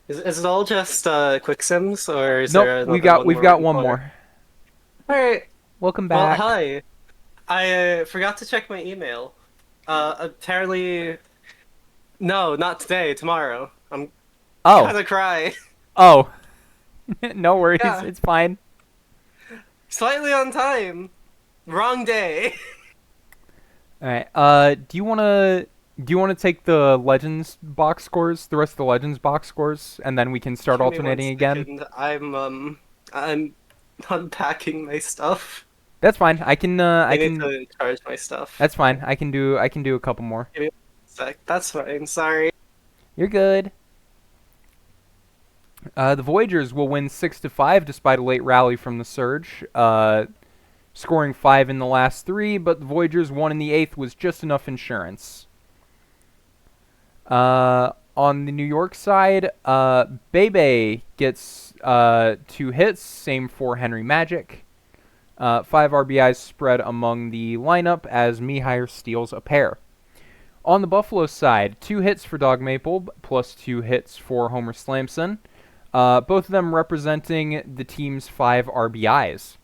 is it all just quick sims, or is there Nope, another we've got one more. All right. Welcome Well, back. hi. I forgot to check my email. Apparently, no, not today. Tomorrow. I'm gonna cry. Oh. No worries, Yeah. it's fine. Slightly on time. Wrong day. All right. Do you wanna take the Legends box scores, the rest of the Legends box scores, and then we can start Give me alternating 1 again? second. I'm unpacking my stuff. That's fine. I need can. to charge my stuff. That's fine. I can do a couple more. Give me 1 sec. That's fine. Sorry. You're good. The Voyagers will win 6-5 despite a late rally from the Surge, scoring 5 in the last 3, but the Voyagers 1 in the 8th was just enough insurance. On the New York side, Bebe gets 2 hits, same for Henry Magic. 5 RBIs spread among the lineup as Mihire steals a pair. On the Buffalo side, 2 hits for Dog Maple, plus 2 hits for Homer Slamson. Both of them representing the team's 5 RBIs.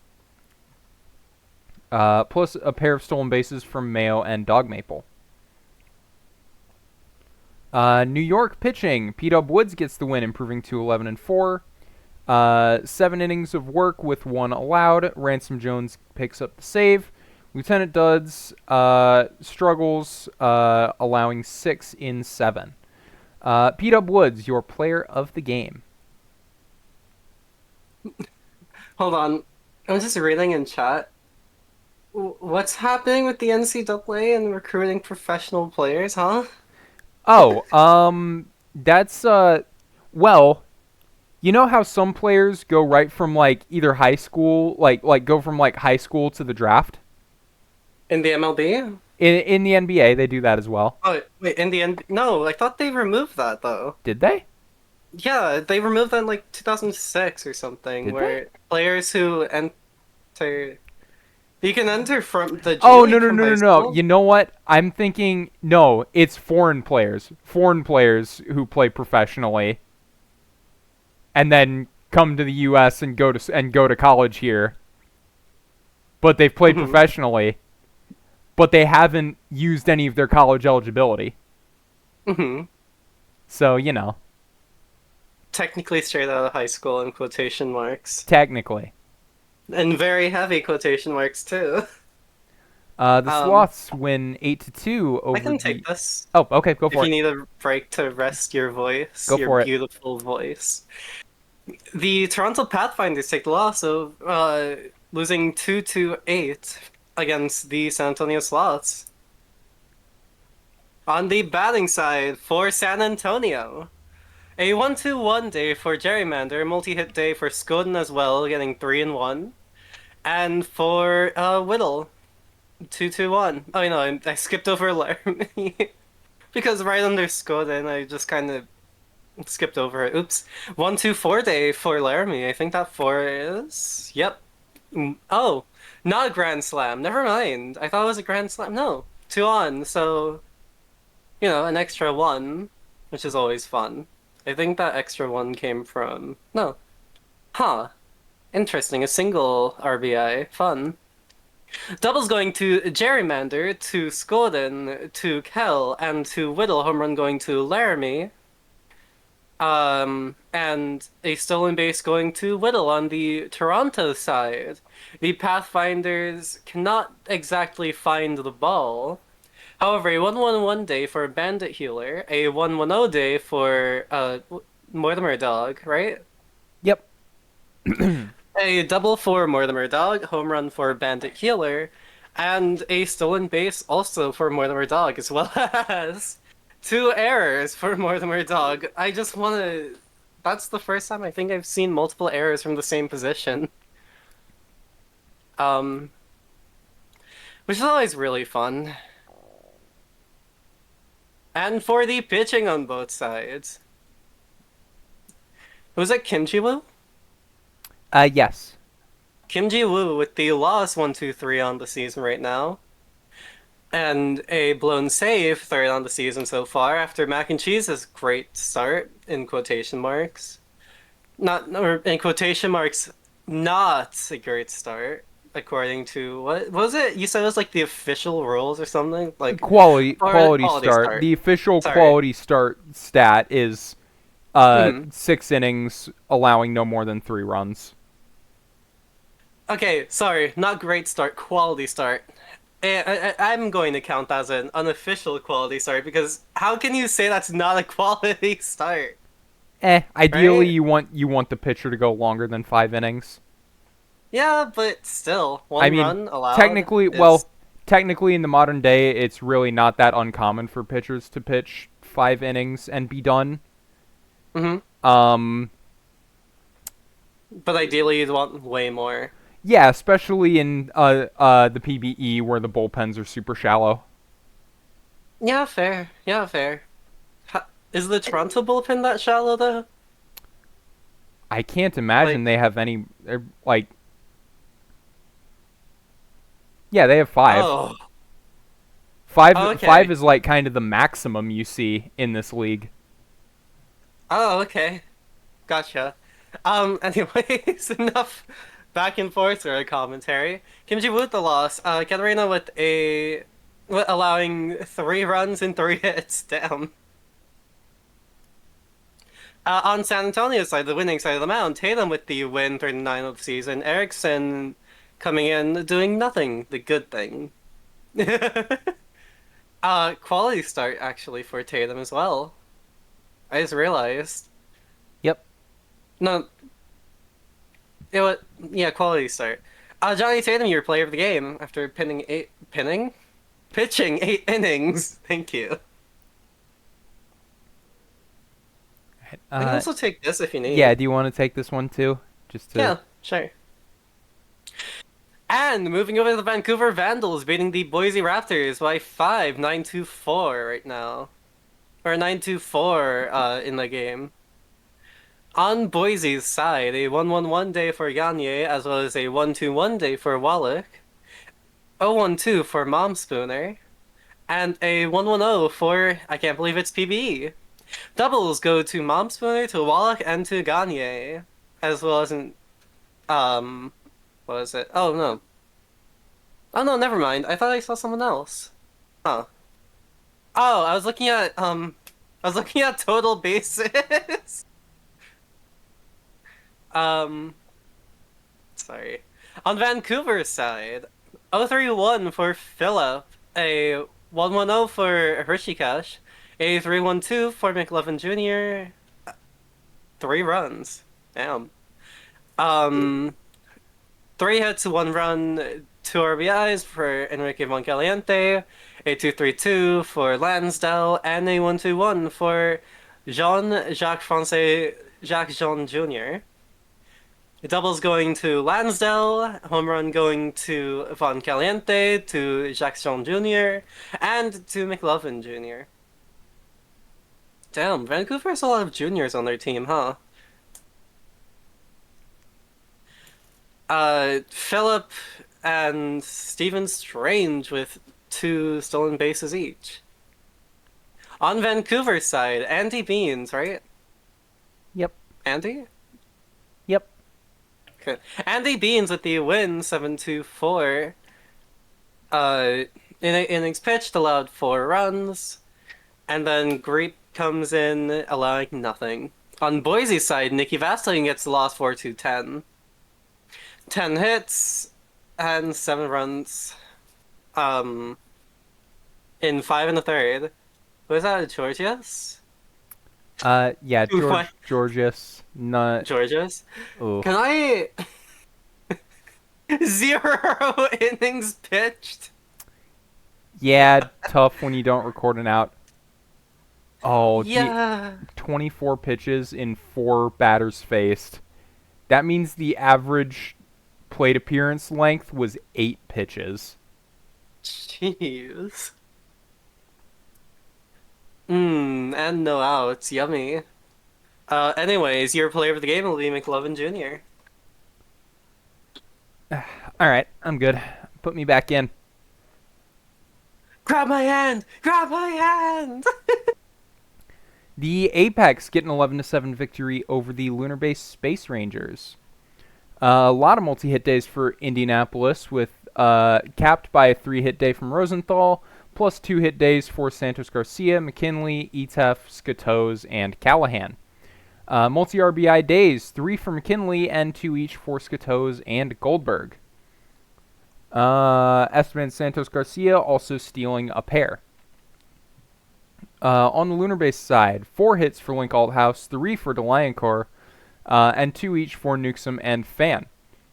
Plus a pair of stolen bases from Mayo and Dog Maple. New York pitching. P-Dub Woods gets the win, improving to 11-4. 7 innings of work with 1 allowed. Ransom Jones picks up the save. Lieutenant Duds struggles, allowing 6 in 7. P-Dub Woods, your player of the game. Hold on. I'm just reading in chat. What's happening with the NCAA and recruiting professional players, huh? Oh, that's well, you know how some players go right from like either high school, like go from like high school to the draft. In the MLB? In the NBA, they do that as well. Oh, wait, in the end? No, I thought they removed that though. Did they? Yeah, they removed that in like 2006 or something, Did they? where players who enter, you can enter from the G Oh, no, League no, from no, high no, no. school. You know what? I'm thinking no, it's foreign players. Foreign players who play professionally and then come to the US and go to college here. But they've played Hmm. professionally, but they haven't used any of their college eligibility. Hmm. So, you know, Technically straight out of high school in quotation marks. technically. And very heavy quotation marks too. The Um, Sloths win 8-2 I over can the. take this Oh, okay, go if for you it. need a break to rest your voice, Go your for it. beautiful voice. The Toronto Pathfinders take the loss of losing 2-8 against the San Antonio Sloths. On the batting side for San Antonio, a 1-2-1 day for Gerrymander, multi-hit day for Skoden as well, getting 3 and 1. And for Whittle, 2-2-1. Oh, you know, I skipped over Laramie. Because right under Skoden, I just kind of skipped over it. Oops. 1-2-4 day for Laramie. I think that 4 is. Yep. Oh, not a Grand Slam. Never mind. I thought it was a Grand Slam. No. 2 on. So, an extra 1, which is always fun. I think that extra 1 came from. No. Huh. Interesting. A single RBI. Fun. Double's going to Gerrymander, to Skoden, to Kell, and to Whittle. Home run going to Laramie. And a stolen base going to Whittle on the Toronto side. The Pathfinders cannot exactly find the ball. However, a 1-1-1 day for Bandit Healer, a 1-1-0 day for Mortimer Dog, right? Yep. A double for Mortimer Dog, home run for Bandit Healer, and a stolen base also for Mortimer Dog, as well as 2 errors for Mortimer Dog. I just want to. That's the first time I think I've seen multiple errors from the same position. Um, which is always really fun. And for the pitching on both sides. Was it Kim Ji-woo? Yes. Kim Ji-woo with the loss 1-2-3 on the season right now. And a blown save, third on the season so far, after Mac and Cheese's great start, in quotation marks. Not, or in quotation marks, not a great start, according to, what was it? You said it was like the official rules or something? Like, or Quality quality start. start. The official Sorry. quality start stat is Hmm. 6 innings, allowing no more than 3 runs. Okay, sorry, not great start, quality start. I'm going to count that as an unofficial quality start because how can you say that's not a quality start, Ideally right? you want the pitcher to go longer than 5 innings. Yeah, but still, I one mean, run allowed technically, is. well, technically in the modern day, it's really not that uncommon for pitchers to pitch 5 innings and be done. Hmm. Um, But ideally, you'd want way more. yeah, especially in the PBE where the bullpens are super shallow. Yeah, fair. Yeah, fair. Is the Toronto bullpen that shallow though? I can't imagine Like, they have any like. Yeah, they have five. oh, Five okay. is like kind of the maximum you see in this league. Oh, okay. Gotcha. Anyways, enough back and forth or commentary. Kim Ji-woo with the loss. Katarina with allowing 3 runs and 3 hits. Damn. On San Antonio's side, the winning side of the mound, Tatum with the win 39 of the season. Erickson coming in doing nothing, the good thing. Quality start actually for Tatum as well. I just realized. Yep. No, it was yeah, quality start. Johnny Tatum, your player of the game after pitching 8 innings. Thank you. I can Uh, also take this if you yeah. need. Do you want to take this one too? Just to. Yeah, sure. And moving over to the Vancouver Vandals, beating the Boise Raptors by 5-9-2-4 right now. Or 9-2-4 in the game. On Boise's side, a 1-1-1 day for Gagne, as well as a 1-2-1 day for Wallach, 0-1-2 for Mom Spooner, and a 1-1-0 for I can't believe it's PBE. Doubles go to Mom Spooner, to Wallach, and to Gagne, as well as an what was it? Oh no. Oh no, never mind. I thought I saw someone else. Huh. Oh, I was looking at total bases. um Sorry. On Vancouver's side, 0-3-1 for Phillip, a 1-1-0 for Hrishikesh, a 3-1-2 for McLovin Jr., 3 runs. Damn. Um, 3 hits, 1 run, 2 RBIs for Enrique Moncaliente, a 2-3-2 for Lansdale, and a 1-2-1 for Jean-Jacques Francais Jacques Jean Jr. Doubles going to Lansdale, home run going to Von Caliente, to Jacques Jean Jr., and to McLovin Jr. Damn, Vancouver has a lot of juniors on their team, huh? Phillip and Steven Strange with 2 stolen bases each. On Vancouver's side, Andy Beans, right? Yep. Andy? Yep. Okay. Andy Beans with the win, 7-2-4. Uh, innings pitched allowed 4 runs, and then Greep comes in allowing nothing. On Boise's side, Nicky Vasselin gets the loss 4-2-10. 10 hits and 7 runs. In 5 1/3. Was that Georgias? Yeah. What? Georgius. Not. Georgias? Oh. Can I 0 innings pitched? Yeah. Tough when you don't record an out. Oh, the Yeah. 24 pitches in 4 batters faced. That means the average plate appearance length was 8 pitches. Jeez. And no outs. Yummy. Anyways, your player of the game will be McLovin Jr. All right, I'm good. Put me back in. Grab my hand! Grab my hand! The Apex get an 11-7 victory over the Lunar Base Space Rangers. A lot of multi-hit days for Indianapolis, with capped by a 3-hit day from Rosenthal, plus 2 hit days for Santos Garcia, McKinley, Etef, Skatos, and Callahan. Multi-RBI days, 3 for McKinley and 2 each for Skatos and Goldberg. Esteban Santos Garcia also stealing a pair. On the Lunar Base side, 4 hits for Link Althouse, 3 for DeLioncourt, and 2 each for Newsom and Fan.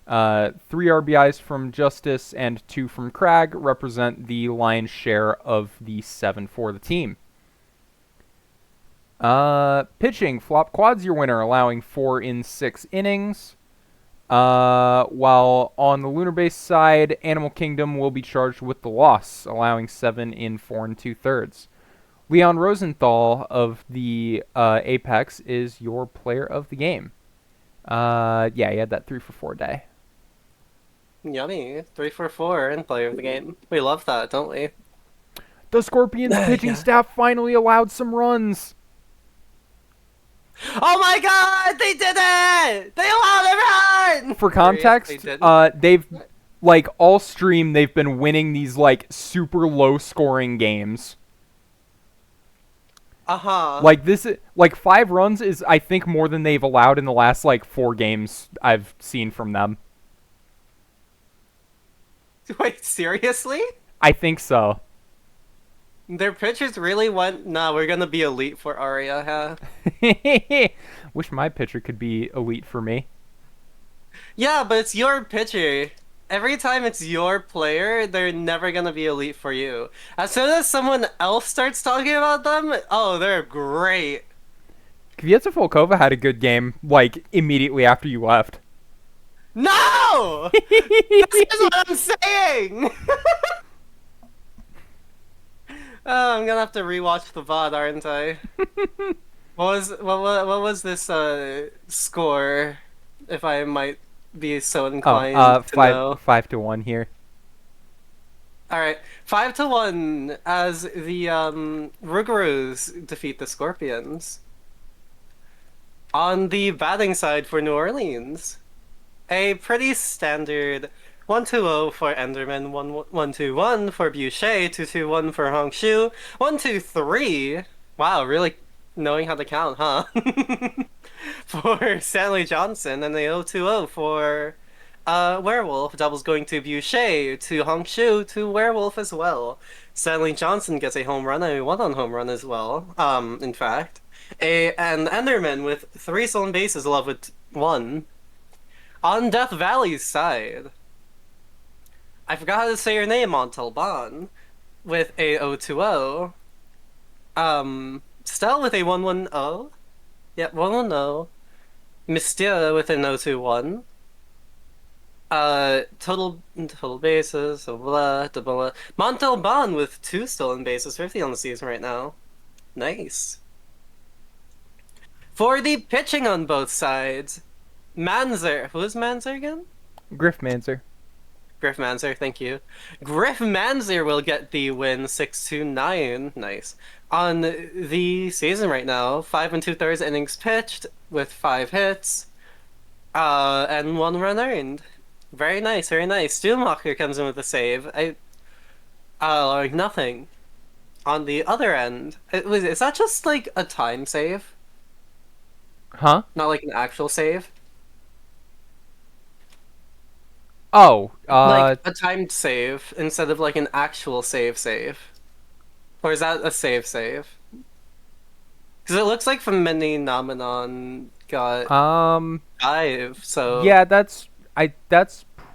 3 RBIs from Justice and 2 from Cragg represent the lion's share of the 7 for the team. Pitching, Flop Quad's your winner, allowing 4 in 6 innings. While on the Lunar Base side, Animal Kingdom will be charged with the loss, allowing 7 in 4 2/3. Leon Rosenthal of the Apex is your player of the game. Yeah, he had that 3 for 4 day. Yummy. 3 for 4 and player of the game. We love that, don't we? The Scorpions pitching Yeah. staff finally allowed some runs. Oh my god! They did it! They allowed everyone! For Serious? context, They didn't? they've like all stream they've been winning these like super low scoring games. Uh-huh. Like this, like 5 runs is I think more than they've allowed in the last like 4 games I've seen from them. Wait, seriously? I think so. Their pitchers really went, nah, we're gonna be elite for Aria, huh? Wish my pitcher could be elite for me. Yeah, but it's your pitcher. Every time it's your player, they're never gonna be elite for you. As soon as someone else starts talking about them, oh, they're great. Kvietsa had a good game like immediately after you left. No! This is what I'm saying! Oh, I'm gonna have to rewatch the VOD, aren't I? What was this score, if I might be so Oh, inclined to five know? 5-1 here. All right, 5-1 as the Rougarous defeat the Scorpions. On the batting side for New Orleans, a pretty standard 1-2-0 for Enderman, 1-1-2-1 for Boucher, 2-2-1 for Hongshu, 1-2-3. Wow, really knowing how to count, huh? For Stanley Johnson, and the 0-2-0 for Werewolf. Doubles going to Boucher, to Hongshu, to Werewolf as well. Stanley Johnson gets a home run, a one-on home run as well. In fact, an Enderman with 3 stolen bases, love with 1. On Death Valley's side, I forgot how to say your name, Montalban, with a 0-2-0. Stell with a 1-1-0. Yep, 1-1-0. Mystia with an 0-2-1. Total bases, so blah, blah, blah. Montalban with 2 stolen bases, 50 on the season right now. Nice. For the pitching on both sides, Manzer. Who is Manzer again? Griff Manzer. Griff Manzer, thank you. Griff Manzer will get the win 6-9. Nice. On the season right now, 5 2/3 innings pitched with 5 hits, and 1 run earned. Very nice, very nice. Stuhlmacher comes in with a save. Like nothing. On the other end, is that just like a time save? Huh? Not like an actual save? Oh, Like a timed save instead of like an actual save? Or is that a save? Because it looks like from Mini Nomenon got um, 5, so yeah, that's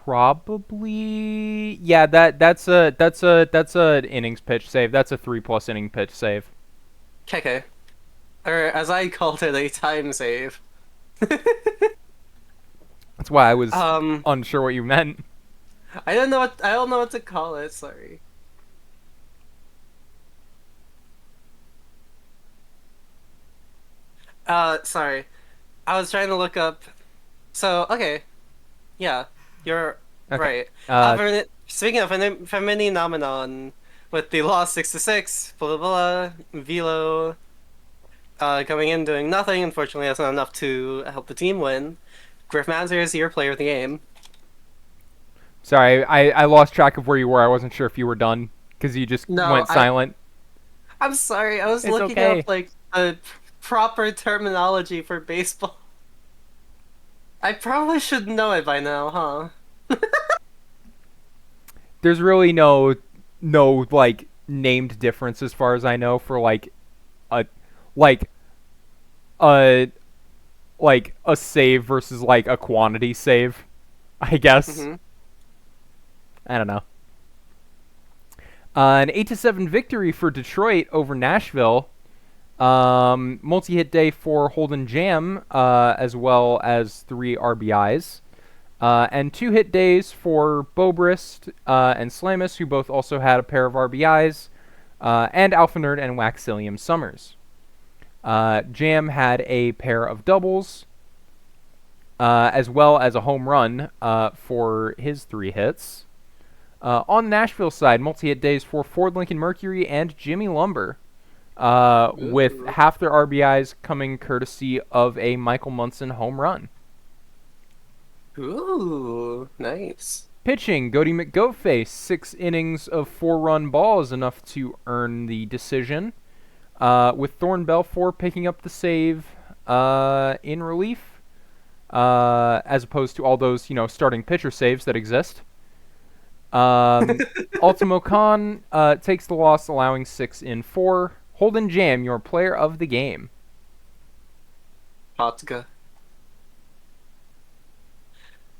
probably yeah that's a innings pitch save. That's a 3+ inning pitch save. KK. Or as I called it, a time save. That's why I was Um, unsure what you meant. I don't know what to call it, sorry. Sorry. I was trying to look up. So, okay. Yeah, you're Okay. right. Uh, Speaking of Femini Nomenon, with the loss 6-6, blah blah blah, Velo coming in doing nothing. Unfortunately, that's not enough to help the team win. Griff Manzer is your player of the game. sorry, I lost track of where you were. I wasn't sure if you were done because you just No, went silent. I'm sorry. I was It's looking okay. up like the proper terminology for baseball. I probably should know it by now, huh? There's really no like named difference as far as I know for a like a like a save versus like a quantity save. I guess. Mm-hmm. I don't know. An 8-7 victory for Detroit over Nashville. Multi-hit day for Holden Jam, as well as 3 RBIs. And 2 hit days for Bobrist and Slamus, who both also had a pair of RBIs, and Alpha Nerd and Waxilium Summers. Jam had a pair of doubles, as well as a home run for his 3 hits. On Nashville side, multi-hit days for Ford Lincoln Mercury and Jimmy Lumber, with Ooh. half their RBIs coming courtesy of a Michael Munson home run. Ooh, nice. Pitching, Goaty McGoatface, 6 innings of 4-run balls, enough to earn the decision. with Thorn Belfort picking up the save in relief, as opposed to all those starting pitcher saves that exist. Um, Ultimo Khan takes the loss, allowing 6 in 4. Holden Jam, your player of the game. Hotka.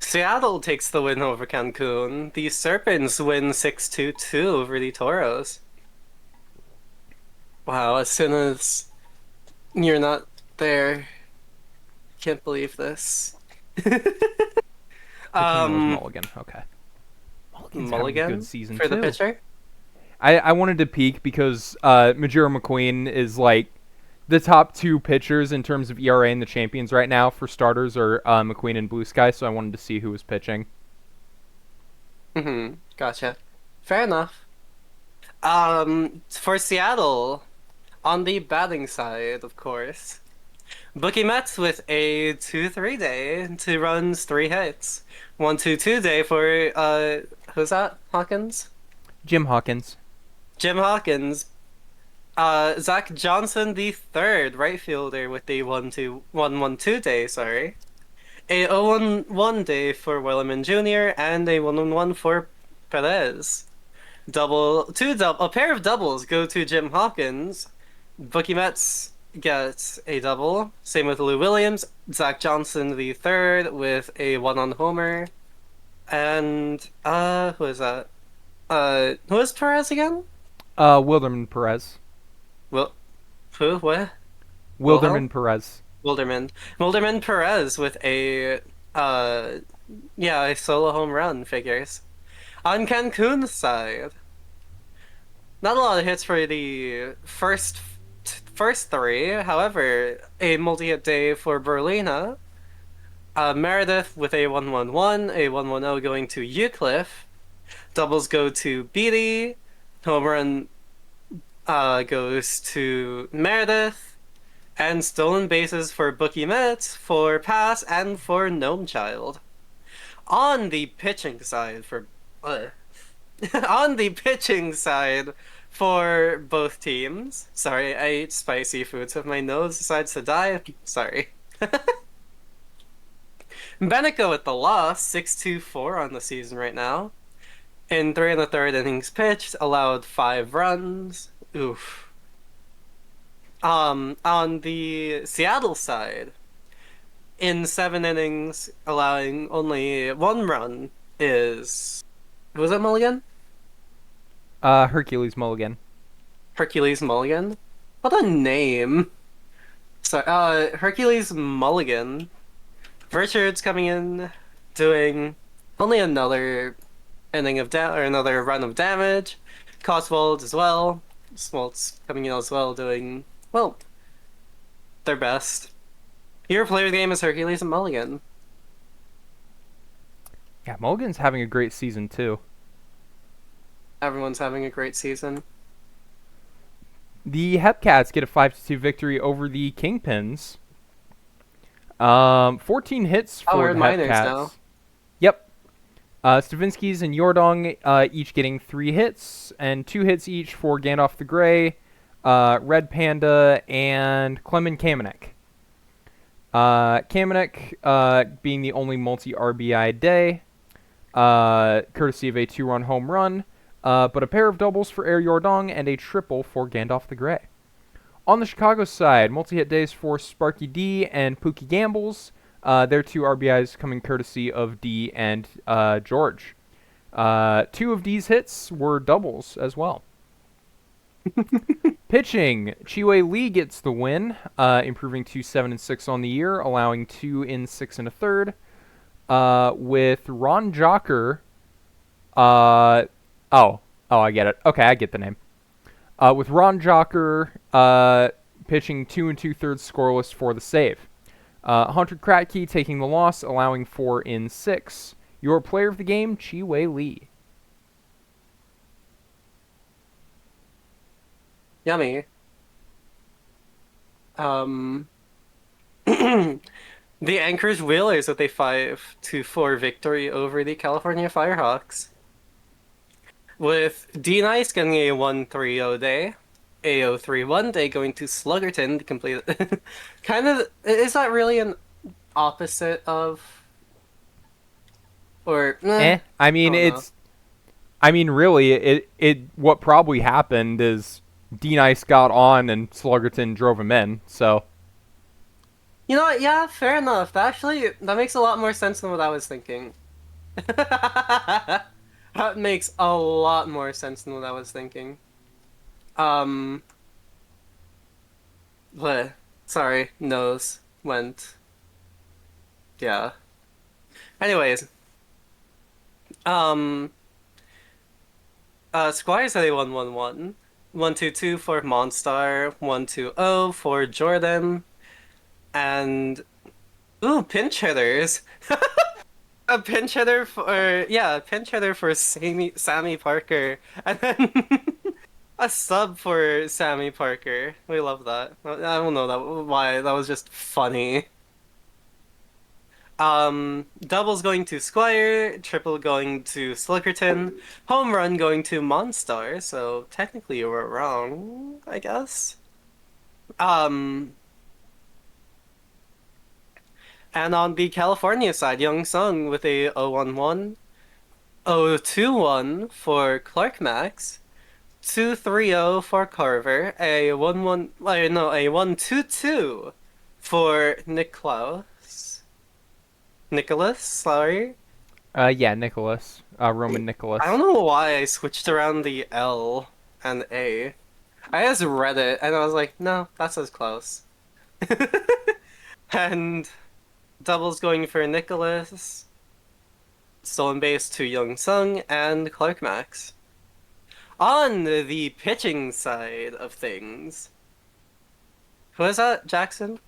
Seattle takes the win over Cancun. The Serpents win 6-2 over the Toros. Wow, as soon as you're not there, can't believe this. Pitching was um, Mulligan. Okay. Mulligan's having a good Mulligan season, for the too. pitcher. I wanted to peek because Majiro McQueen is like the top 2 pitchers in terms of ERA in the champions right now. For starters are McQueen and Blue Sky, so I wanted to see who was pitching. Gotcha. Fair enough. For Seattle, on the batting side, of course, Bookie Mets with a 2-3 day, 2 runs, 3 hits. 1-2-2 day for who's that? Hawkins? Jim Hawkins. Jim Hawkins. Zach Johnson the third, right fielder with a 1-2-1-1-2 day, sorry. A 0-1 day for Wellerman Jr. and a 1-1 for Perez. A pair of doubles go to Jim Hawkins. Bookie Mets gets a double. Same with Lou Williams. Zach Johnson the third with a 1 on homer. And who is that? Who is Perez again? Wilderman Perez. Will who? What? Wilderman Wilhelm? Perez. Wilderman. Wilderman Perez with a uh yeah, a solo home run figures. On Cancun's side, not a lot of hits for the first three. However, a multi-hit day for Berlina. Meredith with a 1-1-1, a 1-1-0 going to Euclid. Doubles go to Beatty. Home run goes to Meredith. And stolen bases for Bookie Mets, for Pass, and for Gnome Child. On the pitching side for on the pitching side for both teams. Sorry, I ate spicy food, so if my nose decides to die, sorry. Benico with the loss, 6-2-4 on the season right now. In 3 and a third innings pitched, allowed 5 runs. Oof. On the Seattle side, in 7 innings, allowing only 1 run is was it Mulligan? Hercules Mulligan. Hercules Mulligan? What a name. Sorry, Hercules Mulligan. Richards coming in, doing only another inning of or another run of damage. Coswald as well. Smoltz coming in as well, doing well their best. Your player of the game is Hercules and Mulligan. Yeah, Mulligan's having a great season too. Everyone's having a great season. The Hepcats get a 5-2 victory over the Kingpins. 14 hits Oh, for we're the in minors Hepcats. now. Yep. Stravinsky's and Yordong each getting 3 hits, and 2 hits each for Gandalf the Grey, Red Panda, and Clement Kamenek. Kamenek being the only multi-RBI day, courtesy of a 2-run home run, but a pair of doubles for Air Yordong and a triple for Gandalf the Grey. On the Chicago side, multi-hit days for Sparky D and Pookie Gambles. Their 2 RBIs coming courtesy of D and George. 2 of D's hits were doubles as well. Pitching, Chiwei Lee gets the win, improving to 7-6 on the year, allowing 2 in 6 and a third. With Ron Jocker, I get it. Okay, I get the name. With Ron Jocker pitching 2 2/3 scoreless for the save. Hunter Kratke taking the loss, allowing 4 in 6. Your player of the game, Chiwei Lee. Yummy. The Anchorage Whalers with a 5-4 victory over the California Firehawks. With D Nice getting a 1-3-0 day. AO3 day going to Sluggerton to complete it. Kind of, is that really an opposite of, or, Eh. I I mean, don't know. it's. I mean, really, it. What probably happened is D-Nice got on and Sluggerton drove him in. So You know what? Yeah, fair enough. That makes a lot more sense than what I was thinking. That makes a lot more sense than what I was thinking. Um, but sorry, nose went. Yeah. Anyways, um, Squires had a 1-1-1. 1-2-2 for Monstar, 1-2-0 for Jordan, and ooh, pinch hitters. A pinch hitter for yeah, a pinch hitter for Sammy Parker, and then a sub for Sammy Parker. We love that. I don't know why that was just funny. Doubles going to Squire, triple going to Slickerton, home run going to Monstar. So technically you were wrong, I guess. Um, and on the California side, Young Sung with a 0-1-1, 0-2-1 for Clark Max. 2-3-0 for Carver, a 1-1, no, a 1-2-2 for Nicholas, sorry. yeah, Nicholas, Roman I don't Nicholas. know why I switched around the L and A. I just read it and I was like, no, that's as close. And doubles going for Nicholas, stolen base to Young Sung, and Clark Max. On the pitching side of things, who is that? Jackson?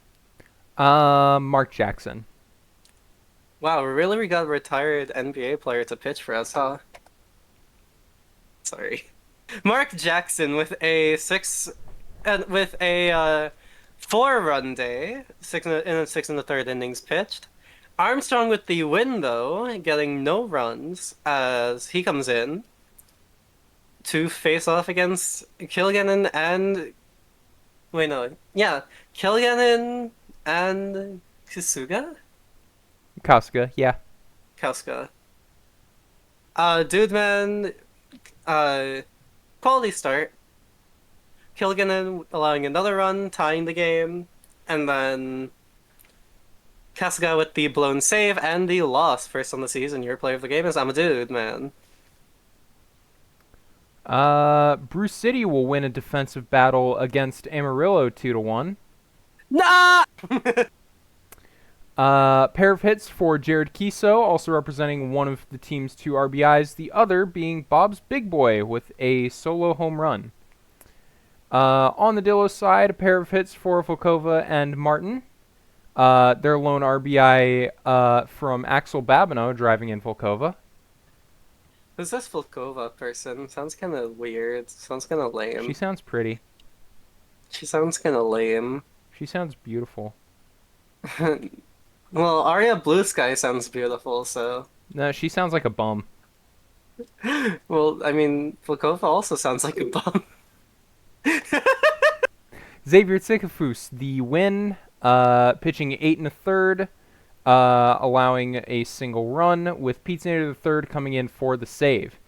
Mark Jackson. Wow, really we got a retired NBA player to pitch for us, huh? Sorry. Mark Jackson with a six and with a 4-run day, in a 6 and a third innings pitched. Armstrong with the win though, getting no runs as he comes in to face off against Kilgannon and wait no, yeah, Kilgannon and Kisuga? Casca, yeah. Kauska. Dude man, uh quality start. Kilgannon allowing another run, tying the game, and then Kasuga with the blown save and the loss. First on the season, your player of the game is I'm a dude, man. Bruce City will win a defensive battle against Amarillo 2-1. Nah! Pair of hits for Jared Kiso, also representing one of the team's two RBIs, the other being Bob's Big Boy with a solo home run. On the Dillo side, a pair of hits for Volkova and Martin. Their lone RBI from Axel Babino driving in Volkova. Who's this Volkova person? Sounds kind of weird. Sounds kind of She lame. sounds pretty. She sounds kind of lame. She sounds beautiful. Well, Aria Blue Sky sounds beautiful, so. No, she sounds like a bum. Well, I mean, Volkova also sounds like a bum. Xavier Tsikafus, the win, pitching 8 and a third, allowing a single run, with Pete Snyder the third coming in for the save.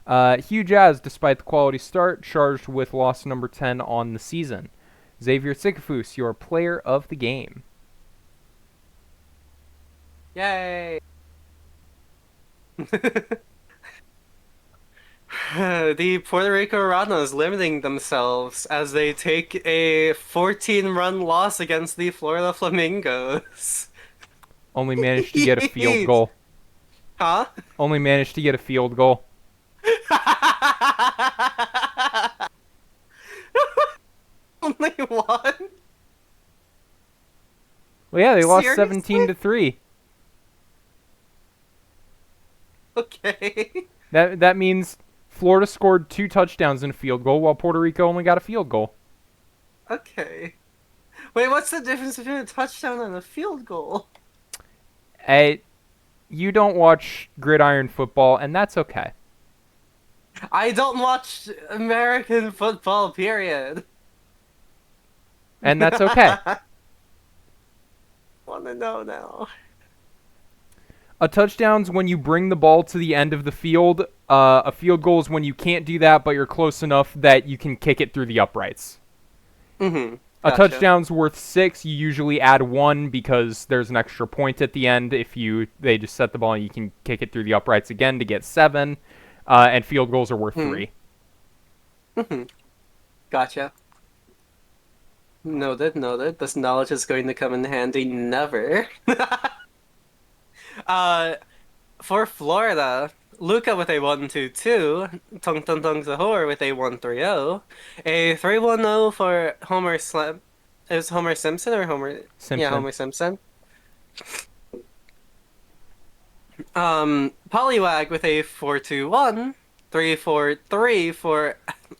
Hugh Jazz, despite the quality start, charged with loss number 10 on the season. Xavier Tsikafus, your player of the game. Yay! The Puerto Rico Ranas limiting themselves as they take a 14-run loss against the Florida Flamingos. Only managed to get a field goal. Huh? Only managed to get a field goal. Only one? Well, yeah, they lost Seriously? 17-3. Okay. That means Florida scored 2 touchdowns and a field goal, while Puerto Rico only got a field goal. Okay. Wait, what's the difference between a touchdown and a field goal? Eh, you don't watch gridiron football, and that's okay. I don't watch American football, period. and that's okay. Wanna know now? A touchdown's when you bring the ball to the end of the field. A field goal is when you can't do that, but you're close enough that you can kick it through the uprights. A Gotcha. touchdown's worth 6. You usually add 1 because there's an extra point at the end. If they just set the ball and you can kick it through the uprights again to get 7. And field goals are worth Hmm. 3. Gotcha. Noted, noted. This knowledge is going to come in handy never. uh, for Florida, Luca with a 1-2-2, Tung Tung Tung Zahor with a 1-3-0, a 3-1-0 for Homer Slam. Is Homer Simpson or Homer? Yeah, Simpson. Homer Simpson. Poliwag with a 4-2-1, 3-4-3 for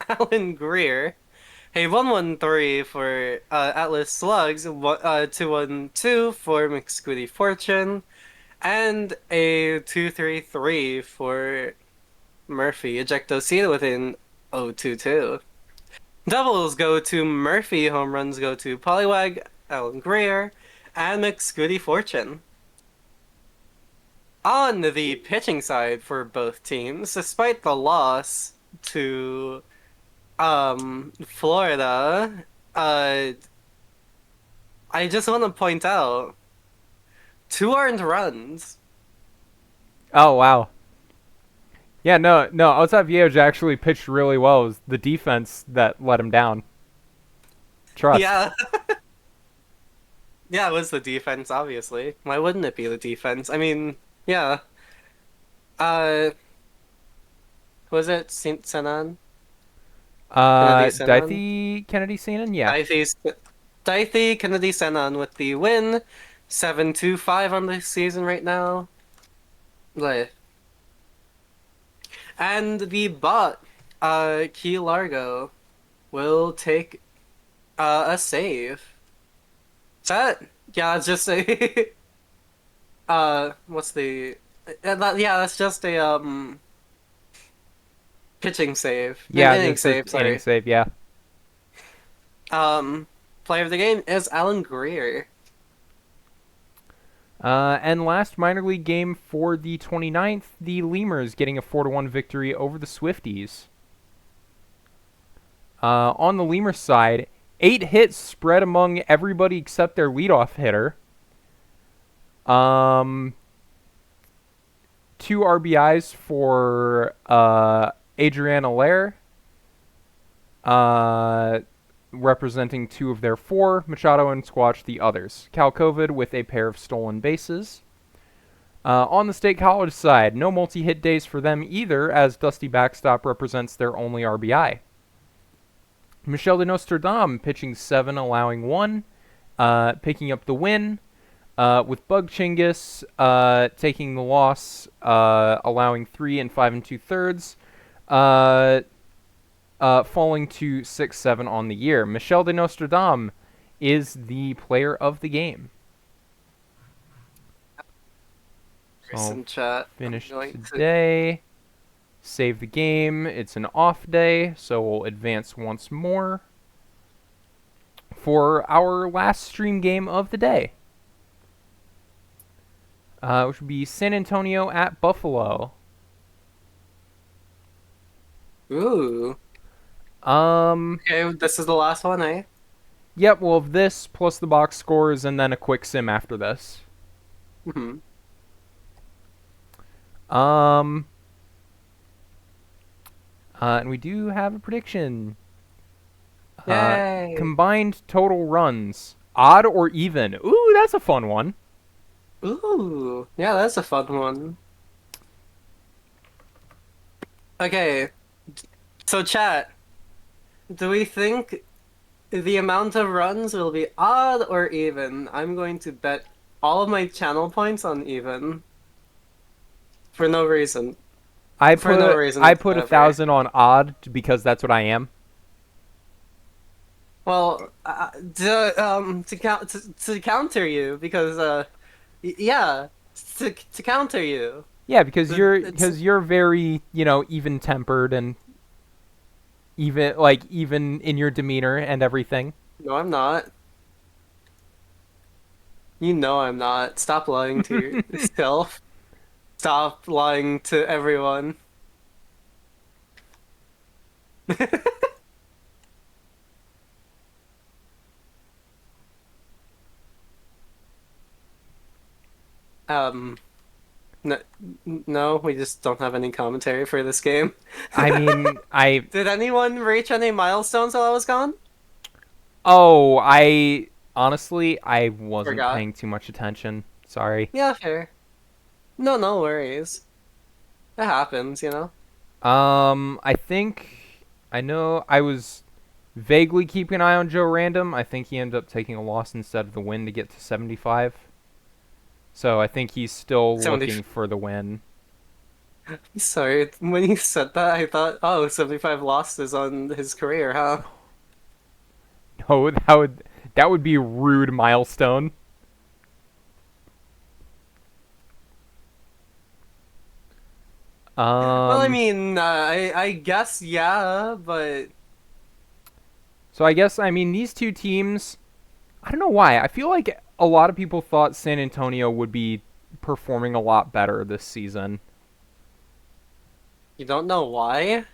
Alan Greer. Hey, 1-1-3 for Atlas Slugs, 2-1-2 for McSquiddy Fortune, and a 2-3-3 for Murphy. Ejectocita with an 0-2-2. Doubles go to Murphy, home runs go to Poliwag, Alan Greer, and McSquiddy Fortune. On the pitching side for both teams, despite the loss to Florida, I just want to point out 2 earned runs. Oh, wow. Yeah, no. Outside Viej actually pitched really well. It was the defense that let him down. Trust. Yeah, yeah, it was the defense, obviously. Why wouldn't it be the defense? I mean, yeah. Uh, was it Saint Senan? Kennedy Senan? Dithey Kennedy Seanan? Yeah. Dithey, Dithey Kennedy Senan with the win. 7-2-5 on the season right now. Like, and the bot, Key Largo, will take a save. Is that? Yeah, it's just a what's the yeah, that's just a pitching save. An Yeah, inning it's an save, inning sorry. save, yeah. Player of the game is Alan Greer. And last minor league game for the 29th, the Lemurs getting a 4-1 victory over the Swifties. On the Lemurs side, 8 hits spread among everybody except their leadoff hitter. Um, 2 RBIs for Adrian Allaire, uh, representing 2 of their 4. Machado and Squatch the others. Cal Covid with a pair of stolen bases. On the State College side, no multi-hit days for them either, as Dusty Backstop represents their only RBI. Michel de Nostradam pitching 7, allowing 1, picking up the win, with Bug Chingus taking the loss, allowing 3 and 5 2/3, falling to 6-7 on the year. Michel de Nostradam is the player of the game. So In chat, I'm finished going to. today. Save the game. It's an off day, so we'll advance once more for our last stream game of the day, which would be San Antonio at Buffalo. Ooh. Um, Okay, this is the last one, eh? yep, we'll have this plus the box scores and then a quick sim after this. Hmm. Um, and we do have a prediction. Yay! Combined total runs, odd or even? Ooh, that's a fun one. Ooh, yeah, that's a fun one. Okay, so chat, do we think the amount of runs will be odd or even? I'm going to bet all of my channel points on even. For no reason. I For no put reason I put whatsoever. 1,000 on odd because that's what I am. Well, to counter you because yeah, to counter you. Yeah, because It's you're very, even tempered and even in your demeanor and everything. No, I'm not. You know I'm not. Stop lying to yourself. Stop lying to everyone. Um, no, no, we just don't have any commentary for this game. I mean, I Did anyone reach any milestones while I was gone? oh, I honestly I wasn't Forgot. paying too much attention. Sorry. Yeah, fair. No, no worries. It happens, you know? I think I know I was vaguely keeping an eye on Joe Random. I think he ended up taking a loss instead of the win to get to 75. So I think he's still 70. looking for the win. Sorry, when you said that, I thought, oh, 75 losses on his career, huh? No, that would be a rude milestone. Well, I Um, mean, I guess, yeah, but so I guess I mean these two teams. I don't know why. I feel like a lot of people thought San Antonio would be performing a lot better this season. you don't know why?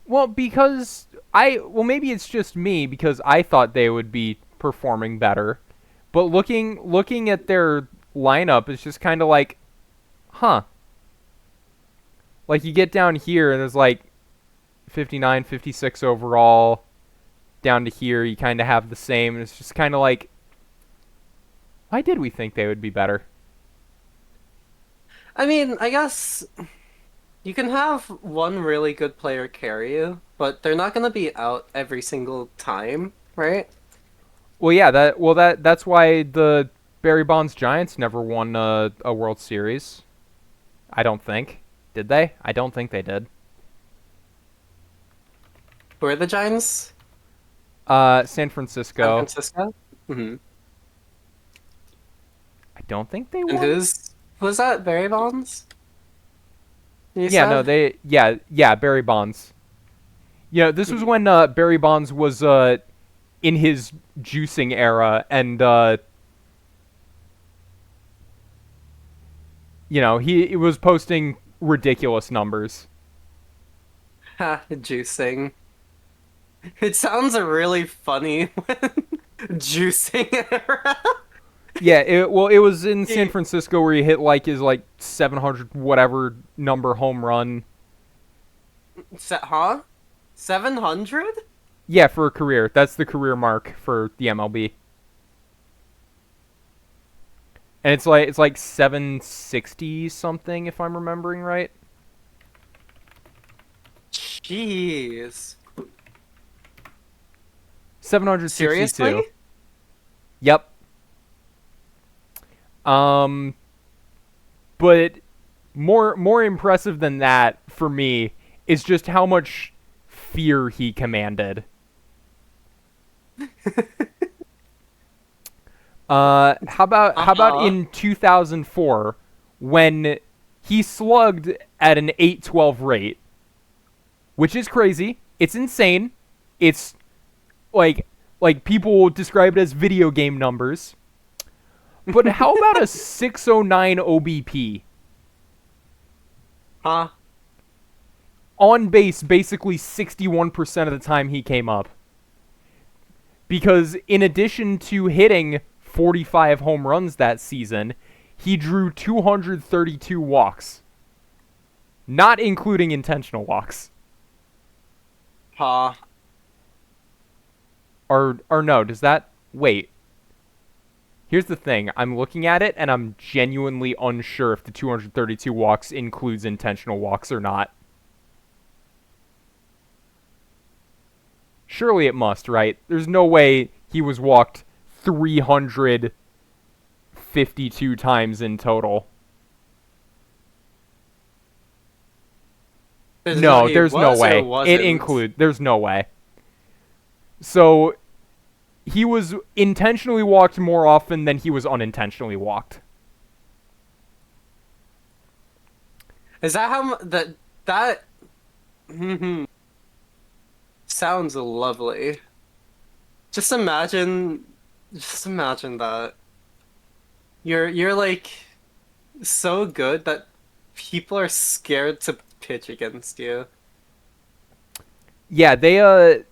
Well, because well maybe it's just me because I thought they would be performing better. But looking at their lineup, it's just kind of like, huh. Like you get down here and there's like 59, 56 overall. Down to here, you kind of have the same. And it's just kind of like, why did we think they would be better? I mean, I guess you can have one really good player carry you, but they're not going to be out every single time, right? Well, yeah, that's why the Barry Bonds Giants never won a World Series. I don't think. Did they? I don't think they did. Who are the Giants? San San Francisco. Francisco? Hmm. I don't think they And won. who's that? Barry Bonds? You Yeah, no, said? they yeah Barry Bonds. Yeah, this was Mhm. when Barry Bonds was in his juicing era, and he was posting ridiculous numbers. Ha, juicing. It sounds really funny when juicing era. Yeah, it was in San He- Francisco where he hit like his like 700 whatever number home run. Huh? 700? Yeah, for a career. That's the career mark for the MLB. And it's like 760 something if I'm remembering right. Jeez. Seriously? 762. Yep. Um but more impressive than that for me is just how much fear he commanded. How about Uh-huh. in 2004 when he slugged at an 812 rate, which is crazy. It's insane. It's like people describe it as video game numbers. But how about a 609 OBP? Huh? On base basically 61% of the time he came up. Because in addition to hitting 45 home runs that season, he drew 232 walks, not including intentional walks. Huh? Or no, does that wait? Here's the thing. I'm looking at it and I'm genuinely unsure if the 232 walks includes intentional walks or not. Surely it must, right? There's no way he was walked 352 times in total. No, He there's no was or way. wasn't? There's no way. So he was intentionally walked more often than he was unintentionally walked. Is that how that sounds lovely. Just imagine, just imagine that you're like so good that people are scared to pitch against you. Yeah, they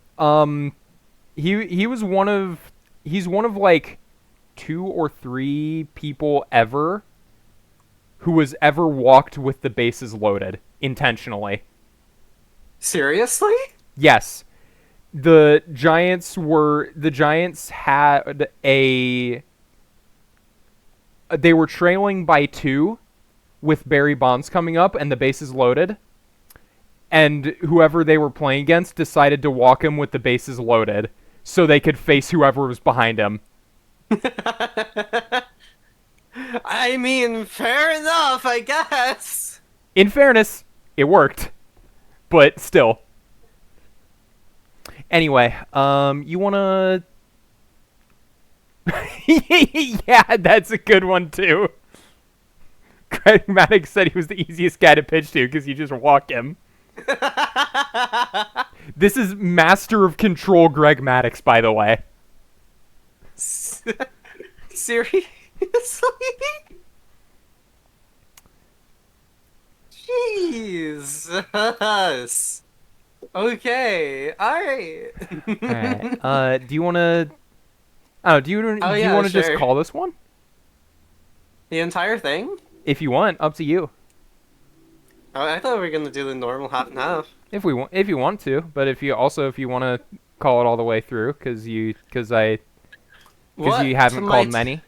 he was one of he's one of like two or three people ever who has ever walked with the bases loaded intentionally. Seriously? Yes, the Giants had a they were trailing by 2 with Barry Bonds coming up and the bases loaded, and whoever they were playing against decided to walk him with the bases loaded so they could face whoever was behind him. I mean, fair enough, I guess. In fairness, it worked, but still. Anyway, you wanna? Yeah, that's a good one too. Greg Maddox said he was the easiest guy to pitch to because you just walk him. This is Master of Control Greg Maddox, by the way. Seriously? Jesus. Okay. All right. All right. Do you want to? Oh, Oh do you yeah, want to just sure. call this one? The entire thing? If you want, up to you. Oh, I thought we were gonna do the normal half and half. If you want to, but if you want to call it all the way through, because you What haven't called might many.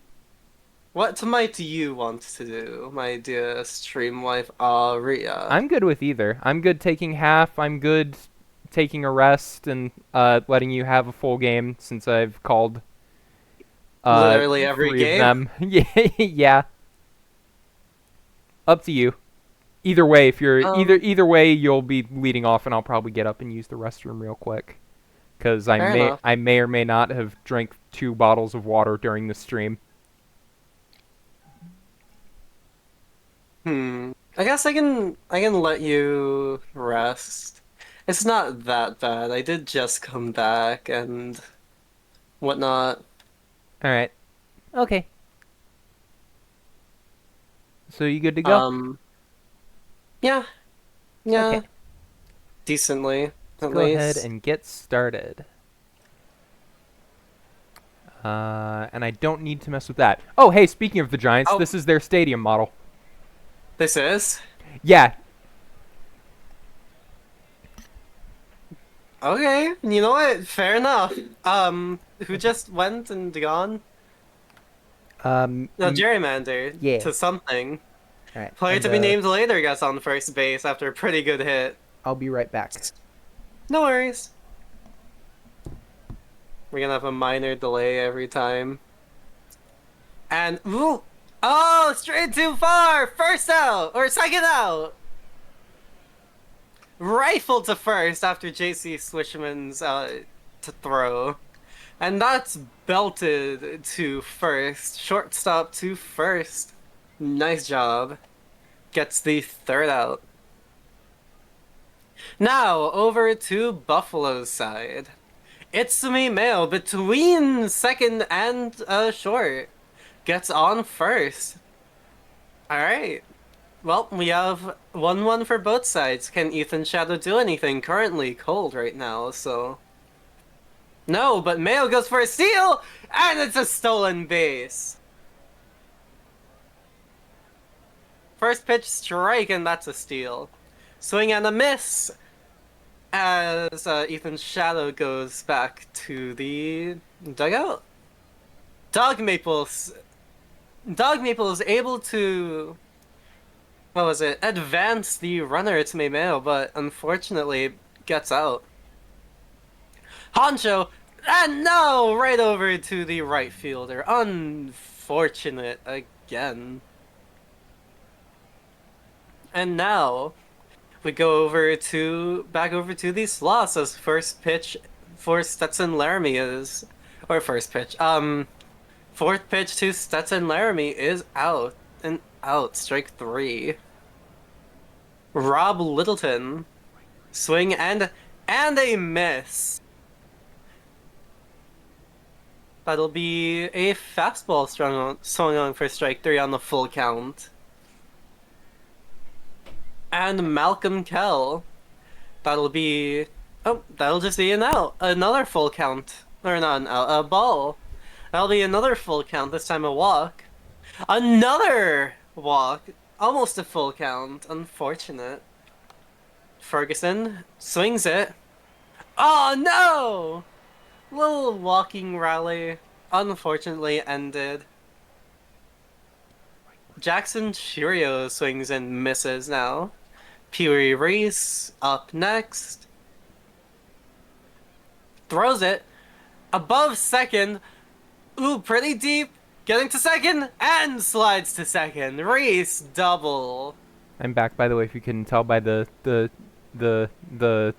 what might you want to do, my dear stream wife Aria? I'm good with either. I'm good taking half. I'm good taking a rest and letting you have a full game since I've called uh Literally every 3 of game. them. Yeah, yeah. Up to you. Either way, if you're Um, either way, you'll be leading off, and I'll probably get up and use the restroom real quick because fair enough. I may or may not have drank 2 bottles of water during the stream. I guess I can let you rest. It's not that bad. I did just come back and whatnot. All right. Okay. So you good to go? Um, yeah, Okay. yeah, decently Let's at go ahead least. and get started. And I don't need to mess with that. Oh, hey, speaking of the Giants, Oh, this is their stadium model. this is? Yeah. Okay, you know what? Fair enough. Who just went and gone? Um. No, gerrymander Yeah. to something. All right. Player And to be named later gets on first base after a pretty good hit. I'll be right back. No worries. We're gonna have a minor delay every time. And ooh, oh, straight too far. First out or second out. Rifle to first after JC Swishman's to throw. And that's belted to first. Shortstop to first. Nice job. Gets the third out. Now over to Buffalo's side. It's me Mail between second and short. Gets on first. Alright. Well, we have 1-1 for both sides. Can Ethan Shadow do anything? Currently cold right now, so. No, but Mayo goes for a steal! And it's a stolen base! First pitch strike, and that's a steal. Swing and a miss! As Ethan Shadow goes back to the dugout. Dog Maples. Dog Maple is able to what was it? Advance the runner to Mail, but unfortunately gets out. Honcho, and no, right over to the right fielder. Unfortunate again. And now we go back over to the slots as first pitch for Stetson Laramie is, or first pitch. Fourth pitch to Stetson Laramie is out and out. Strike three. Rob Littleton, swing and a miss. That'll be a fastball swung on for strike three on the full count. And Malcolm Kell. That'll be. Oh, that'll just be an out. Another full count. Or not an out, a ball. That'll be another full count, this time a walk. Another walk! Almost a full count. Unfortunate. Ferguson swings it. Oh no! Little walking rally. Unfortunately ended. Jackson Cheerio swings and misses now. Pee Reese up next. Throws it. Above second. Ooh, pretty deep. Getting to second and slides to second. Reese double. I'm back, by the way, if you can tell by the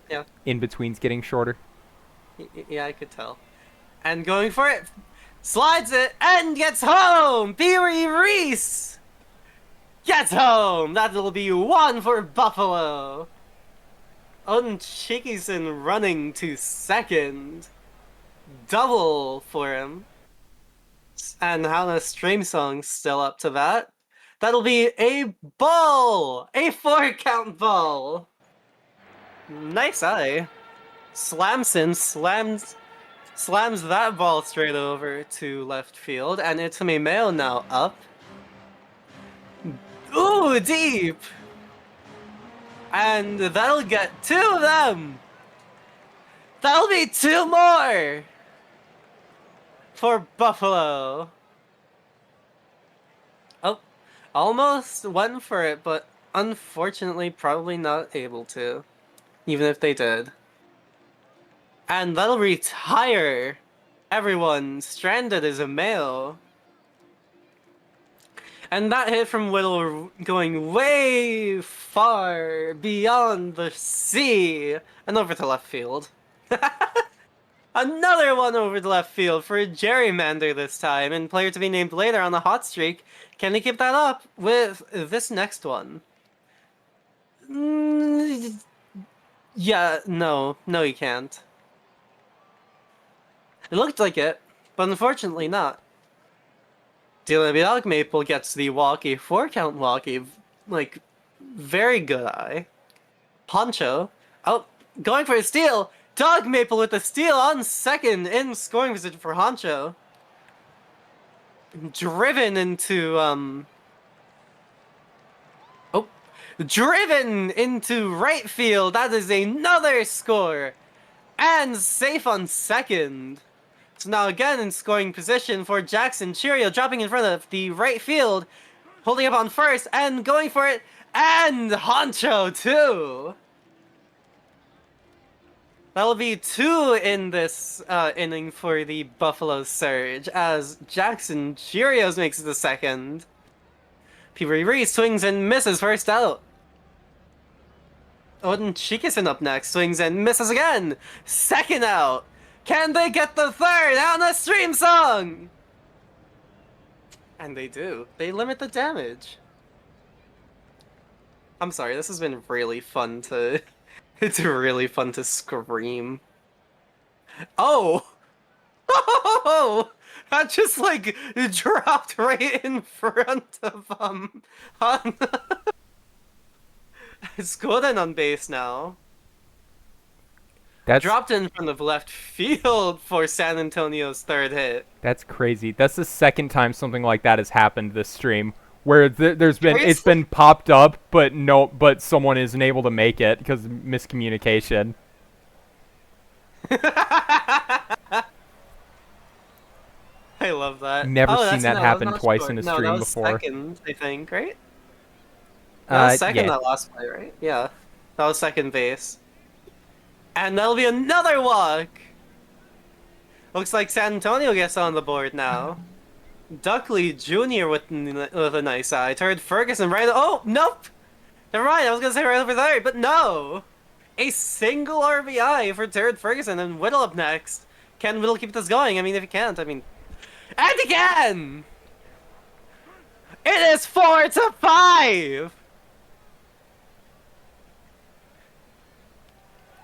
Yeah, in betweens getting shorter. yeah, I could tell. And going for it. Slides it and gets home. Pee Reese gets home. That'll be one for Buffalo. Odin Chikison running to second. Double for him. And Hannah's stream song still up to that. That'll be a ball! A 4-count ball! Nice eye. Slamson slams that ball straight over to left field, and Itami Mayo now up. Ooh, deep! And that'll get two of them! That'll be two more! For Buffalo. Oh, almost went for it, but unfortunately probably not able to. Even if they did. And that'll retire everyone stranded as a male. And that hit from Whittle going way far beyond the sea and over to left field. Another one over the left field for a gerrymander this time, and player to be named later on the hot streak. Can he keep that up with this next one? Yeah, no, he can't. It looked like it, but unfortunately not. Dog Maple gets the walk, a 4-count walk, a, like, very good eye. Poncho, oh, going for a steal! Dog Maple with the steal on second in scoring position for Honcho. Driven into, oh, driven into right field. That is another score. And safe on second. So now again in scoring position for Jackson Cheerio, dropping in front of the right field, holding up on first and going for it, and Honcho too. That'll be two in this inning for the Buffalo Surge, as Jackson Cheerios makes it the second. Peabody Reese swings and misses first out. Odin Chikison up next, swings and misses again. Second out. Can they get the third on the stream song? And they do. They limit the damage. I'm sorry, this has been really fun to... It's really fun to scream. Oh! Oh! That just, like, dropped right in front of, It's Golden on base now. That's Dropped in front of left field for San Antonio's third hit. that's crazy. That's the second time something like that has happened this stream, where there's been it's been popped up, but someone isn't able to make it because of miscommunication. I love that. Never oh, seen that happen not twice short. in a No, stream that was before. second, I think, right? That was second Yeah. that last play, right? Yeah. That was second base. And that'll be another walk! Looks like San Antonio gets on the board now. Duckley Jr. with a nice eye. Third Ferguson right... Oh, nope! Never mind, I was gonna say right over there, but no! A single RBI for Turd Ferguson and Whittle up next. Can Whittle keep this going? I mean, if he can't, I mean... And again! It is 4-5!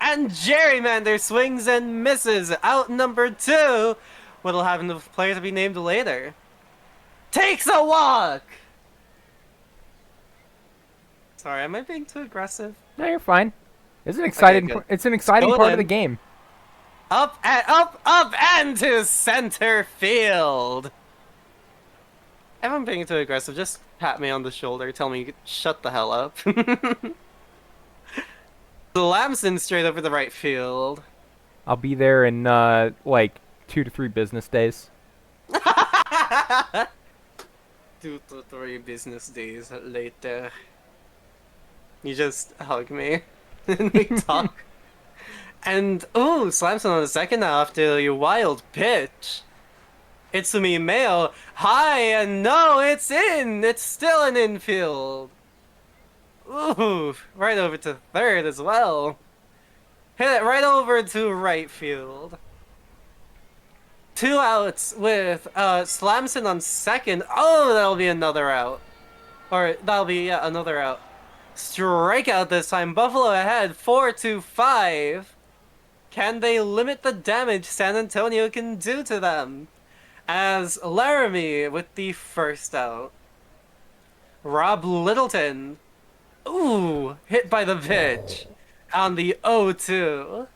And Gerrymander swings and misses. Out number 2. What'll happen to the player to be named later? Takes a walk! Sorry, am I being too aggressive? No, you're fine. It's an Okay, exciting. good. It's an exciting part of the Stolen. game. Up, and to center field. If I'm being too aggressive, just pat me on the shoulder, tell me shut the hell up. Lamson straight over the right field. I'll be there in like 2 to 3 business days. 2 to 3 business days later. You just hug me and we talk. And ooh, Slamson on the second after your wild pitch. Itsumi Mayo, high and no, it's in! It's still an infield. Ooh, right over to third as well. Hit it right over to right field. 2 outs with Slamson on second. Oh, that'll be another out. Or that'll be yeah, another out. Strikeout this time. Buffalo ahead 4-5. Can they limit the damage San Antonio can do to them? As Laramie with the first out. Rob Littleton. Ooh, hit by the pitch on the 0-2.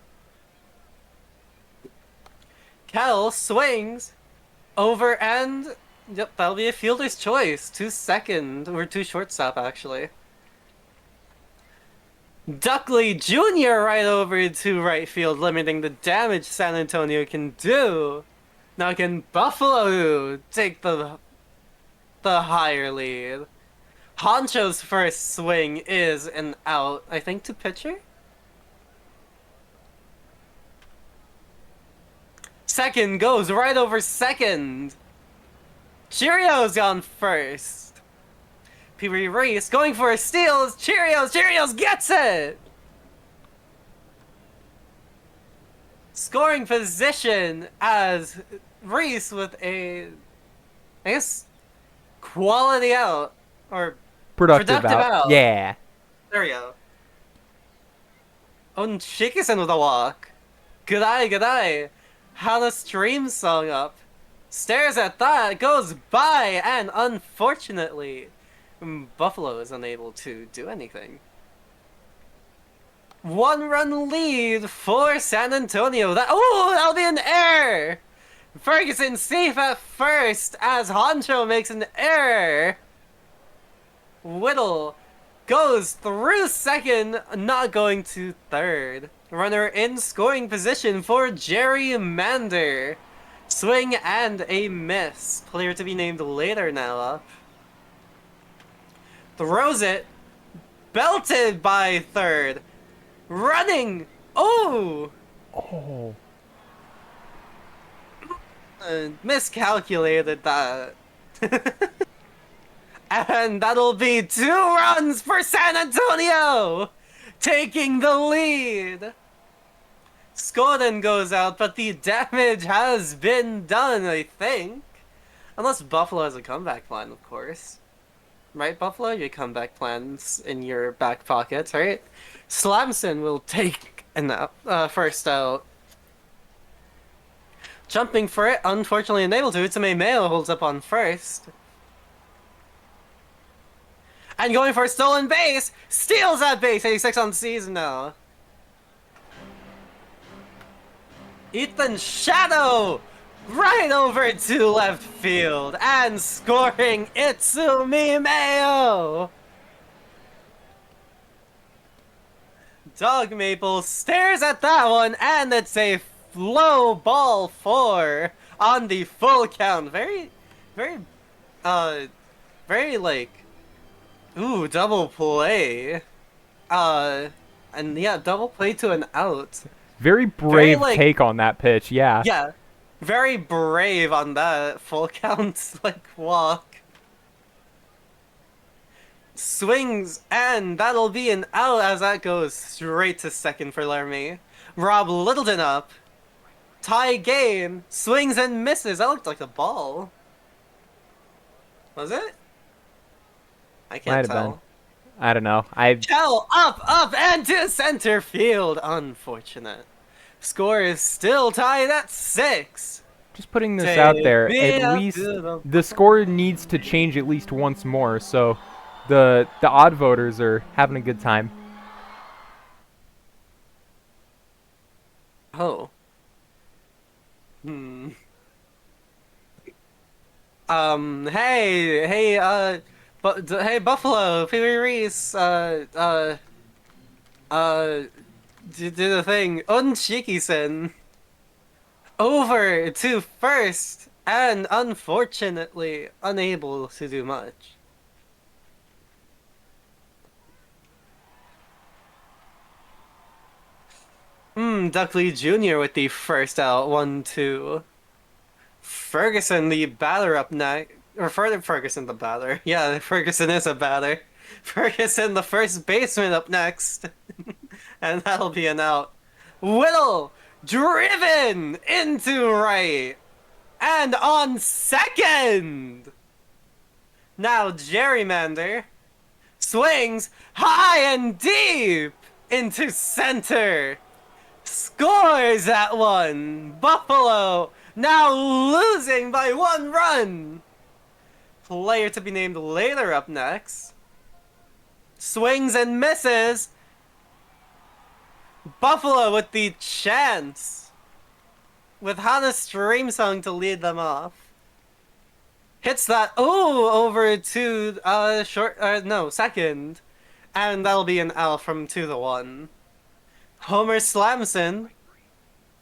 Cal swings over and yep, that'll be a fielder's choice. To second or to shortstop actually. Duckley Jr. right over to right field, limiting the damage San Antonio can do. Now can Buffalo take the higher lead? Honcho's first swing is an out, I think, to pitcher? Second goes right over second. Cheerios on first. Pee-wee Reese going for a steal. Cheerios gets it! Scoring position as Reese with a, I guess, quality out. Or Productive productive out. out. Yeah. There we go. Oh, Shikisen with a walk. Good eye. Hana stream song up. Stares at that, goes by, and unfortunately, Buffalo is unable to do anything. 1-run lead for San Antonio. That'll be an error! Ferguson safe at first as Honcho makes an error. Whittle goes through second, not going to third. Runner in scoring position for Jerry Mander. Swing and a miss. Player to be named later now up. Throws it. Belted by third. Running. Oh! Oh. Miscalculated that. And that'll be 2 runs for San Antonio! Taking the lead! Skoden goes out, but the damage has been done, I think. Unless Buffalo has a comeback plan, of course. Right, Buffalo? Your comeback plans in your back pockets, right? Slamson will take an first out. Jumping for it, unfortunately unable to. Utsume Mayo holds up on first. And going for a stolen base! Steals that base! 86 on the season now. Ethan Shadow! Right over to left field! And scoring Itsumi Mayo! Dog Maple stares at that one, and it's a low ball 4 on the full count. Very, very like, ooh, double play. And yeah, double play to an out. Very Very brave like, take on that pitch. Yeah. yeah, very brave on that full count like walk. Swings, and that'll be an out as that goes straight to second for Laramie. Rob Littleton up. Tie game. Swings and misses. That looked like a ball. Was it? I Might can't have tell. been. I don't know. Kel up, and to center field. Unfortunate. Score is still tied at 6. Just putting this out Take there, at me up least to the the score needs to change at least once more, so the odd voters are having a good time. Oh. Hmm. Hey, Buffalo, Pee Wee Reese, uh, do the thing. Unshiki-sen. Over to first, and unfortunately unable to do much. Duckley Jr. with the first out, 1-2. Ferguson, the batter up next. Or further Ferguson, the batter. Yeah, Ferguson is a batter. Ferguson, the first baseman, up next. And that'll be an out. Whittle, driven into right. And on second. Now Gerrymander swings high and deep into center. Scores that one. Buffalo now losing by 1 run. Player to be named later up next. Swings and misses. Buffalo with the chance. With Hannah's stream song to lead them off. Hits that, ooh, over to, second. And that'll be an L from 2-1. Homer Slamson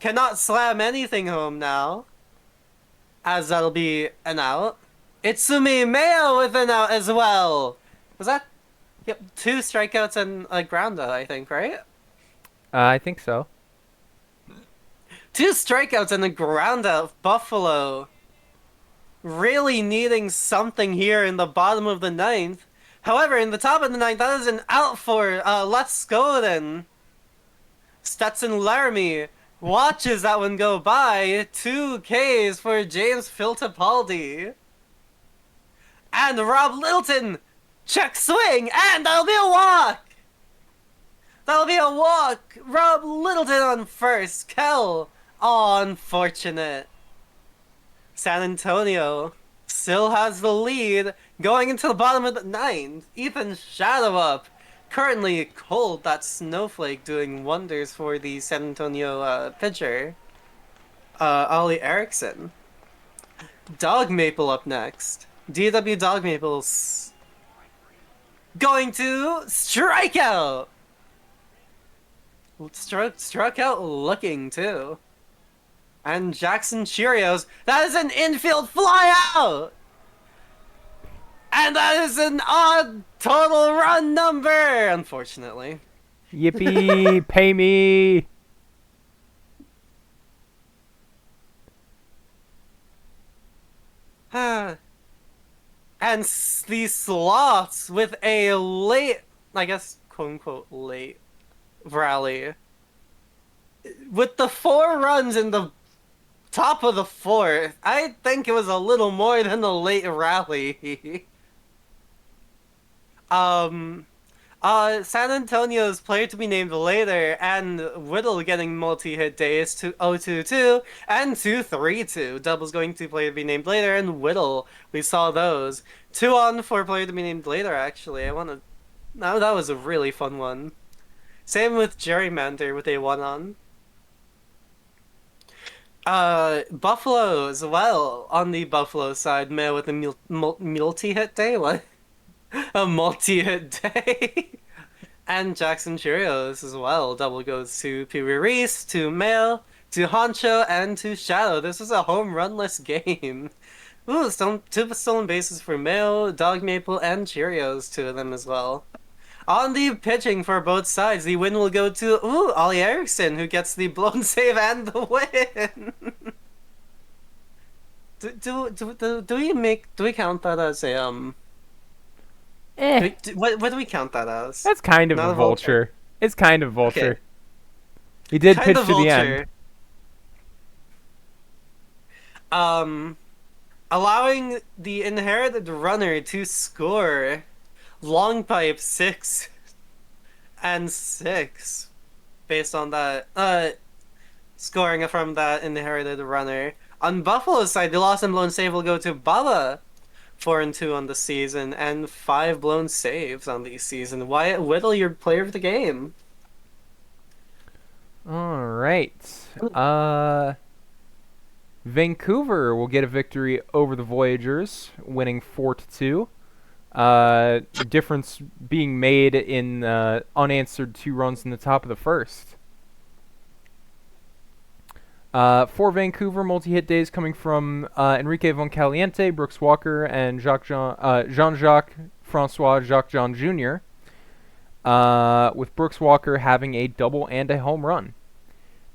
cannot slam anything home now, as that'll be an out. Itsumi Mayo with an out as well. Was that? Yep, 2 strikeouts and a ground out, I think, right? I think so. 2 strikeouts and a ground out. Buffalo really needing something here in the bottom of the ninth. However, in the top of the ninth, that is an out for Let's Go then. Stetson Laramie watches that one go by. 2 Ks for James Filtapaldi. And Rob Littleton, check swing, and that'll be a walk! That'll be a walk! Rob Littleton on first. Kel, unfortunate. San Antonio still has the lead going into the bottom of the ninth. Ethan Shadowup, currently cold, that snowflake doing wonders for the San Antonio pitcher. Ollie Erickson. Dog Maple up next. DW Dog Maples going to strike out. Struck out looking too. And Jackson Cheerios, that is an infield fly out. And that is an odd total run number, unfortunately. Yippee! Pay me! And the Sloths with a late, I guess, quote unquote, late rally. With the 4 runs in the top of the fourth, I think it was a little more than a late rally. San Antonio's player to be named later, and Whittle getting multi-hit days to 0-2-2 and 2-3-2. Double's going to player to be named later, and Whittle, we saw those. 2-on for player to be named later, actually. No, that was a really fun one. Same with Gerrymander with a 1-on. Buffalo as well, on the Buffalo side, Mayo with a multi-hit day? What? A multi-hit day. And Jackson Cheerios as well. Double goes to Pee Wee Reese, to Mail, to Honcho, and to Shadow. This was a home runless game. Ooh, 2 stolen bases for Mail, Dog Maple, and Cheerios, 2 of them as well. On the pitching for both sides, the win will go to Ollie Erickson, who gets the blown save and the win. Do we count that as a Eh. What do we count that as? That's kind of Not a vulture. It's kind of vulture. Okay. He did Kind pitch of to the vulture. end. Allowing the inherited runner to score. Long pipe 6 and 6 based on that scoring from that inherited runner. On Buffalo's side, the lost and blown save will go to Baba. 4-2 on the season and 5 blown saves on the season. Wyatt Whittle, your player of the game. All right. Vancouver will get a victory over the Voyagers, winning 4-2. Difference being made in unanswered 2 runs in the top of the first. For Vancouver, multi-hit days coming from Enrique Von Caliente, Brooks Walker, and Jean-Jacques Francois Jacques-Jean Jr., with Brooks Walker having a double and a home run.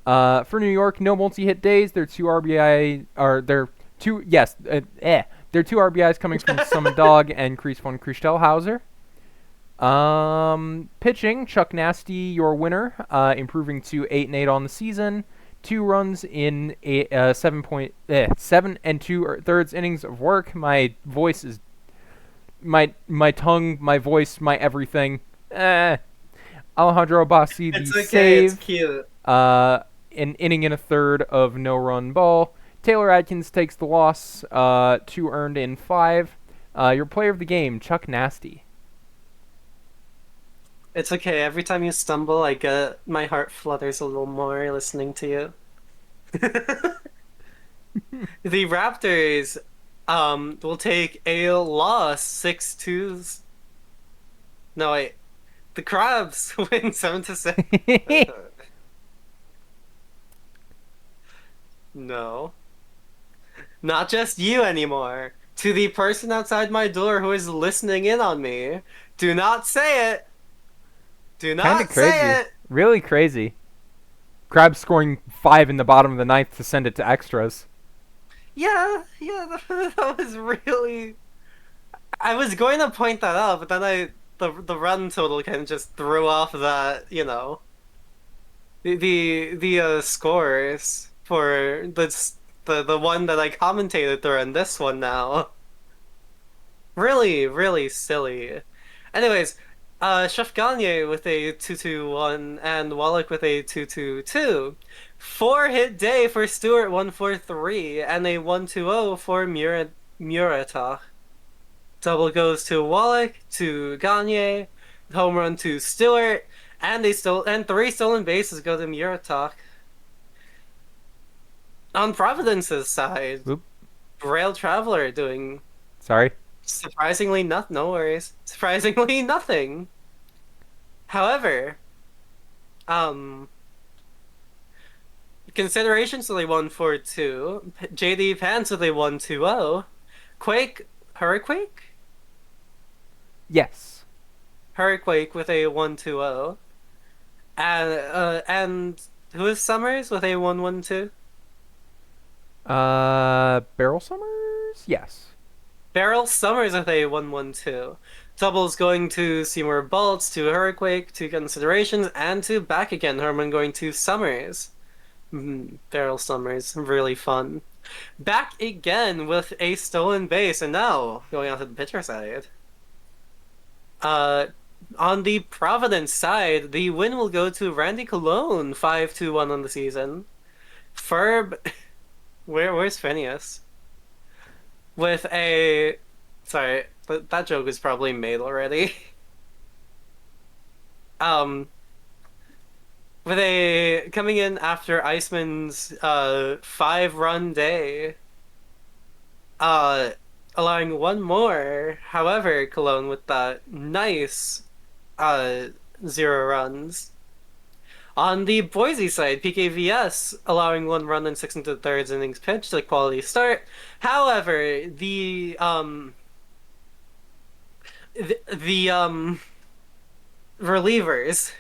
For New York, no multi-hit days. Their two RBI are their two yes, their two RBIs coming from Summon Dog and Kreis von Christelhauser. Pitching, Chuck Nasty, your winner, improving to 8-8 on the season. 2 runs in 7 and 2/3 innings of work. My voice is my tongue, my voice, my everything. Alejandro Bassi, the It's okay, it's save. cute. An inning and a third of no-run ball. Taylor Adkins takes the loss. 2 earned in 5. Your player of the game, Chuck Nasty. It's okay. Every time you stumble, my heart flutters a little more listening to you. The Raptors will take a loss 6-2. No, wait. The Crabs win 7-6. No. Not just you anymore. To the person outside my door who is listening in on me, do not say it. Do Kind of not crazy. say it. Really crazy. Crabs scoring 5 in the bottom of the ninth to send it to extras. Yeah, that was really. I was going to point that out, but then the run total kind of just threw off that, the scores for the one that I commentated during this one now. Really, really silly. Anyways, Chef Gagne with a 2-2-1 and Wallach with a 2-2-2. 4-hit day for Stewart 1-4-3 and a 1-2-0 for Murata. Double goes to Wallach, to Gagne, home run to Stewart, and 3 stolen bases go to Murata. On Providence's side, Oop. Rail Traveler doing Sorry. surprisingly no worries. Surprisingly nothing. However, considerations with a 1-4-2, JD Pants with a 1-2-0, Hurricane Yes. with a 1-2-0, and who is Summers with a 1-1-2? Barrel Summers? Yes. Beryl Summers with a 1-1-2. Doubles going to Seymour Bolts, to Hurricane, to considerations, and to back again. Herman going to Summers. Beryl Summers, really fun. Back again with a stolen base, and now going on to the pitcher side. On the Providence side, the win will go to Randy Colon, 5-2-1 on the season. Ferb, where's Phineas? With a, sorry, that joke is probably made already. With a coming in after Iceman's 5-run day, uh, allowing one more. However, Cologne with that nice 0 runs. On the Boise side, PKVS allowing 1 run in 6 innings pitched, a quality start. However, the relievers.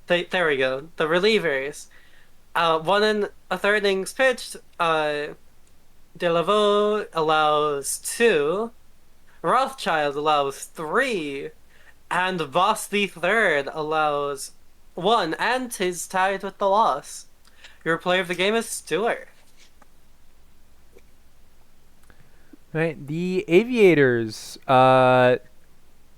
There we go. The relievers. 1 1/3 innings pitched. Delavaux allows 2. Rothschild allows 3. And Voss the Third allows 1 and is tied with the loss. Your player of the game is Stewart. Right. The Aviators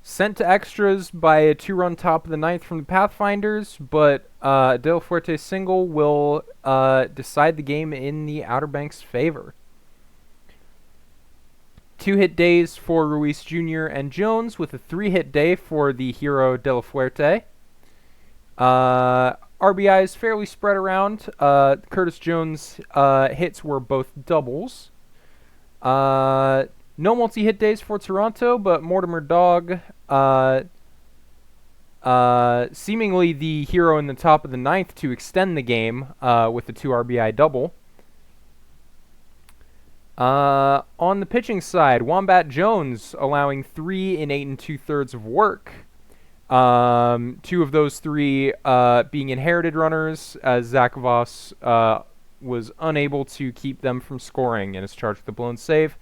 Sent to extras by a 2-run top of the ninth from the Pathfinders, but Del Fuerte's single will decide the game in the Outer Banks' favor. 2-hit days for Ruiz Jr. and Jones, with a 3-hit day for the hero De La Fuerte. RBIs fairly spread around. Curtis Jones' hits were both doubles. No multi-hit days for Toronto, but Mortimer Dog, seemingly the hero in the top of the ninth to extend the game with a 2 RBI double. On the pitching side, Wombat Jones allowing 3 in 8 2/3 of work. 2 of those 3 being inherited runners, as Zach Voss was unable to keep them from scoring and is charged with a blown save.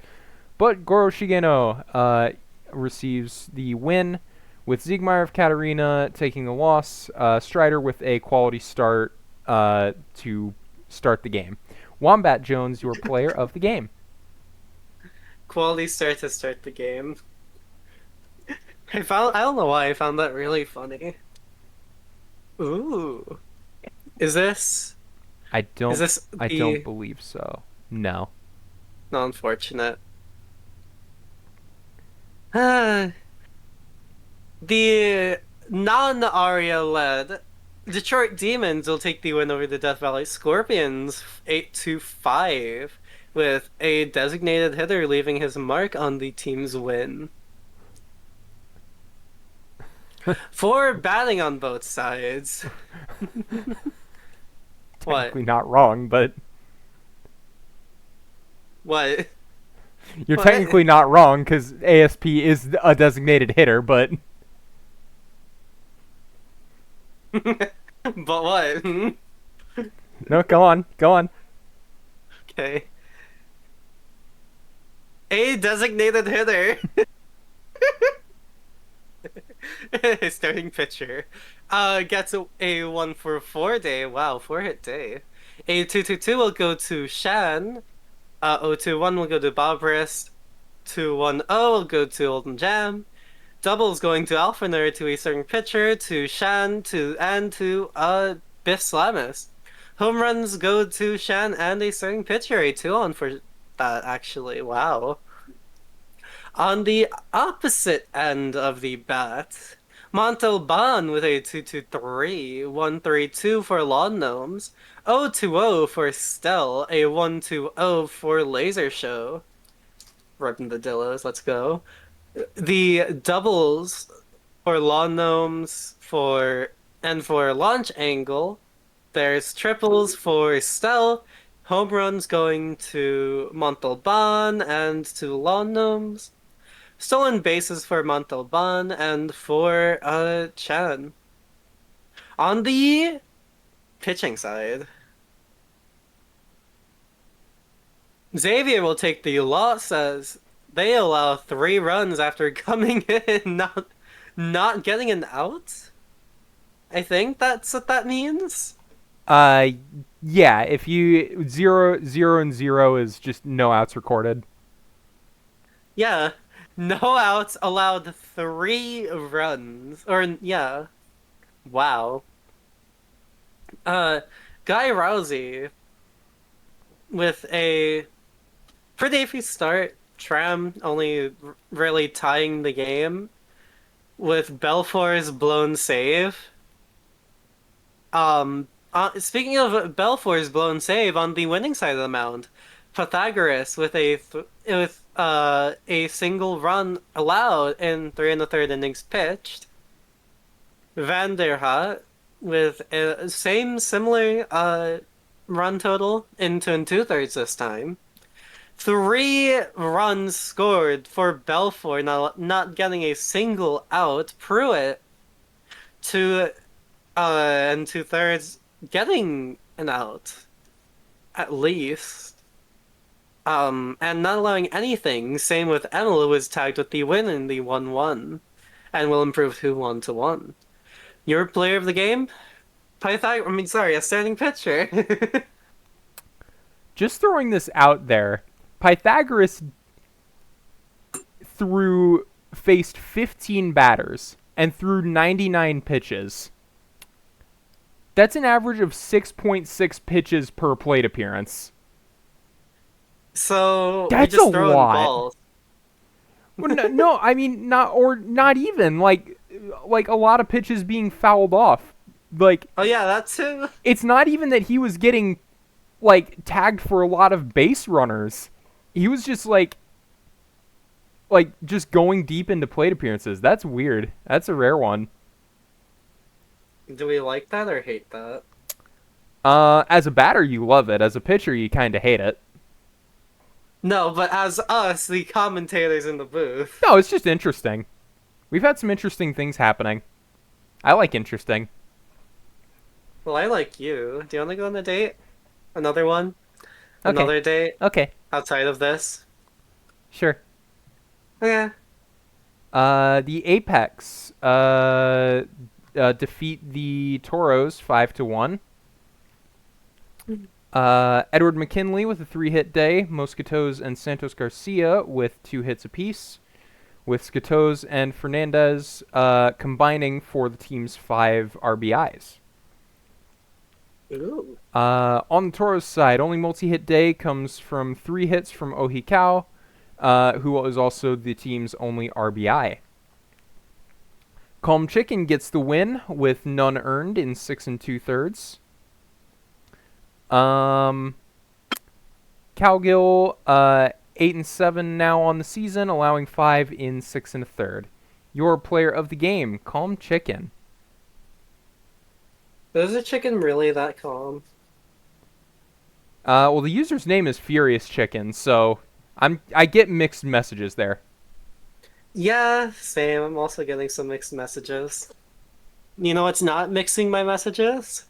But Goro Shigeno receives the win, with Ziegmeyer of Katarina taking the loss. Strider with a quality start to start the game. Wombat Jones, your player of the game. Quality start to start the game. I don't know why I found that really funny. Ooh. Is this I is don't this I don't the believe so. No. not unfortunate? Uh, the non-Aria led Detroit Demons will take the win over the Death Valley Scorpions 8-5 with a designated hitter leaving his mark on the team's win. For batting on both sides. What? Technically not wrong, but What? you're What? technically not wrong because ASP is a designated hitter, but But what? no, go on, go on. Okay. A designated hitter. Starting pitcher. Gets a 1 for 4 day. Wow, 4 hit day. A 2-2-2 will go to Shan. 0-2-1 will go to Bob Wrist. 2-1-0 will go to Olden Jam. Doubles going to Alphaner to a starting pitcher, to Shan, to Biff Slamus. Home runs go to Shan and a starting pitcher, a 2-on for that actually. Wow. On the opposite end of the bat, Montalban with a 2-2-3, 1-3-2 for Lawn Gnomes, 0-2-0 for Stell, a 1-2-0 for Laser Show. Ripping the Dillos, let's go. The doubles for Lawn Gnomes for Launch Angle. There's triples for Stell, home runs going to Montalban and to Lawn Gnomes. Stolen bases for Montalban and for Chan. On the pitching side, Xavier will take the loss as they allow 3 runs after coming in, not getting an out. I think that's what that means. Uh, yeah. If you 0-0 is just no outs recorded. Yeah, no outs allowed 3 runs. Or yeah, wow. Uh, Guy Rousey with a pretty iffy start. Tram only really tying the game with Belfour's blown save. Speaking of Belfour's blown save, on the winning side of the mound, Pythagoras with a single run allowed in 3 1/3 innings pitched. Vanderhat with a same similar run total in 2 2/3 this time. 3 runs scored for Belfour, not getting a single out. Pruitt to and 2/3 getting an out at least. And not allowing anything. Same with Emil, who was tagged with the win in the 1-1, and will improve to 1-1. Your player of the game? A starting pitcher. Just throwing this out there, Pythagoras threw faced 15 batters and threw 99 pitches. That's an average of 6.6 pitches per plate appearance. So we That's a just throw in lot. balls. Well, no, no, I mean not even like a lot of pitches being fouled off. Like Oh yeah, that too. it's not even that he was getting like tagged for a lot of base runners. He was just like just going deep into plate appearances. That's weird. That's a rare one. Do we like that or hate that? As a batter, you love it. As a pitcher, you kind of hate it. No, but as us, the commentators in the booth. No, it's just interesting. We've had some interesting things happening. I like interesting. Well, I like you. Do you want to go on a date? Another one? Okay. Another date Okay. outside of this? Sure. Okay. The Apex defeat the Toros 5-1. Edward McKinley with a 3-hit day. Mosquitoes and Santos Garcia with 2 hits apiece. With Skatos and Fernandez combining for the team's 5 RBIs. Ooh. On the Toros side, only multi-hit day comes from 3 hits from Ohikao, who is also the team's only RBI. Calm Chicken gets the win with none earned in 6 2/3. Cowgill 8-7 now on the season, allowing 5 in 6 1/3. Your player of the game, Calm Chicken. Is a chicken really that calm? Well, the user's name is Furious Chicken, so I get mixed messages there. Yeah, same. I'm also getting some mixed messages. You know what's not mixing my messages?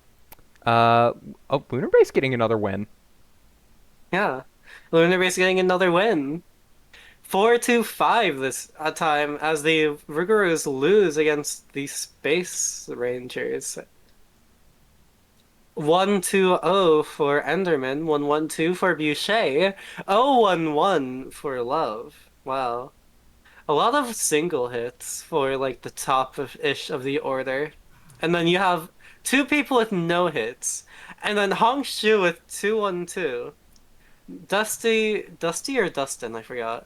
Oh, Lunar Base getting another win. Yeah. Lunar Base getting another win. 4-5 this time as the Rougarous lose against the Space Rangers. 1-2-0 for Enderman, 1-1-2 for Boucher, 0-1-1 for Love. Wow. A lot of single hits for like the top of ish of the order. And then you have two people with no hits. And then Hong Shu with 2-1-2. Dusty or Dustin, I forgot.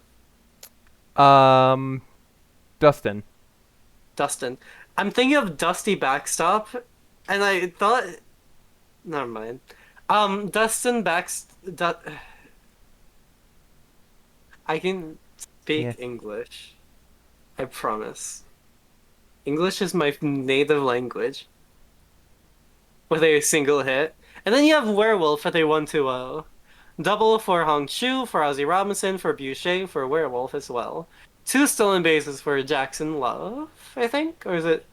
Um, Dustin. Dustin. I'm thinking of Dusty Backstop, and I thought never mind. Dustin Backst du I can Yeah. speak English. I promise. English is my native language. With a single hit. And then you have Werewolf with a 1-2-0. Double for Hong Chu, for Ozzy Robinson, for Boucher, for Werewolf as well. 2 stolen bases for Jackson Love, I think? Or is it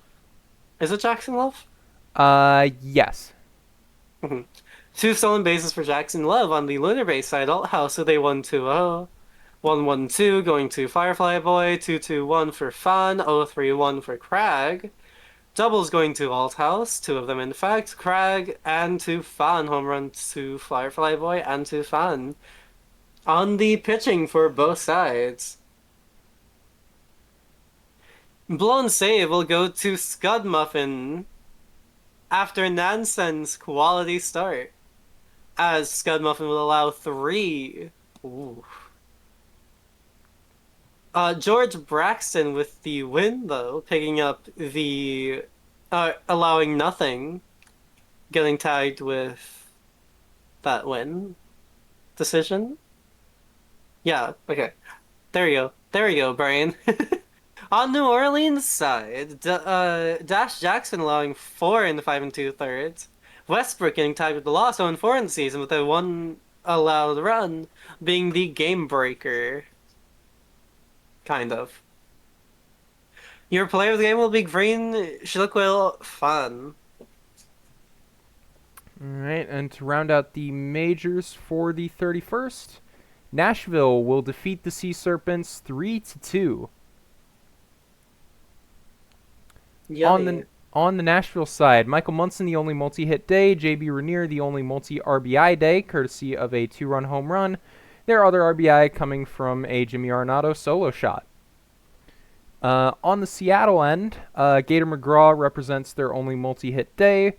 Jackson Love? Yes. 2 stolen bases for Jackson Love on the Lunar Base side, Alt House with a 1-2-0. 1-1-2 going to Firefly Boy, 2-2-1 for Fan, 0-3-1 for Crag. Doubles going to Alt House, 2 of them in fact, Crag and to Fan, home run to Firefly Boy and to Fan. On the pitching for both sides. Blown save will go to Scud Muffin after Nansen's quality start. As Scud Muffin will allow 3. Ooh. George Braxton with the win, though, picking up the allowing nothing, getting tagged with that win decision. Yeah, okay. There you go. There you go, Brian. On New Orleans side, Dash Jackson allowing 4 in the 5 2/3. Westbrook getting tied with the loss 0-4 in the season with a 1 allowed run being the game breaker. Kind of. Your player of the game will be Green Shiliquil Fun. Alright, and to round out the majors for the 31st, Nashville will defeat the Sea Serpents 3-2. Yummy. On the Nashville side, Michael Munson the only multi-hit day, JB Rainier the only multi-RBI day, courtesy of a 2-run home run. Their other RBI coming from a Jimmy Arenado solo shot. On the Seattle end, Gator McGraw represents their only multi-hit day,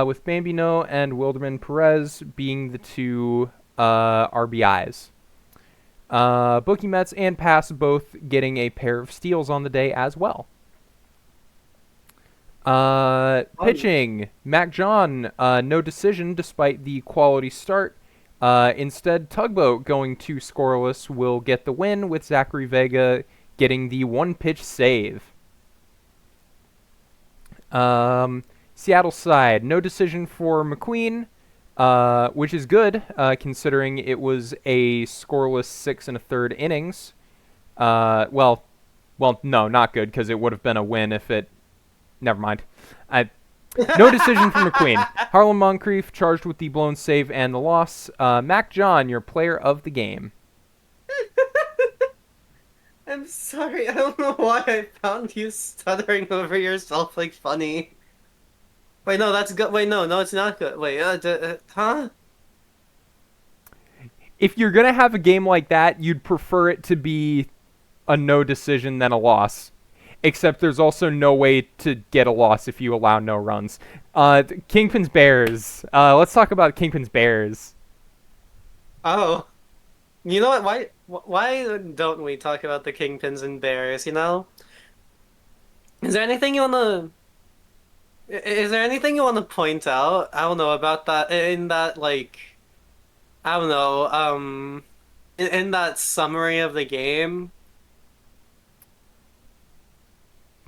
with Bambino and Wilderman Perez being the two RBIs. Bookie Mets and Pass both getting a pair of steals on the day as well. Fun. Pitching, Mac John, no decision despite the quality start. Instead, Tugboat going two scoreless will get the win, with Zachary Vega getting the one pitch save. Seattle side, no decision for McQueen, which is good considering it was a scoreless 6 1/3 innings. Well, no, not good because it would have been a win if it. Never mind. I No decision for McQueen. Harlan Moncrief charged with the blown save and the loss. Mac John, your player of the game. I'm sorry, I don't know why I found you stuttering over yourself like funny. Wait, no, that's good. Wait, no, it's not good. Wait, huh? If you're gonna have a game like that, you'd prefer it to be a no decision than a loss. Except there's also no way to get a loss if you allow no runs. Kingpin's Bears. Let's talk about Kingpin's Bears. Oh, you know what? Why don't we talk about the Kingpins and Bears, you know? Is there anything you wanna is there anything you want to point out? I don't know about that in that like I don't know, in that summary of the game.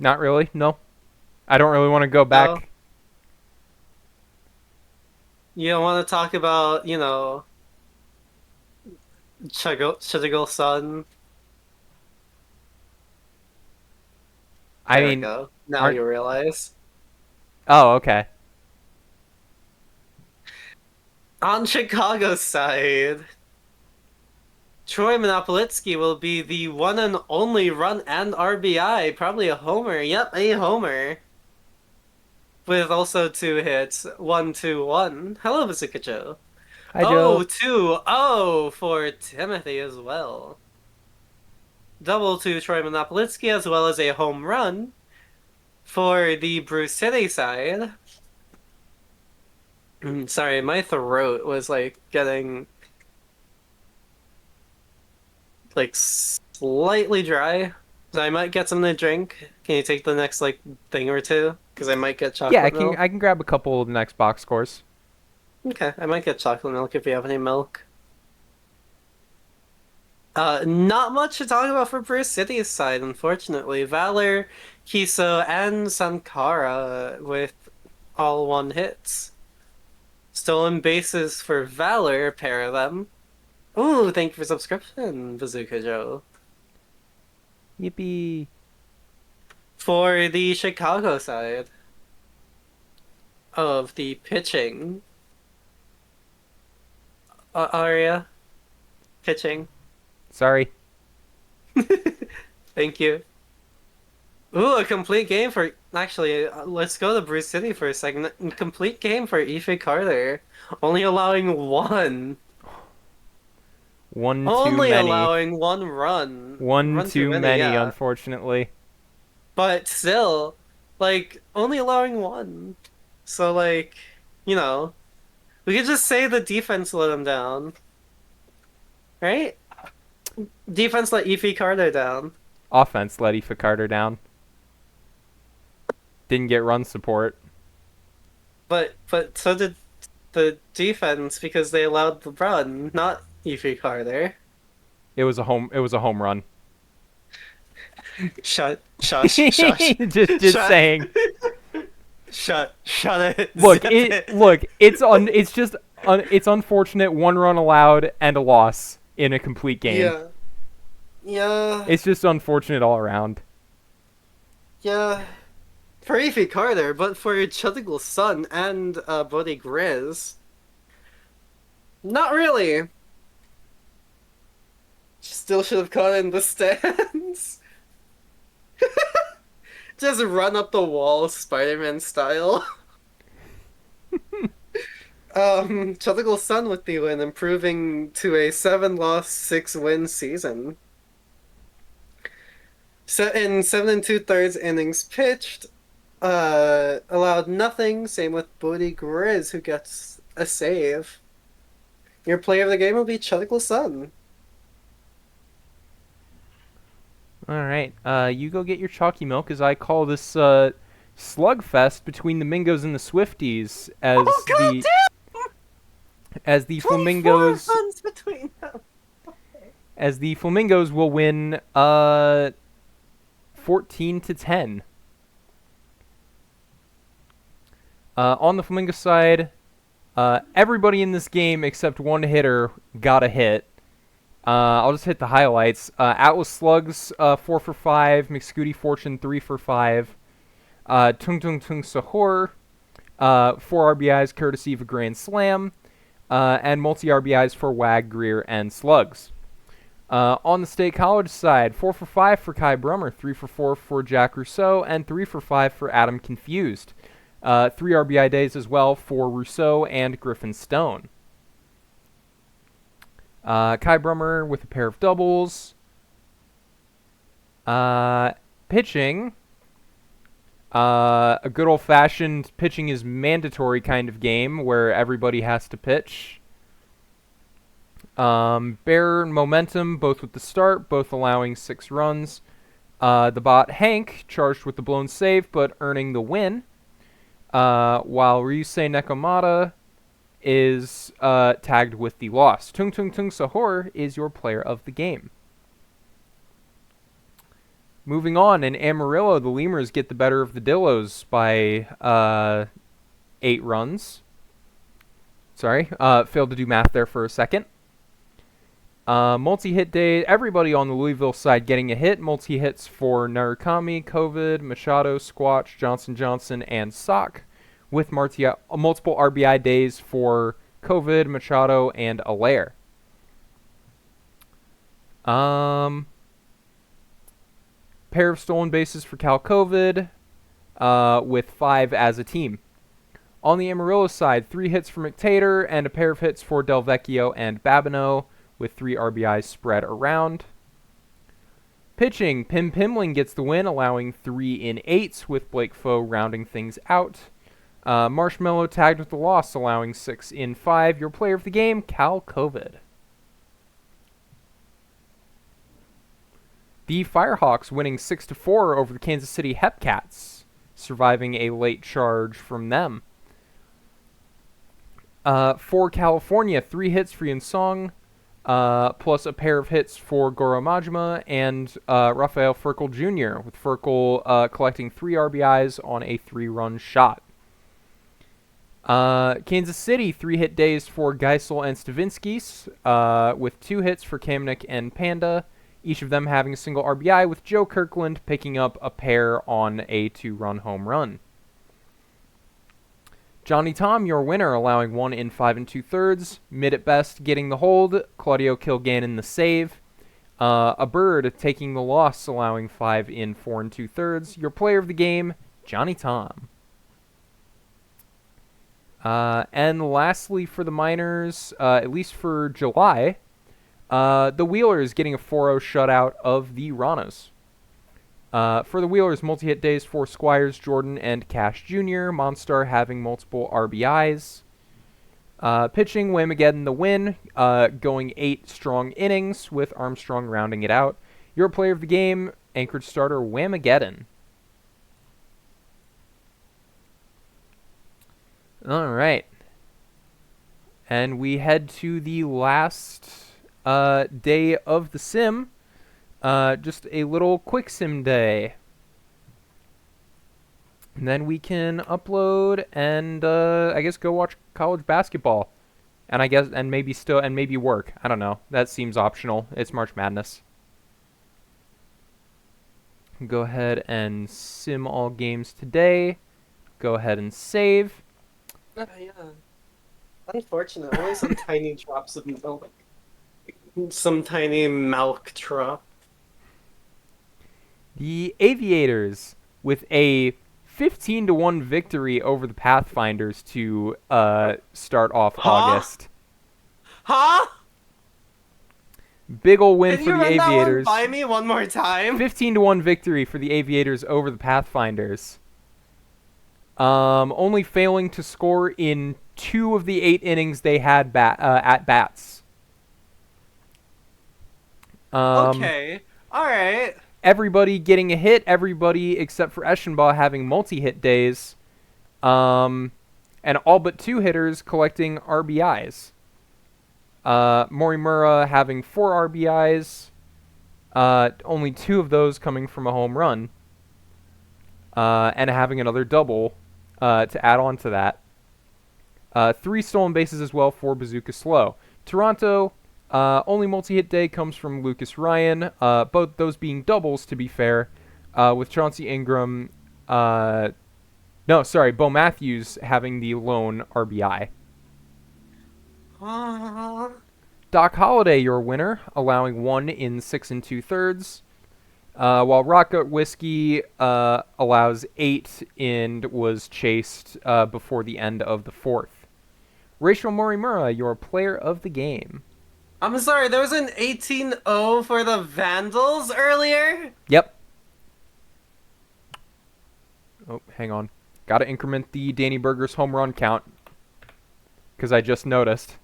Not really. No, I don't really want to go No, back. you don't want to talk about, you know, Chuggle Sun. I There we mean, go. Now aren't. you realize. Oh, okay. On Chicago's side, Troy Monopolitsky will be the one and only run and RBI, probably a homer. Yep, a homer. With also two hits. 1-2-1. Hello, Bazooka Joe. Hi, Joe. Oh, 2-0 for Timothy as well. Double to Troy Monopolitsky as well as a home run for the Bruce City side. Sorry, my throat was like getting like slightly dry. So I might get something to drink. Can you take the next like thing or two? Because I might get Yeah, I chocolate can. milk. I can grab a couple of the next box scores. Okay, I might get chocolate milk if you have any milk. Not much to talk about for Bruce City's side, unfortunately. Valor, Kiso, and Sankara with all one hits. Stolen bases for Valor, a pair of them. Ooh, thank you for subscription, Bazooka Joe. Yippee! For the Chicago side of the pitching, Aria, pitching. Sorry. Thank you. Ooh, a complete game for. Actually, let's go to Bruce City for a second. Complete game for Ife Carter. Only allowing one. One too Only many. allowing one run. One Run too too many, many, yeah. unfortunately. But still, like, only allowing one. So, like, you know, we could just say the defense let him down. Right? Defense let Ife Carter down. Offense let Aoife Carter down. Didn't get run support. But so did the defense because they allowed the run, not Ife Carter. It was a home. It was a home run. Shush, shush, just shut, saying. shut it, Look, zip it. it. Look, it's on. It's just. It's unfortunate. One run allowed and a loss in a complete game. Yeah, yeah, It's just unfortunate all around. yeah. For Ife Carter, but for your Chutigal son and Bodhi Grizz, not really. Still should have caught it in the stands. Just run up the wall, Spider-Man style. Chutigal Sun with the win, improving to a 7-loss, 6-win season. So in 7 2/3 innings pitched, allowed nothing. Same with Bodie Grizz, who gets a save. Your player of the game will be Chuddick Sun. All right, you go get your chalky milk as I call this slugfest between the Mingos and the Swifties Oh god damn! as the 24 Flamingos runs between them. Okay. will win 14-10. On the Flamingo side, everybody in this game except one hitter got a hit. I'll just hit the highlights. Atlas Slugs, 4 for 5. McScooty Fortune, 3 for 5. Tung Tung Tung Sahur, 4 RBIs courtesy of a grand slam. And multi RBIs for Wag, Greer, and Slugs. On the State College side, 4 for 5 for Kai Brummer, 3 for 4 for Jack Rousseau, and 3 for 5 for Adam Confused. 3 RBI days as well for Rousseau and Griffin Stone. Kai Brummer with a pair of doubles. Pitching. A good old-fashioned pitching is mandatory kind of game where everybody has to pitch. Bear momentum both with the start, both allowing 6 runs. The bot Hank charged with the blown save but earning the win. While Ryusei Nekomata is tagged with the loss. Tung Tung Tung Sahur is your player of the game. Moving on, in Amarillo, the Lemurs get the better of the Dillos by 8 runs. Sorry, failed to do math there for a second. Multi-hit day, everybody on the Louisville side getting a hit. Multi-hits for Narukami, COVID, Machado, Squatch, Johnson Johnson, and Sock, with multiple RBI days for COVID, Machado, and Allaire. Pair of stolen bases for Cal COVID, with 5 as a team. On the Amarillo side, 3 hits for McTater and a pair of hits for Del Vecchio and Babineau, with 3 RBIs spread around. Pitching, Pim Pimling gets the win, allowing 3 in 8, with Blake Foe rounding things out. Marshmallow tagged with the loss, allowing 6 in 5. Your player of the game, Cal COVID. The Firehawks winning 6-4 over the Kansas City Hepcats, surviving a late charge from them. For California, 3 hits for Yun Song, plus a pair of hits for Goro Majima and Rafael Furkel Jr., with Furkel collecting 3 RBIs on a 3-run shot. Kansas City, 3-hit days for Geisel and Stavinsky, with 2 hits for Kamenick and Panda, each of them having a single RBI, with Joe Kirkland picking up a pair on a 2-run home run. Johnny Tom, your winner, allowing 1 in 5 2/3. Mid at best, getting the hold. Claudio Kilgannon the save. A bird taking the loss, allowing 5 in 4 2/3. Your player of the game, Johnny Tom. And lastly, for the minors, at least for July, the Wheelers getting a 4-0 shutout of the Ranas. For the Wheelers, multi-hit days for Squires, Jordan, and Cash Jr., Monstar having multiple RBIs. Pitching, Whamageddon the win, going 8 strong innings, with Armstrong rounding it out. Your player of the game, Anchorage starter Whamageddon. All right. And we head to the last day of the sim. Just a little quick sim day. And then we can upload and I guess go watch college basketball. And maybe work. I don't know. That seems optional. It's March Madness. Go ahead and sim all games today. Go ahead and save. Yeah. Unfortunate. Only some tiny drops of milk. Some tiny milk drop. The Aviators with a 15-1 victory over the Pathfinders to start off August. Huh? Big ol' win Can for you the run that one Aviators. by me one more time? 15-1 victory for the Aviators over the Pathfinders. Only failing to score in 2 of the 8 innings they had at bats. Um, Okay. All right. Everybody getting a hit. Everybody except for Eschenbaugh having multi-hit days. And all but 2 hitters collecting RBIs. Morimura having 4 RBIs. Only 2 of those coming from a home run. And having another double to add on to that. 3 stolen bases as well for Bazooka Slow. Toronto, only multi-hit day comes from Lucas Ryan, both those being doubles, to be fair, with Chauncey Ingram, no, sorry, Bo Matthews having the lone RBI. Uh, Doc Holliday, your winner, allowing 1 in 6 2/3, while Rocket Whiskey allows 8 and was chased before the end of the 4th. Rachel Morimura, your player of the game. I'm sorry, there was an 18-0 for the Vandals earlier? Yep. Oh, hang on. Got to increment the Danny Burgers home run count because I just noticed.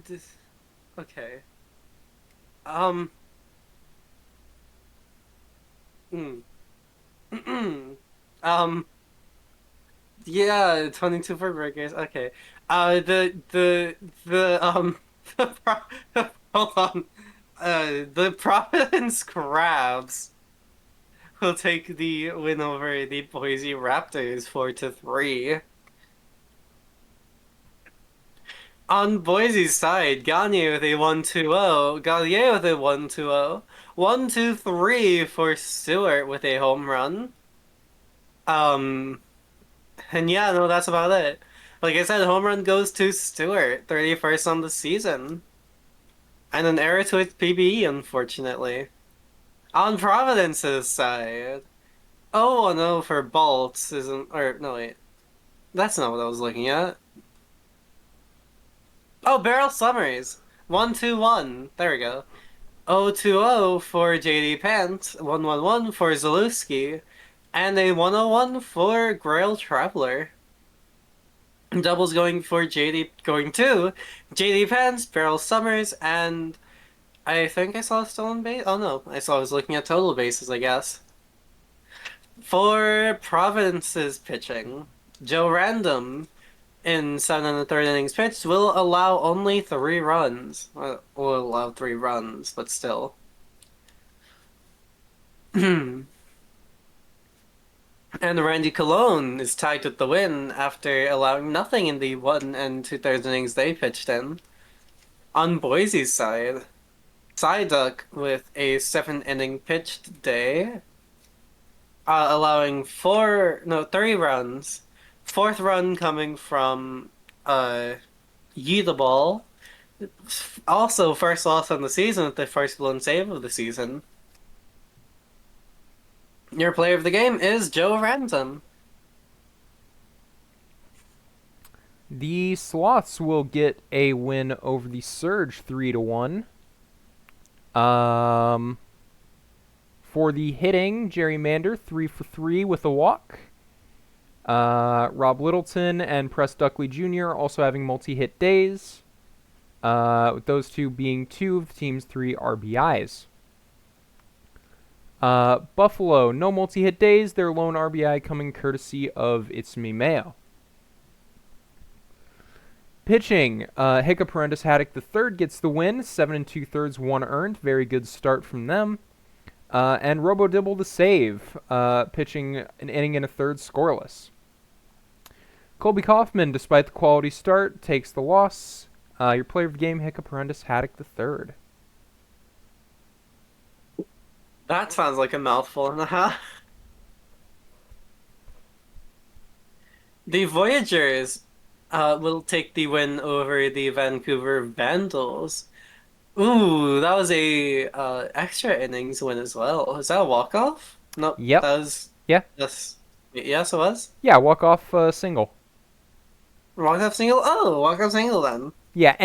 Just, okay. Um. Mm. um. Yeah, 22 for burgers. Okay. The the hold on. The Providence Crabs will take the win over the Boise Raptors 4-3. On Boise's side, Gagne with a 1-2-0, Gallier with a 1-2-0, 1-2-3 for Stewart with a home run. Um, and yeah, no, that's about it. Like I said, home run goes to Stewart, 31st on the season. And an error to its PBE, unfortunately. On Providence's side, 0-0 for Bolts isn't, or no, wait, that's not what I was looking at. Oh, Beryl Summers, 1-2-1. There we go. 0-2-0 for JD Pant, 1-1-1 for Zalewski, and a 1-0-1 for Grail Traveler. Doubles going for JD, going to JD Pants, Beryl Summers, and I think I saw a stolen base. Oh no, I was looking at total bases, I guess. For Providence's pitching, Joe Random in 7 1/3 innings pitched will allow only 3 runs. Will allow 3 runs, but still. And Randy Colon is tied with the win after allowing nothing in the 1 2/3 innings they pitched in. On Boise's side, Psyduck with a 7 inning pitched day, allowing 3 runs. Fourth run coming from Yeetaball. Also, first loss on the season with the first blown save of the season. Your player of the game is Joe Ransom. The Sloths will get a win over the Surge 3-1. For the hitting, Jerry Mander 3 for 3 with a walk. Rob Littleton and Press Duckley Jr. also having multi-hit days. With those two being 2 of the team's 3 RBIs. Buffalo, no multi-hit days. Their lone RBI coming courtesy of It's Me Mayo. Pitching, Hiccup Horrendous Haddock III gets the win. 7 2/3, 1 earned. Very good start from them. And Robo Dibble the save, pitching an inning and a third scoreless. Colby Kaufman, despite the quality start, takes the loss. Your player of the game, Hiccup Horrendous Haddock III. That sounds like a mouthful and a half. The Voyagers will take the win over the Vancouver Vandals. Ooh, that was a extra innings win as well. Is that a walk-off? No, Yep. that was Yeah. yes. Yes, it was. Yeah, walk-off single. Walk-off single? Oh, walk-off single then. Yeah,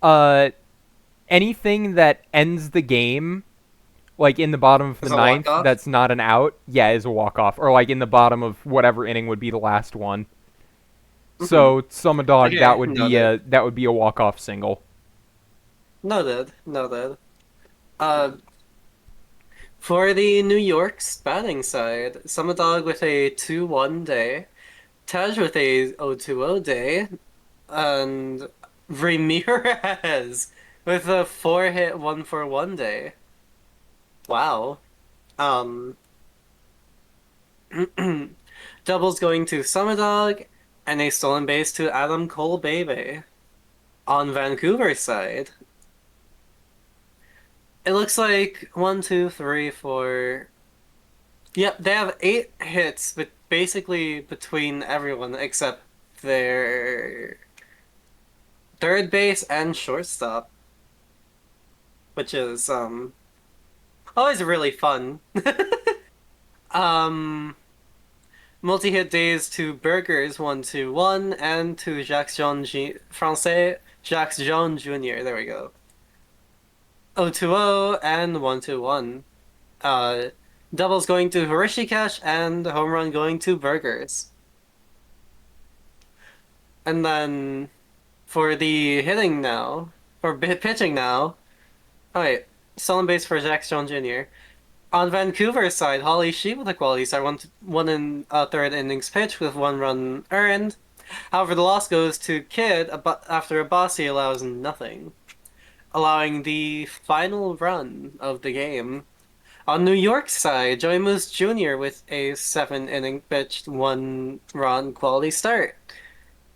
uh anything that ends the game like in the bottom of the It's a ninth walk-off? that's not an out, yeah, is a walk off. Or like in the bottom of whatever inning would be the last one. Mm-hmm. So Summer Dog, Okay, noted. that would be a walk off single. Noted. Noted. Uh, for the New York's batting side, Dog with a 2-1 day, Taj with a 0-2-0 day, and Ramirez with a 4-hit 1-for-1 day. Wow. Um, doubles going to Dog, and a stolen base to Adam Cole Bebe. On Vancouver's side, it looks like one, two, three, four. Yep, they have 8 hits, but basically between everyone except their third base and shortstop, which is always really fun. um, multi-hit days to Burgers 1-2-1 and to Jacques Jean G Francais Jacques Jean Jr. There we go. 0-2-0 and 1-2-1. Uh, doubles going to Horishikash and home run going to Burgers. And then for the hitting now, or pitching now, oh wait, stolen base for Jack Stone Jr. On Vancouver's side, Holly Shee with a quality start, one in third innings pitch with 1 run earned. However, the loss goes to Kidd after Abassi allows nothing, allowing the final run of the game. On New York's side, Joey Moose Jr. with a 7 inning pitched 1 run quality start.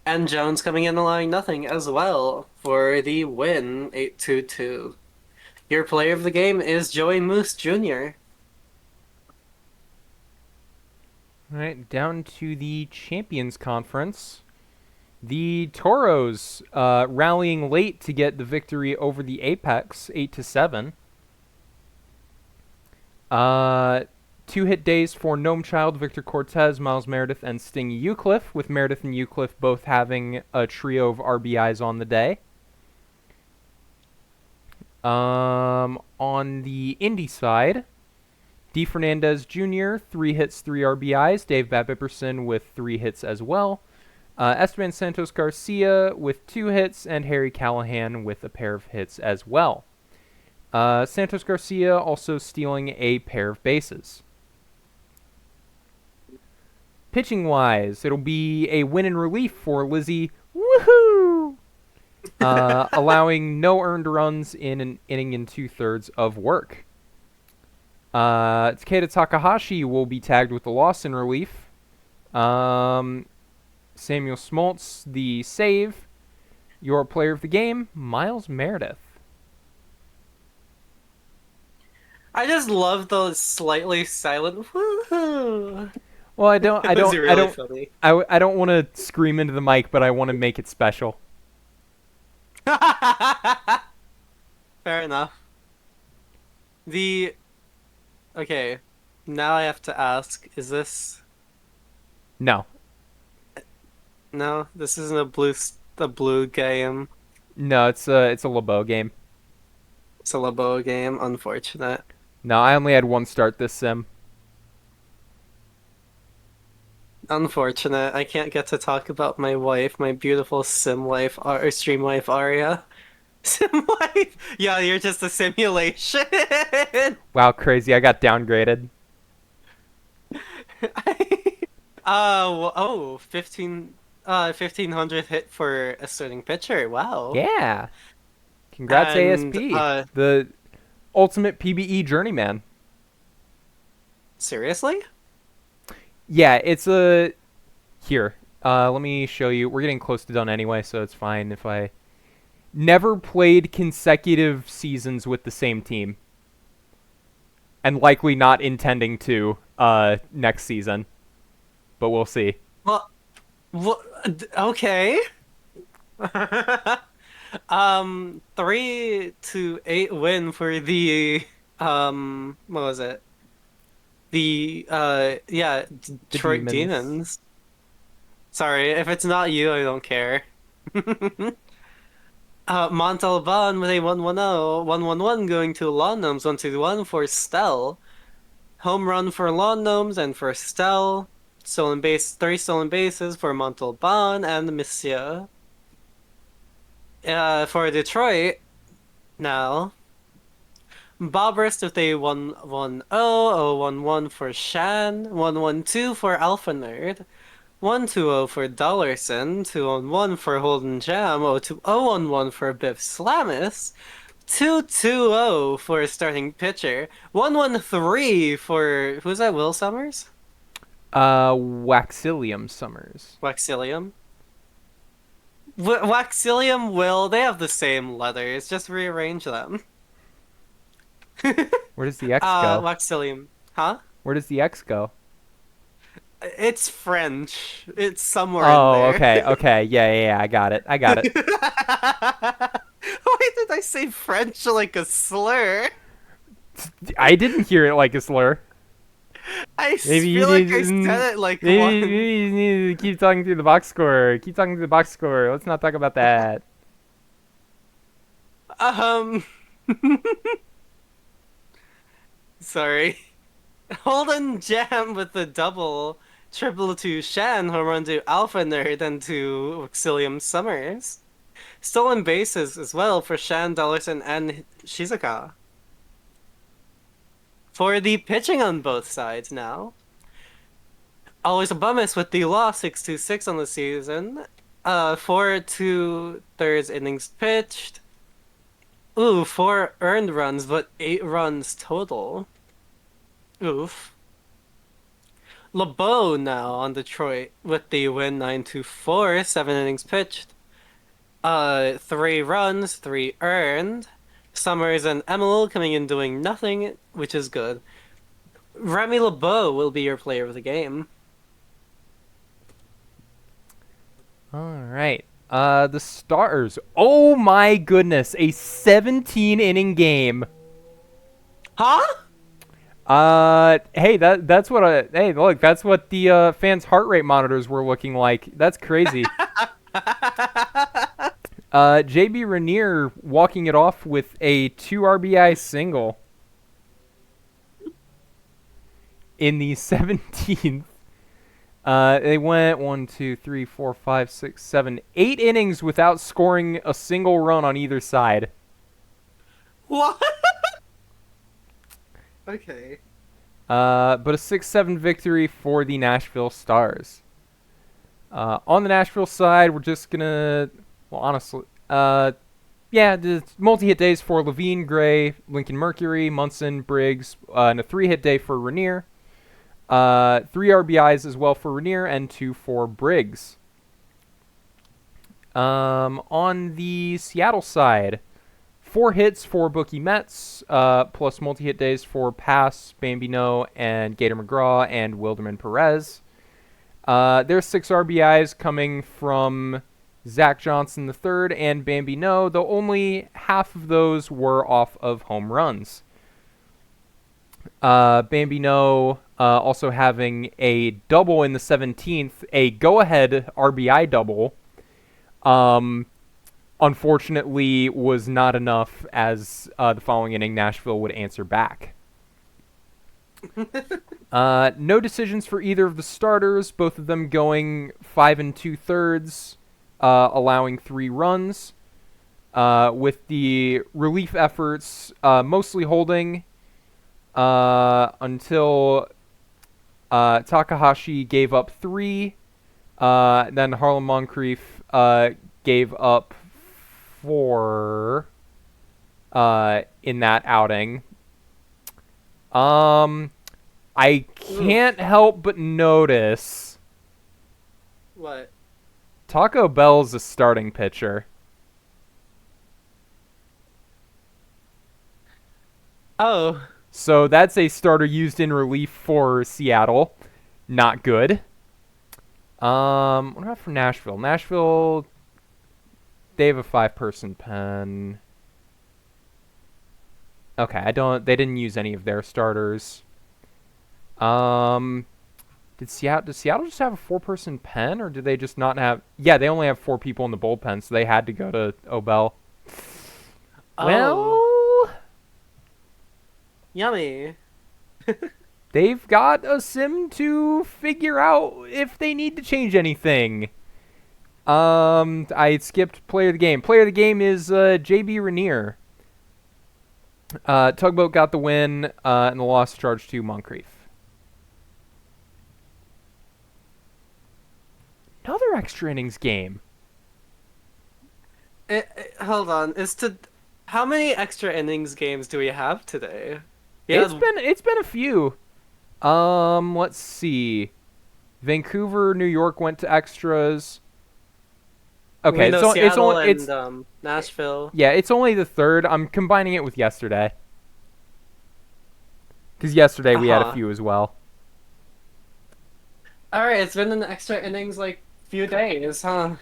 And Jones coming in allowing nothing as well for the win 8-2-2. Your player of the game is Joey Moose Jr. All right, down to the Champions Conference. The Toros rallying late to get the victory over the Apex, 8-7. Uh, 2 hit days for Gnome Child, Victor Cortez, Miles Meredith, and Sting Eucliffe, with Meredith and Eucliffe both having a trio of RBIs on the day. On the Indy side, D. Fernandez Jr., 3 hits, 3 RBIs. Dave Babipperson with 3 hits as well. Esteban Santos Garcia with 2 hits, and Harry Callahan with a pair of hits as well. Santos Garcia also stealing a pair of bases. Pitching wise, it'll be a win in relief for Lizzie. Woohoo! Allowing no earned runs in an inning and 2/3 of work. Takeda Takahashi will be tagged with the loss in relief. Samuel Smoltz, the save. Your player of the game, Miles Meredith. I just love the slightly silent woohoo. Well, It was really funny. I don't want to scream into the mic, but I want to make it special. Fair enough. The okay, now I have to ask, is this No, no, this isn't a blue game. no, it's a LeBeau game. It's a LeBeau game, unfortunate. No, I only had one start this sim. Unfortunate. I can't get to talk about my wife, my beautiful sim wife, or stream wife, Aria. Sim wife? Yeah, you're just a simulation. Wow, crazy! I got downgraded. Oh, 1500 hit for a starting pitcher. Wow. Yeah, congrats And ASP, the ultimate PBE journeyman. seriously? Yeah, it's a here. Let me show you. We're getting close to done anyway, so it's fine if I never played consecutive seasons with the same team, and likely not intending to next season, but we'll see. Well, okay. 3-8 win for the what was it? The yeah, The Detroit demons. Demons. Sorry, if it's not you, I don't care. Montalban with a 1-1-0, 1-1-1 going to Lawn Gnomes 1-1 for Stell. Home run for Lawn Gnomes and for Stell. Stolen base, 3 stolen bases for Montalban and Monsieur. For Detroit now, Bobrist with a 1-1-0, 0-1-1 for Shan, 1-1-2 for Alpha Nerd, 1-2-0 for Dollarson, 2-1-1 for Holden Jam, 0-2-0-1-1 for Biff Slamus, 2-2-0 for starting pitcher, 1-1-3 for who's that? Will Summers? Waxilium Summers. Waxilium? Waxilium, Will, they have the same letters, just rearrange them. Where does the X go? Waxilium. Huh? Where does the X go? It's French. It's somewhere in Oh, there. okay, okay, yeah, I got it, I got it. Why did I say French like a slur? I didn't hear it like a slur. I Maybe you feel like need, I said it like maybe one. you need to keep talking through the box score. Keep talking through the box score. Let's not talk about that. Um, sorry. Holden Jam with the double, triple to Shan, home run to Alpha Nerd, and to Auxilium Summers. Stolen bases as well for Shan, Dollarson, and Shizuka. For the pitching on both sides now. Always a bummus with the loss 6-6 on the season. 4 2/3 innings pitched. Ooh, 4 earned runs, but 8 runs total. Oof. LeBeau now on Detroit with the win 9-4, 7 innings pitched. 3 runs, 3 earned. Summers and Emil coming in doing nothing, which is good. Remy LeBeau will be your player of the game. All right. The Stars. Oh my goodness, a 17 inning game. Huh? Hey, that's what hey, look, that's what the fans' heart rate monitors were looking like. That's crazy. JB Rainier walking it off with a 2 RBI single in the 17th. They went 1, 2, 3, 4, 5, 6, 7, 8 innings without scoring a single run on either side. What? Okay. But a 6-7 victory for the Nashville Stars. On the Nashville side, we're just gonna, well, honestly, yeah, the multi-hit days for Levine, Gray, Lincoln Mercury, Munson, Briggs, and a 3-hit day for Rainier. 3 RBIs as well for Rainier and 2 for Briggs. On the Seattle side, 4 hits for Bookie Metz, plus multi-hit days for Pass, Bambino, and Gator McGraw, and Wilderman Perez. There's 6 RBIs coming from Zach Johnson III and Bambino, though only half of those were off of home runs. Bambino also having a double in the 17th, a go-ahead RBI double. Unfortunately, was not enough as the following inning Nashville would answer back. No decisions for either of the starters, both of them going 5 2/3, allowing 3 runs. With the relief efforts mostly holding until Takahashi gave up 3. Then Harlem Moncrief gave up 4 in that outing. I can't help but notice What? Taco Bell's a starting pitcher. Oh. So that's a starter used in relief for Seattle. Not good. What about for Nashville? Nashville, they have a 5-person pen. Okay, they didn't use any of their starters. Does Seattle just have a four-person pen, or do they just not have? Yeah, they only have four people in the bullpen, so they had to go to Obel. Oh, Well, yummy. they've got a sim to figure out if they need to change anything. I skipped player of the game. Player of the game is JB Rainier. Tugboat got the win, and the loss charged to Moncrief. Another extra innings game. Hold on. How many extra innings games do we have today? It's Yeah, been a few. Let's see. Vancouver, New York went to extras. we Okay, know it's Seattle only and Nashville. yeah, it's only the third. I'm combining it with yesterday because yesterday we had a Uh-huh. few as well. All right, it's been an extra innings like few days, huh?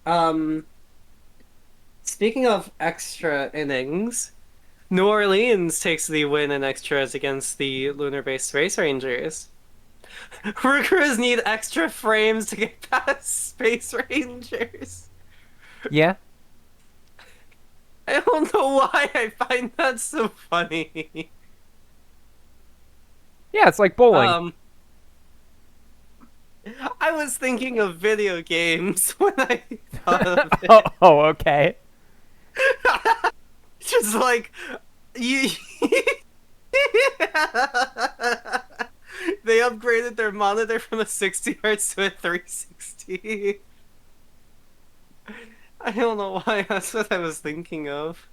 Um, Speaking of extra innings, New Orleans takes the win in extras against the lunar-based Space Rangers. Recruits need extra frames to get past Space Rangers. Yeah, I don't know why I find that so funny. yeah, it's like bowling. Um, I was thinking of video games when I thought of Oh, it. oh, okay. Just like you they upgraded their monitor from a 60 hertz to a 360. I don't know why that's what I was thinking of.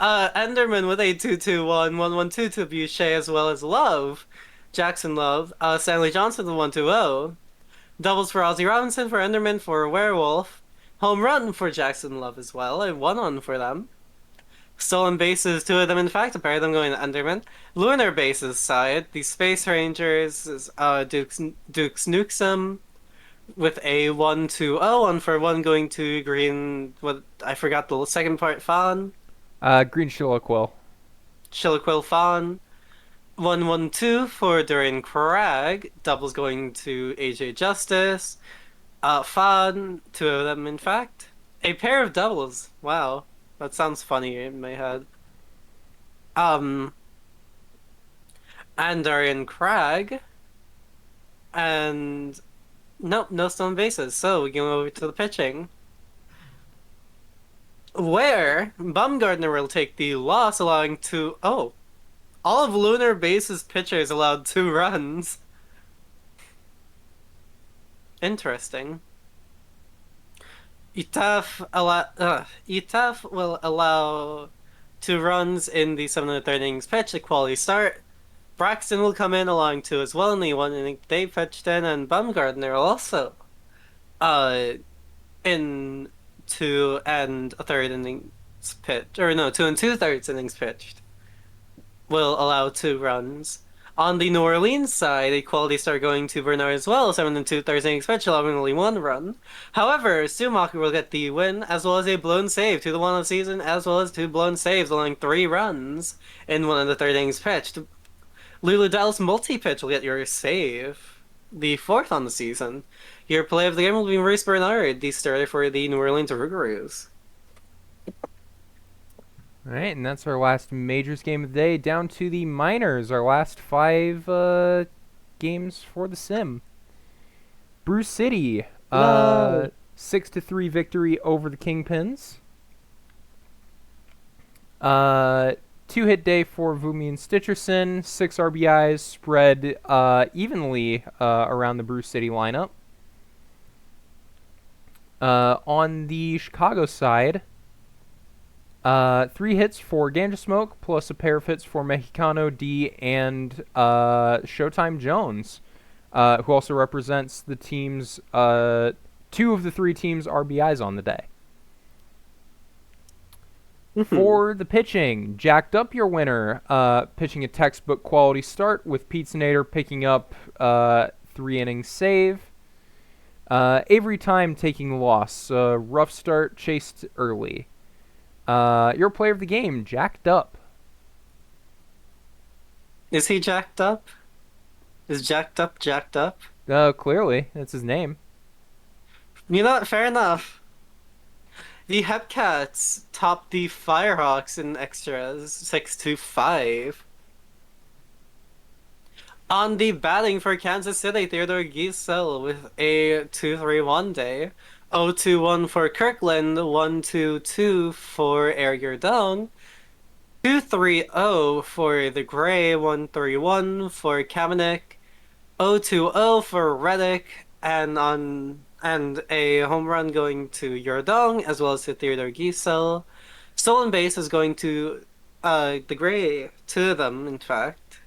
Enderman with a 221, 112 to Boucher as well as Love. Jackson Love. Stanley Johnson with 120. Doubles for Ozzy Robinson for Enderman for Werewolf. Home run for Jackson Love as well. A 1-on for them. Stolen bases, two of them in fact, a pair of them going to Enderman. Lunar bases side, the Space Rangers is Dukes Nukesum with a 1-2-0, one for one going to Green, what I forgot the second part, Fawn. Green Chiloquil. Chilaquil Fawn. 1-1-2 for Dorian Crag, doubles going to AJ Justice. Fawn, two of them in fact. A pair of doubles. Wow. That sounds funny in my head. Um, and Dorian Crag, and nope, no stone bases. So we go over to the pitching, where Bumgardner will take the loss, allowing all of Lunar Base's pitchers allowed 2 runs. Interesting. Itaf will allow 2 runs in the 7th innings pitch, a quality start. Braxton will come in allowing 2 as well in the 1 inning they pitched in, and Bumgardner will also uh in 2 and a third innings pitched, or no, 2 and 2/3 innings pitched, will allow 2 runs. On the New Orleans side, a quality start going to Bernard as well, 7 and 2/3 innings pitched, allowing only 1 run. However, Schumacher will get the win, as well as a blown save, 2-1 of the season, as well as 2 blown saves, allowing 3 runs in 1 and a third innings pitched. Lulu Dallas multi-pitch will get your save, the 4th on the season. Your play of the game will be Maurice Bernard, the starter for the New Orleans Rougarous. All right, and that's our last majors game of the day. Down to the minors, our last 5 games for the sim. Bruce City, No. 6-3 victory over the Kingpins. 2-hit day for Vumi and Stitcherson. 6 RBIs spread evenly around the Bruce City lineup. On the Chicago side, 3 hits for Ganja Smoke, plus a pair of hits for Mexicano D and Showtime Jones, who also represents the team's 2 of the 3 teams' RBIs on the day. For the pitching, jacked up your winner, pitching a textbook quality start with Pizza picking up 3 innings save. Avery Time taking the loss. Rough start, chased early. Your player of the game, jacked up. Is he jacked up? Is jacked up, jacked up? Clearly, that's his name. You know what? Fair enough. The Hepcats topped the Firehawks in extras 6-5. On the batting for Kansas City, Theodore Giesel with a 2-3-1 day. 0-2-1 for Kirkland, 1-2-2 for Aria Down, 2-3-0 for the Gray, 1-3-1 for Kamenik, 0-2-0 for Reddick, and a home run going to Yordong as well as to Theodore Giesel. Stolen base is going to the Gray, two of them, in fact.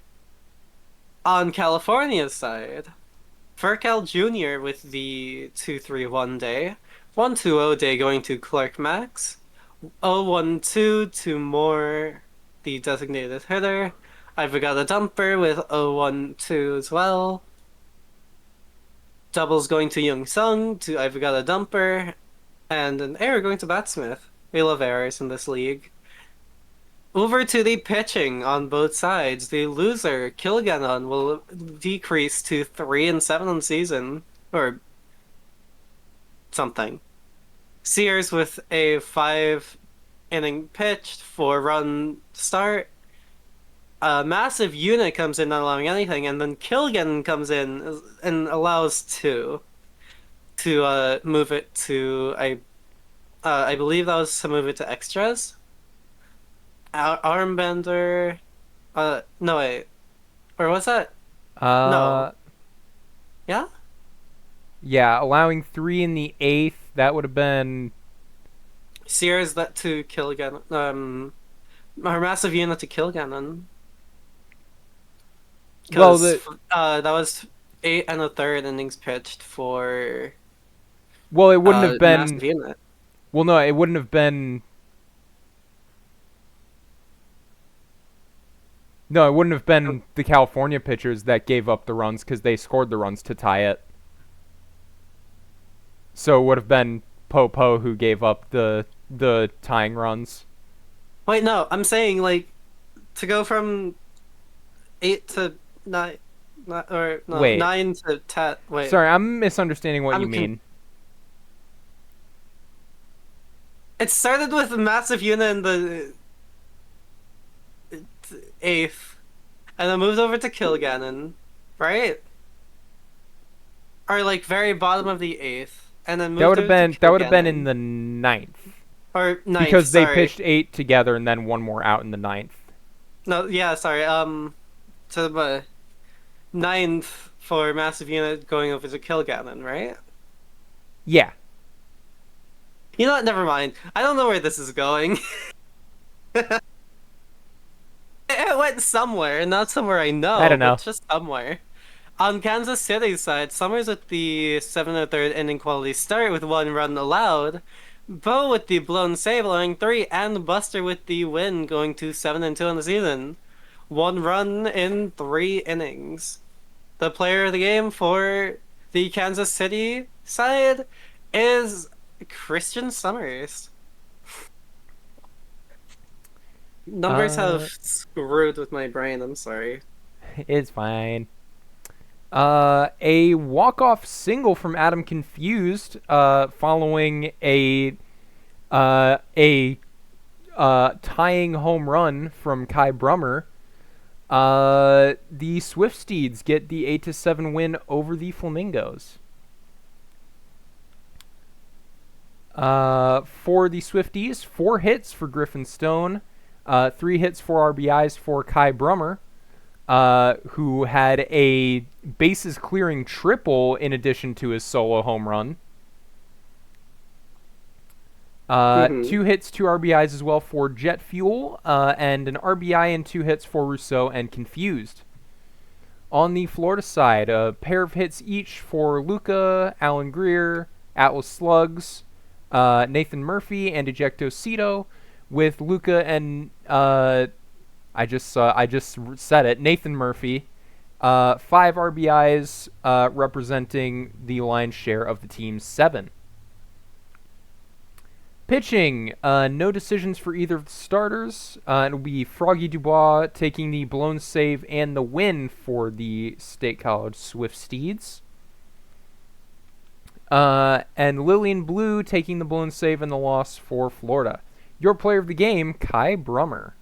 On California's side, Furcal Jr. with the 2-3-1 day, 1-2-0 day going to Clark Max, 0-1-2 to Moore, the designated hitter. I've got a dumper with 0-1-2 as well. Doubles going to Young Sung to I've got a dumper, and an error going to Batsmith. We love errors in this league. Over to the pitching on both sides. The loser, Kilgannon, will decrease to 3-7 on season, or something. Sears with a 5 inning pitched, 4-run start. A massive unit comes in, not allowing anything, and then Kilgan comes in and allows two to move it to I believe that was to move it to extras. Armbender. No wait, or was that? Uh, No, yeah. yeah, allowing 3 in the 8th. That would have been. Sears that to Kilgan. Our massive unit to Kilgannon. Well, Because that was 8 1/3 innings pitched for it wouldn't have been. massive unit. Well, no, it wouldn't have been. No, it wouldn't have been the California pitchers that gave up the runs because they scored the runs to tie it. So it would have been Popo who gave up the tying runs. Wait, no, I'm saying like to go from 8 to 9, or no, Wait, 9 to 10. Wait, sorry, I'm misunderstanding what you I'm mean. it started with a massive unit in the 8th, and then moved over to Kilgannon, right? Or like very bottom of the 8th, and then moved over to That would have been in Kilgannon. the ninth Or ninth, because they sorry. pitched 8 together and then one more out in the ninth. No, yeah, sorry. To the ninth for massive unit going over to Kilgannon, right? Yeah, You know what? Never mind. I don't know where this is going. It went somewhere, not somewhere I I know, don't but know. just somewhere. On Kansas City's side, Summers with the 7 1/3 inning quality start with 1 run allowed. Bo with the blown save allowing 3, and Buster with the win going to 7-2 on the season. 1 run in 3 innings. The player of the game for the Kansas City side is Christian Summers. Numbers have Uh, screwed with my brain, I'm sorry. it's fine. A walk-off single from Adam Confused, following a tying home run from Kai Brummer. The Swifsteeds get the 8-7 win over the Flamingos. For the Swifties, 4 hits for Griffin Stone, 3 hits, 4 RBIs for Kai Brummer, who had a bases clearing triple in addition to his solo home run. Mm-hmm. 2 hits, 2 RBIs as well for Jet Fuel, and an RBI and 2 hits for Rousseau and Confused. On the Florida side, a pair of hits each for Luca, Alan Greer, Atlas Slugs, Nathan Murphy, and Ejecto Cito, with Luca and I just said it, Nathan Murphy, 5 RBIs, representing the lion's share of the team's 7. Pitching, no decisions for either of the starters. It'll be Froggy Dubois taking the blown save and the win for the State College Swift Steeds. And Lillian Blue taking the blown save and the loss for Florida. Your player of the game, Kai Brummer.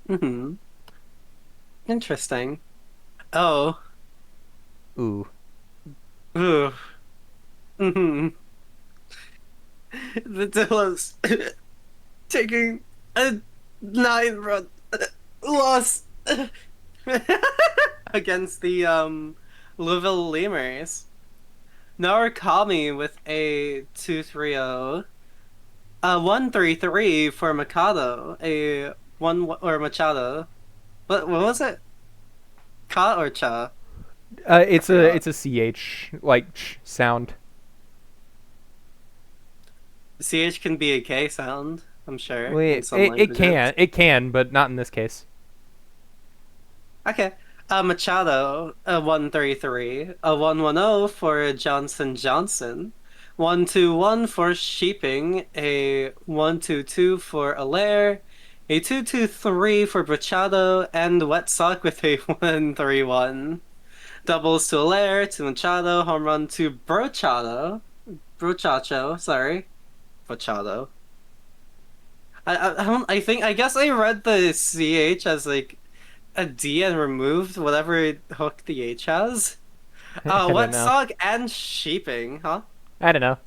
Hmm. Interesting. Oh. Ooh. Ooh. Hmm. The Dillos taking a 9-run loss against the Louisville Lemurs. Narakami with a 2-3-0. 1-3-3 for Mikado. A one or Machado. What was it? Ka or cha? I It's a forgot. it's a ch like sound. CH can be a K sound, I'm sure, Well, in it, some it it languages. can it can, but not in this case. Okay. Machado, a 1-3-3. A 1-1-0 for Johnson Johnson. 1-2-1 for Sheeping. A 1-2-2 for Alaire. A 2-2-3 for Machado. And Wet Sock with a 1-3-1. Doubles to Alaire, to Machado. Home run to Brochado. Brochacho, sorry. Machado. I don't, I guess I read the CH as like a D and removed whatever hook the H has. I don't Wet know. sock and sheeping, huh? I don't know.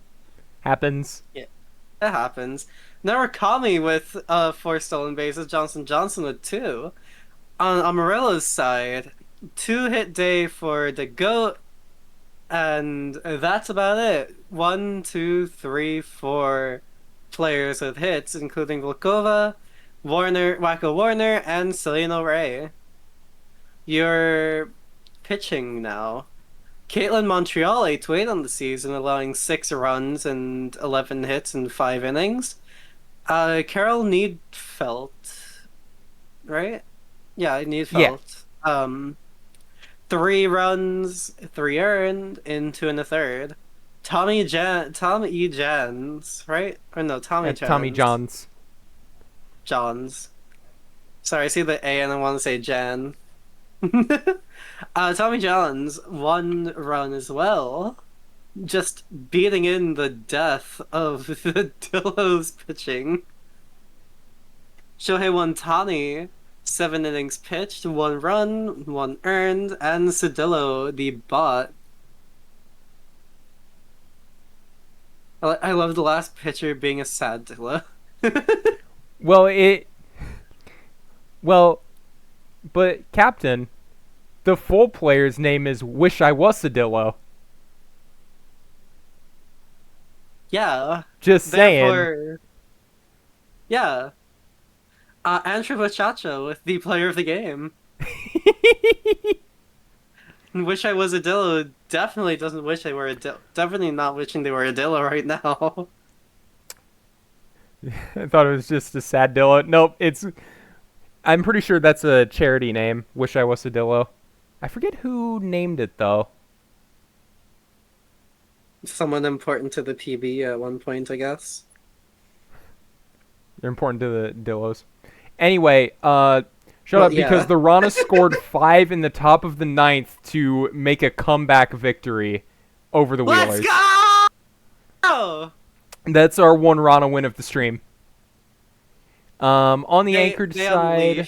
Happens. Yeah, that happens. Narakami with 4 stolen bases, Johnson Johnson with 2. On Amarillo's side, 2-hit day for the GOAT, and that's about it. 1, 2, 3, 4 players with hits, including Volkova, Warner, Wacko Warner, and Celino Ray. You're pitching now. Caitlin Montreal, 8-8 on the season, allowing 6 runs and 11 hits in 5 innings. Carol Needfelt, right? Yeah, Yeah. Needfelt. 3 runs, 3 earned in 2 1/3. Tommy E. Jans, right? Or no, Tommy Tommy Jans. Johns. Johns. Sorry, I see the A and I want to say Jan. Tommy Johns, 1 run as well. Just beating in the death of the Dillos pitching. Shohei Wantani, 7 innings pitched, 1 run, 1 earned, and Cedillo, the bot. I love the last pitcher being a sad Dillo. Well, well, but Captain, the full player's name is Wish I Was Sedillo. Yeah, Just saying. therefore, yeah. Andrew Bachacho with the player of the game. Wish I was a Dillo definitely doesn't wish they were a Dillo. Definitely not wishing they were a Dillo right now. I thought it was just a sad Dillo. Nope, it's. I'm pretty sure that's a charity name. Wish I Was Sedillo. I forget who named it though. Someone important to the PB at one point, I guess. They're important to the Dillos. Anyway, shut Well, up because yeah. the Rana scored 5 in the top of the ninth to make a comeback victory over the Let's Wheelers. go! That's our one Rana win of the stream. On the Anchorage They side,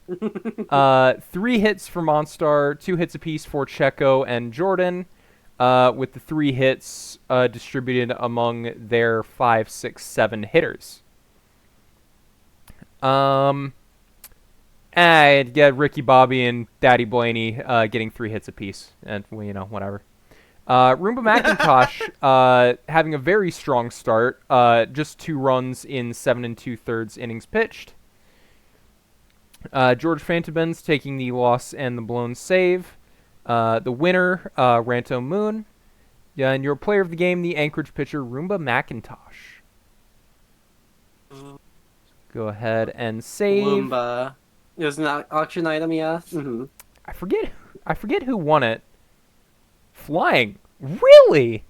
unleashed. 3 hits for Monstar, 2 hits apiece for Checo and Jordan, with the 3 hits distributed among their 5, 6, 7 hitters. And get Ricky Bobby and Daddy Blaney getting 3 hits apiece, and well, you know, whatever. Roomba McIntosh having a very strong start, just 2 runs in 7 2/3 innings pitched. George Fantabens taking the loss and the blown save. The winner, Ranto Moon. Yeah, and your player of the game, the Anchorage pitcher, Roomba McIntosh. Go ahead and save. Loomba. It was an auction item, yeah? I forget who won it. Flying. Really?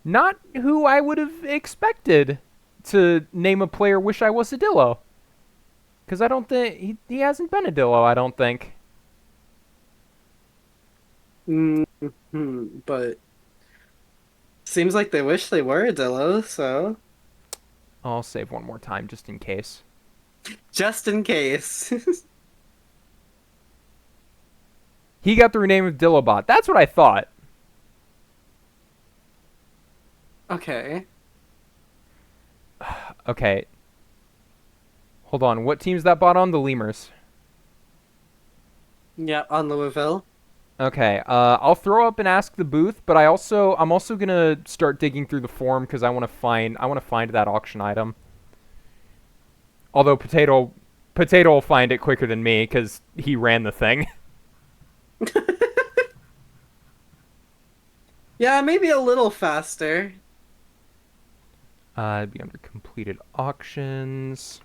Not who I would have expected to name a player Wish I Was a Dillo. Because I don't think he hasn't been a Dillo, I don't think. But seems like they wish they were a Dillo, so I'll save one more time just in case. just in case. He got the rename of Dillobot. That's what I thought. Okay. Okay. Hold on. What team's that bot on? The Lemurs. Yeah, on Louisville. Okay. I'll throw up and ask the booth, but I'm also gonna start digging through the forum because I want to find that auction item. Although Potato will find it quicker than me because he ran the thing. Yeah, maybe a little faster. It'd be under completed auctions.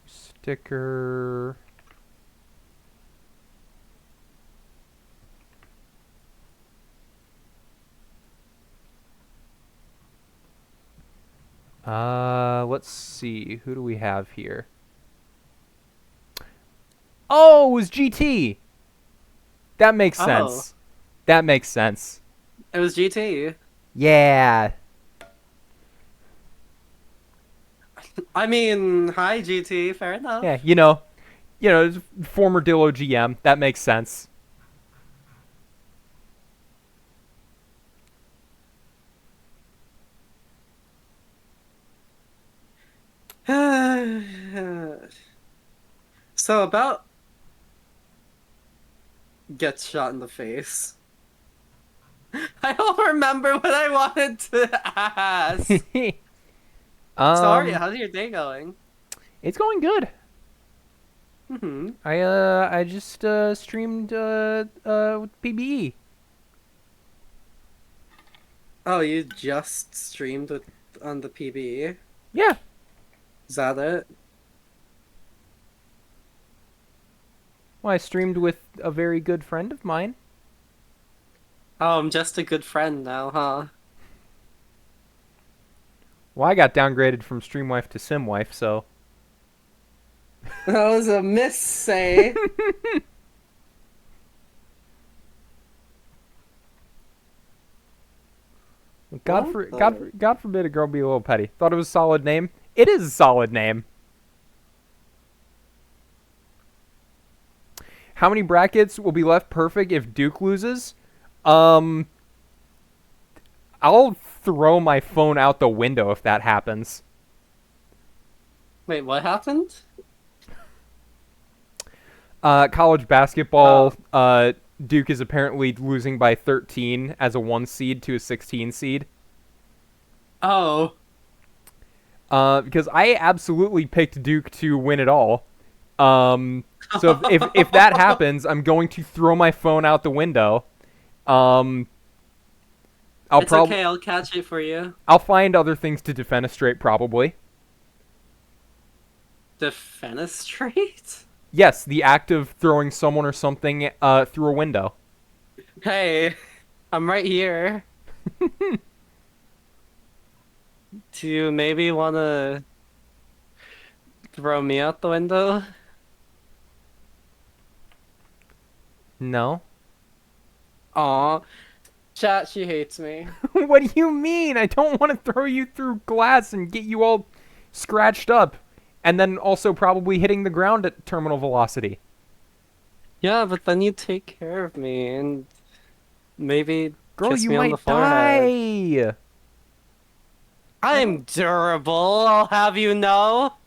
Sticker. Let's see. Who do we have here? Oh, it was GT. That makes Oh, sense. That makes sense. it was GT. Yeah. I mean, hi GT, fair Yeah, enough. former Dillo GM. That makes sense. So about gets shot in the face. I don't remember what I wanted to ask. So Aria, um, how's your day going? it's going good. Hmm. I just streamed with PBE. Oh, you just streamed with on the PB. Yeah. Is that it? Well, I streamed with a very good friend of mine. Oh, I'm just a good friend now, huh? Well, I got downgraded from stream wife to sim wife, so That was a miss say. What the? God forbid a girl be a little petty. Thought it was a solid name. It is a solid name. How many brackets will be left perfect if Duke loses? Um, I'll throw my phone out the window if that happens. Wait, what happened? College Oh, basketball. Duke is apparently losing by 13 as a 1 seed to a 16 seed. oh. Because I absolutely picked Duke to win it all. So if that happens, I'm going to throw my phone out the window. Um, I'll It's probably okay, I'll catch it for you. I'll find other things to defenestrate probably. Defenestrate? Yes, the act of throwing someone or something through a window. Hey, I'm right here. Do you maybe want to throw me out the window? No. Aw, chat, she hates me. What do you mean? I don't want to throw you through glass and get you all scratched up, and then also probably hitting the ground at terminal velocity. Yeah, but then you take care of me and maybe Girl, kiss you me on the might forehead. die. I I'm don't. durable, I'll have you know.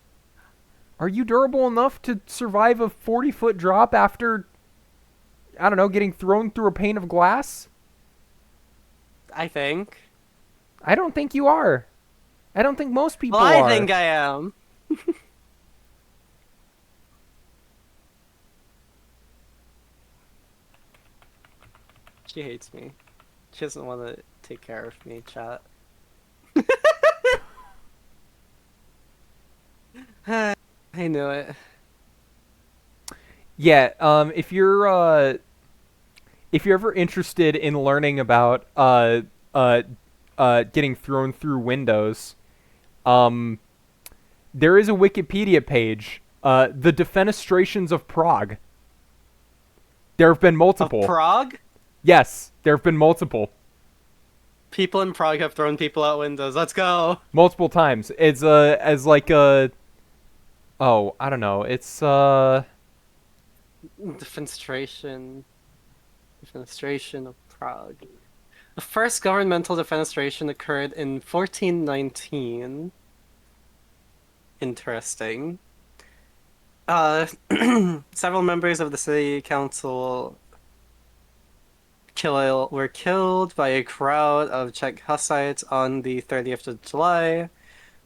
Are you durable enough to survive a 40-foot drop after, I don't know, getting thrown through a pane of glass? I think. I don't think you are. I don't think most Well, people I are. think I am. She hates me. She doesn't want to take care of me, chat. I knew it. Yeah, if you're ever interested in learning about uh getting thrown through windows, um there is a Wikipedia page, the Defenestrations of Prague. There have been Of multiple. Prague? Yes, there have been multiple. People in Prague have thrown people out windows. Let's go. Multiple times. It's as like a oh, I don't know. It's Defenestration. Defenestration of Prague. The first governmental defenestration occurred in 1419. Interesting. Uh, several members of the city council were killed by a crowd of Czech Hussites on the 30th of July,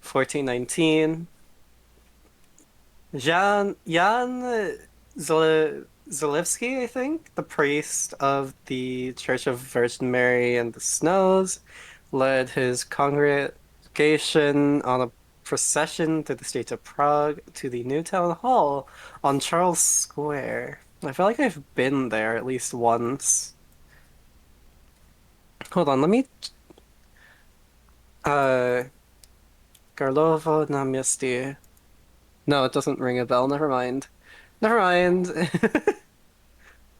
1419. Jan Zalewski, I think, the priest of the Church of Virgin Mary and the Snows, led his congregation on a procession through the streets of Prague to the new town hall on Charles Square. I feel like I've been there at least once. Hold on, let me. Uh, Karlovo na Městě. No, it doesn't ring a bell. Never mind. Never mind.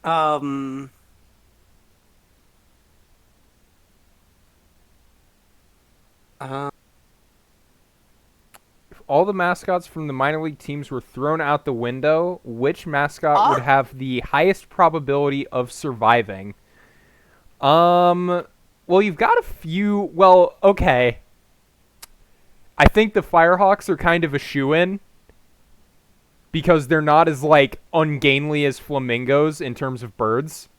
um. Uh, if all the mascots from the minor league teams were thrown out the window, which mascot would ah! have the highest probability of surviving? Well, you've got a few. Well, okay. I think the Firehawks are kind of a shoe-in because they're not as like ungainly as flamingos in terms of birds.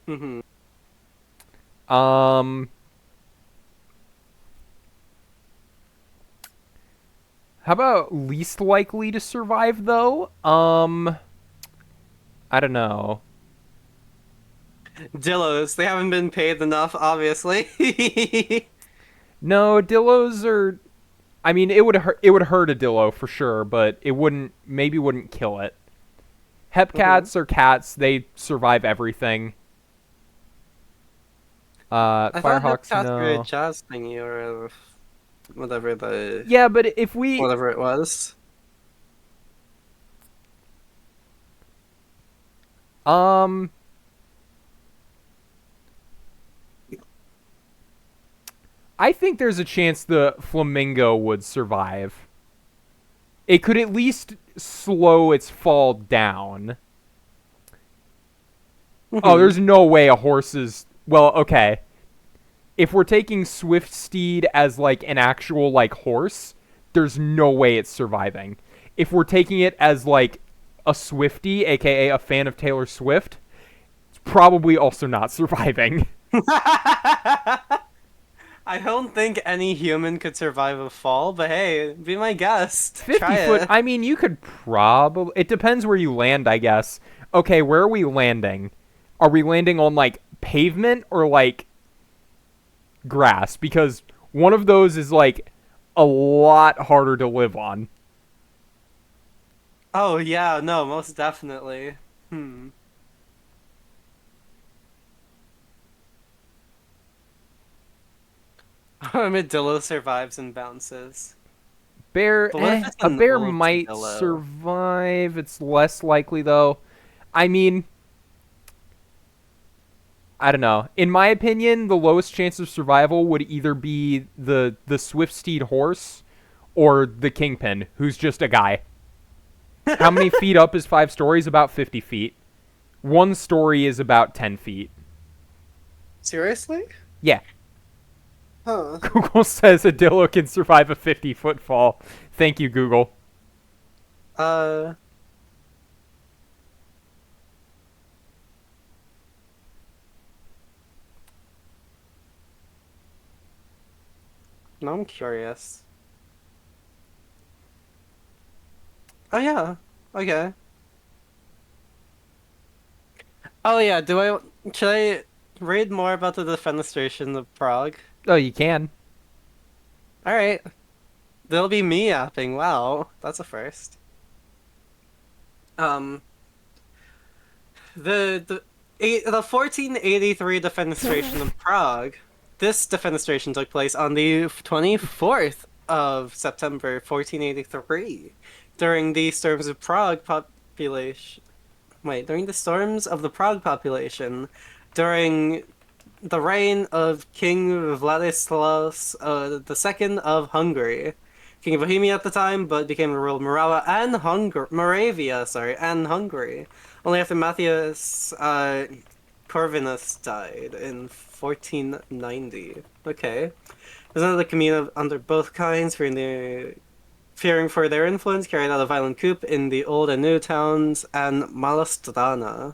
Mhm. Um, how about least likely to survive though? I don't know. Dillos, they haven't been paid enough, obviously. No, Dillos are. I mean, it would hurt. It would hurt a Dillo for sure, but it wouldn't. Maybe wouldn't kill it. Mhm. Hepcats are cats. They survive everything. I thought Firehawks, Hepcats were a no. jazz thingy or whatever Yeah, but if we whatever it was. um, I think there's a chance the flamingo would survive. It could at least slow its fall down. Oh, Mhm. there's no way a horse is. Well, okay. If we're taking Swift Steed as like an actual like horse, there's no way it's surviving. If we're taking it as like a Swiftie, aka a fan of Taylor Swift, it's probably also not surviving. I don't think any human could survive a fall, but hey, be my guest. 50 Try foot, it. I mean, you could probably. It depends where you land, I guess. Okay, where are we landing? Are we landing on like pavement or like grass? Because one of those is like a lot harder to live on. Oh yeah, no, most definitely. Hmm. Armadillo survives and bounces. Bear, But what if it's a an bear might ultradillo? survive. It's less likely though. I mean, I don't know. In my opinion, the lowest chance of survival would either be the swift steed horse or the kingpin, who's just a guy. How many feet up is 5 stories? About 50 feet. One story is about 10 feet. Seriously? Yeah. Huh. Google says a dillo can survive a 50-foot fall. Thank you, Google. Uh, now I'm curious. Oh yeah. Okay. Oh yeah, should I read more about the defenestration of Prague? Oh, you can. All right. There'll be me yapping. Wow, that's a first. Um, the 1483 defenestration of Prague. This defenestration took place on the 24th of September 1483 during the storms of Prague population. Wait, during the storms of the Prague population, during the reign of King Vladislaus II of Hungary, King of Bohemia at the time, but became the ruler of Moravia, and Hungary. Only after Matthias Corvinus died in 1490. Okay. There's another commune under both kinds, fearing for their influence, carried out a violent coup in the old and new towns and Malastrana.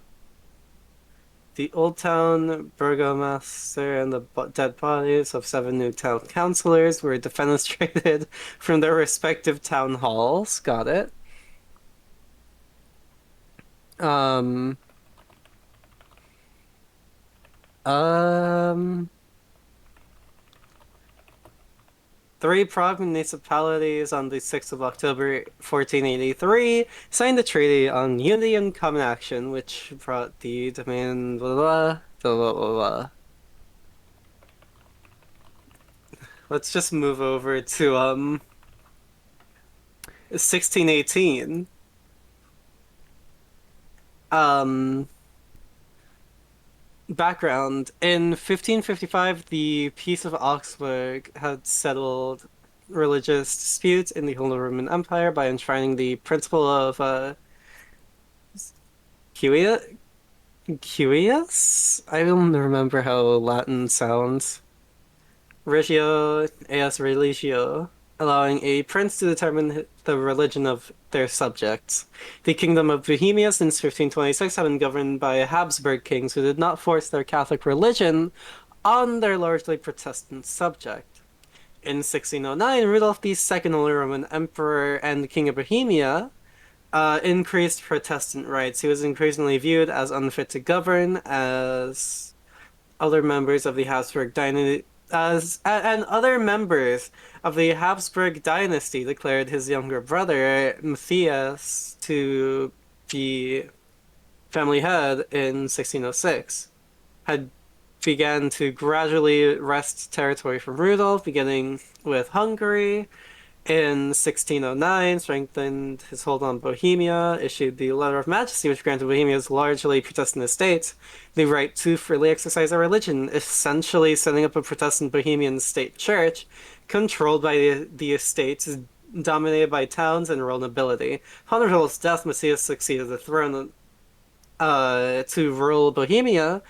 The Old Town Burgomaster and the dead bodies of 7 new town councillors were defenestrated from their respective town halls. Got it. Um. Um. 3 Prague municipalities on the 6th of October 1483 signed a treaty on unity and common action, which brought the domain blah blah blah blah blah blah. Let's just move over to 1618. Um, Background. In 1555, the Peace of Augsburg had settled religious disputes in the Holy Roman Empire by enshrining the principle of Quia Quius? I don't remember how Latin sounds. Regio eas religio, allowing a prince to determine the religion of their subjects. The Kingdom of Bohemia since 1526 had been governed by Habsburg kings who did not force their Catholic religion on their largely Protestant subject. In 1609, Rudolf II, Holy Roman Emperor and King of Bohemia, increased Protestant rights. He was increasingly viewed as unfit to govern, as other members of the Habsburg dynasty and other members of the Habsburg dynasty declared his younger brother Matthias to be family head in 1606. Had began to gradually wrest territory from Rudolf, beginning with Hungary. In 1609, strengthened his hold on Bohemia, issued the Letter of Majesty, which granted Bohemia's largely Protestant estates the right to freely exercise their religion, essentially setting up a Protestant Bohemian state church controlled by the estates dominated by towns and rural nobility. Upon Rudolf's death, Matthias succeeded the throne to rule Bohemia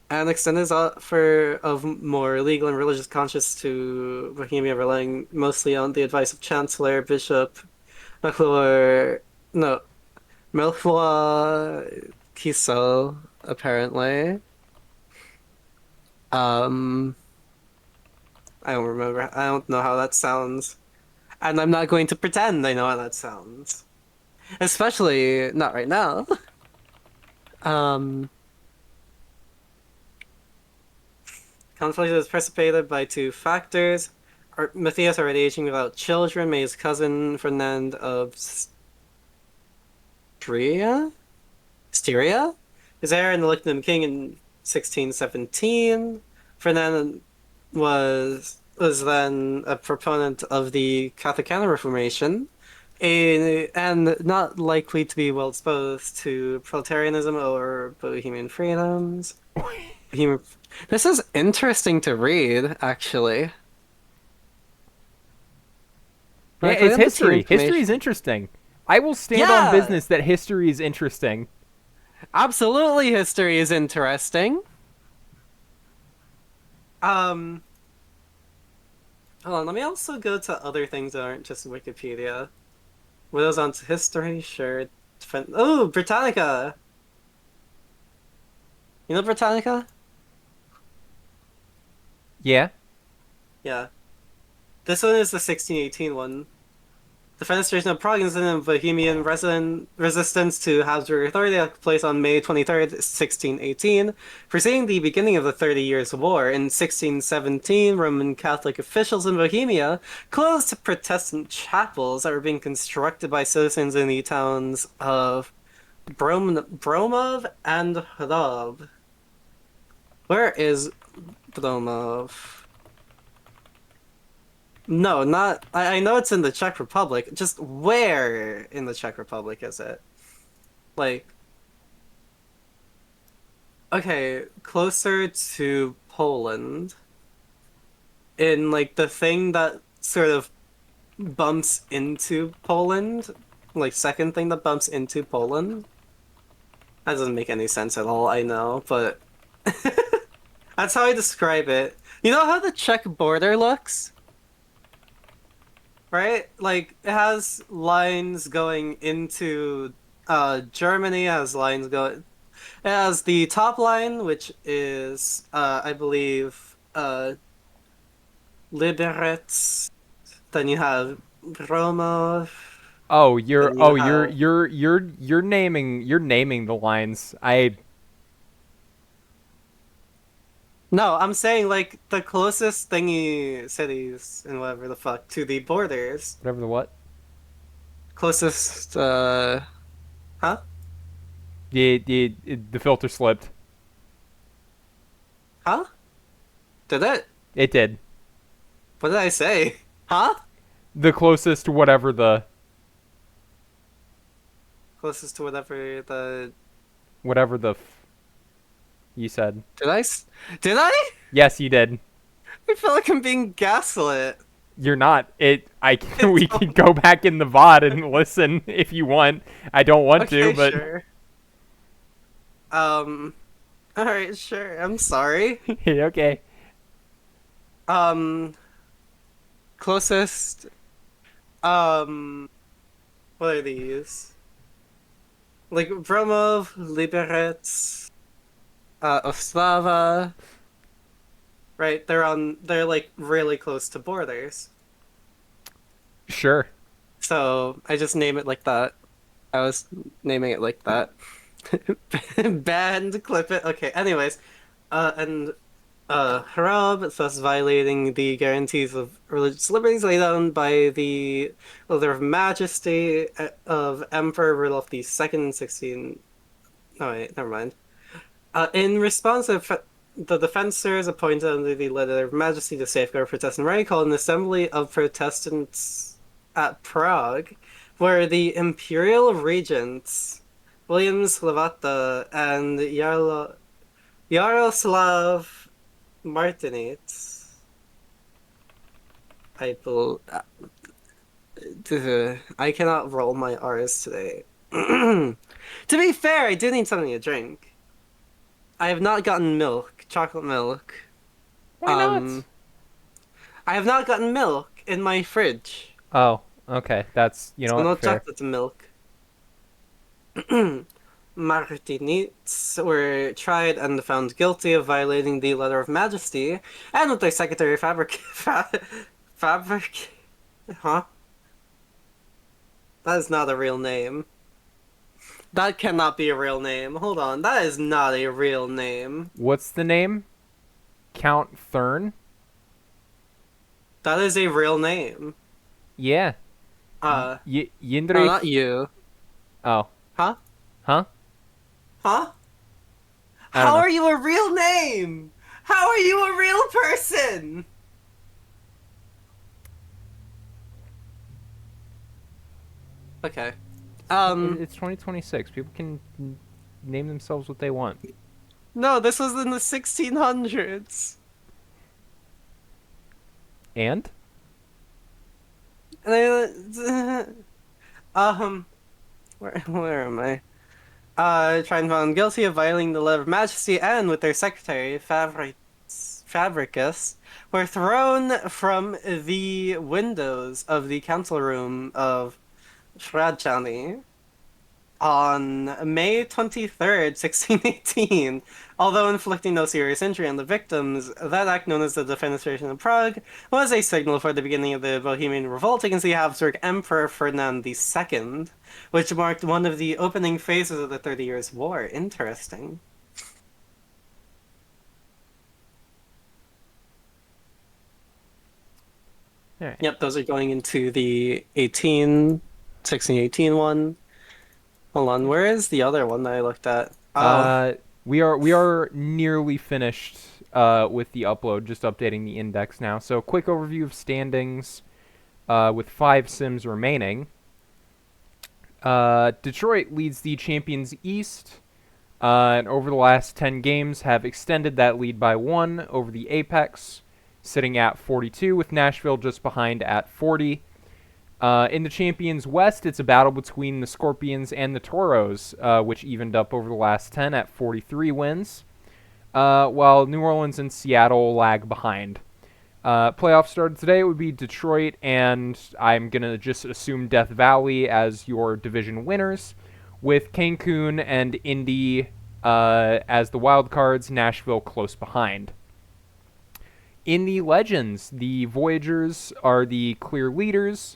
and extend his offer of more legal and religious conscience to Bohemia, relying mostly on the advice of Chancellor Bishop McClure, no, Melchior Kiso, apparently. Um, I don't remember. I don't know how that sounds. And I'm not going to pretend I know how that sounds. Especially not right now. Um, Conflict is precipitated by 2 factors. Matthias, already aging without children, made his cousin Ferdinand of Styria his heir and elected him king in 1617. Ferdinand was then a proponent of the Catholic Counter-Reformation, and not likely to be well disposed to proletarianism or Bohemian freedoms. This is interesting to read, actually. Yeah, it's history. History is interesting. I will stand on business that history is interesting. Absolutely, history is interesting. Hold on, let me also go to other things that aren't just Wikipedia. Widows on history, sure. Oh, Britannica! You know Britannica? Yeah. Yeah. This one is the 1618 one. The fenestration of Prague incident of Bohemian resistance to Habsburg authority took place on May 23rd, 1618, preceding the beginning of the 30 Years' War. In 1617, Roman Catholic officials in Bohemia closed Protestant chapels that were being constructed by citizens in the towns of Bromov and Hrab. Where is Bromov? No, not. I know it's in the Czech Republic. Just where in the Czech Republic is it? Like, okay, closer to Poland. In like the thing that sort of bumps into Poland, like second thing that bumps into Poland. That doesn't make any sense at all, I know, but that's how I describe it. You know how the Czech border looks? Right? Like it has lines going into Germany, has lines going it has the top line, which is I believe Liberec, then you have Roma, Oh, then you have you're naming the lines. I no, I'm saying like the closest thingy cities and whatever the fuck to the borders. whatever the what? Closest huh? The filter slipped. Huh? Did it? It did. What did I say? Huh? The closest to Closest to whatever the whatever the you said. did did I? Yes, you did. I feel like I'm being gaslit. You're not. It. I. It's We can go back in the VOD and listen if you want. I don't want okay, to, but sure. All right, sure. I'm sorry. okay. Um, closest. What are these? Like Bromov, Liberec, Ostrava. Right, they're like really close to borders. Sure. So I just name it like that. I was naming it like that. Banned, clip it. Okay, anyways. And Harab, thus violating the guarantees of religious liberties laid down by the Letter of Majesty of Emperor Rudolf II, 16. Oh, wait, never mind. In response, the defensors appointed under the Letter of Majesty to safeguard Protestant right called an assembly of Protestants at Prague, where the imperial regents William Slavata and Yaroslav Martinitz, I cannot roll my R's today. To be fair, I do need something to drink. I have not gotten milk, chocolate milk. Why not? I have not gotten milk in my fridge. Oh, okay. That's So no what, fair. chocolate milk. Martinitz were tried and found guilty of violating the Letter of Majesty, and with their secretary Fabric, huh? That is not a real name. That cannot be a real name. Hold on, that is not a real name. What's the name? Count Thurn? That is a real name. Yeah. No, Yindrich. not you. Oh. Huh? Huh? Huh? I don't How know. are you a real name? How are you a real person? Okay. It's 2026. People can name themselves what they want. No, this was in the 1600s. And? Where am I? Tried and found guilty of violating the Letter of Majesty and with their secretary, Fabricus, were thrown from the windows of the council room of Shradzhany. On May 23rd, 1618, although inflicting no serious injury on the victims, that act, known as the Defenestration of Prague, was a signal for the beginning of the Bohemian Revolt against the Habsburg Emperor Ferdinand II, which marked one of the opening phases of the 30 Years' War. Interesting. All right. Yep, those are going into the 1618 one. Hold on, where is the other one that I looked at? Oh, Uh, we are nearly finished with the upload, just updating the index now. So quick overview of standings with 5 sims remaining. Detroit leads the Champions East, and over the last 10 games have extended that lead by 1 over the Apex, sitting at 42, with Nashville just behind at 40. In the Champions West, it's a battle between the Scorpions and the Toros, which evened up over the last 10 at 43 wins, while New Orleans and Seattle lag behind. Playoffs started today. It would be Detroit, and I'm going to just assume Death Valley as your division winners, with Cancun and Indy as the wild cards, Nashville close behind. In the Legends, the Voyagers are the clear leaders,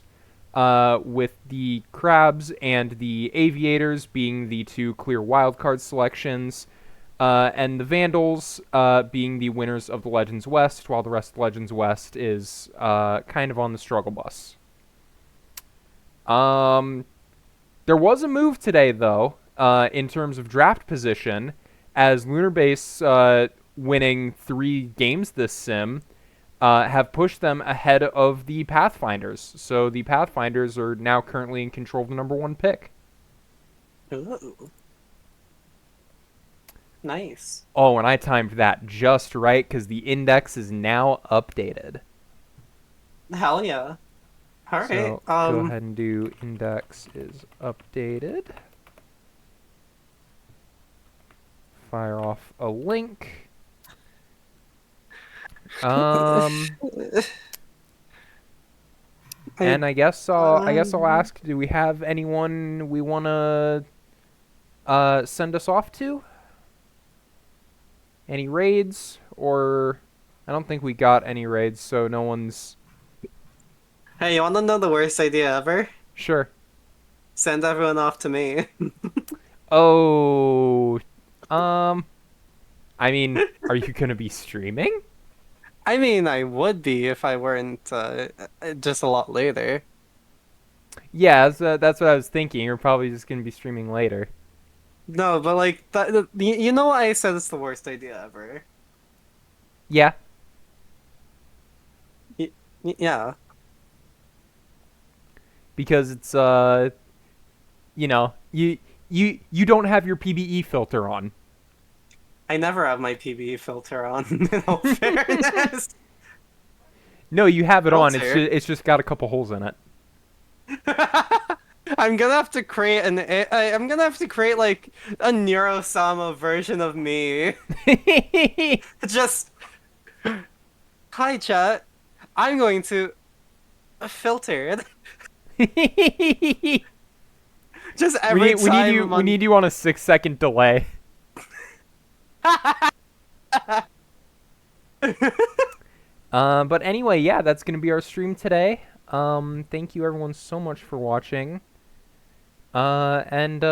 with the Crabs and the Aviators being the 2 clear wildcard selections, and the Vandals being the winners of the Legends West, while the rest of the Legends West is kind of on the struggle bus. There was a move today, though, in terms of draft position, as Lunar Base winning 3 games this sim have pushed them ahead of the Pathfinders. So the Pathfinders are now currently in control of the #1 pick. ooh, nice. Oh, and I timed that just right because the index is now updated. Hell yeah. All right. So go ahead and do index is updated. Fire off a link. And I guess I'll ask, do we have anyone we want to send us off to? Any raids? Or I don't think we got any raids, so no one's... Hey, you want to know the worst idea ever? Sure. Send everyone off to me. Oh, I mean, are you gonna be streaming? I mean, I would be if I weren't just a lot later. Yeah, that's what I was thinking. You're probably just gonna be streaming later. No, but like you know what I said it's the worst idea ever. Yeah, Yeah. because it's you don't have your PBE filter on. I never have my PBE filter on, in all fairness. No, you have it on. Filter. It's just got a couple holes in it. I'm gonna have to create I'm gonna have to create like a Neurosama version of me. Just hi chat. I'm going to filter it. Just every time We need you on a 6-second delay. But anyway, yeah, that's gonna be our stream today. Thank you everyone so much for watching. And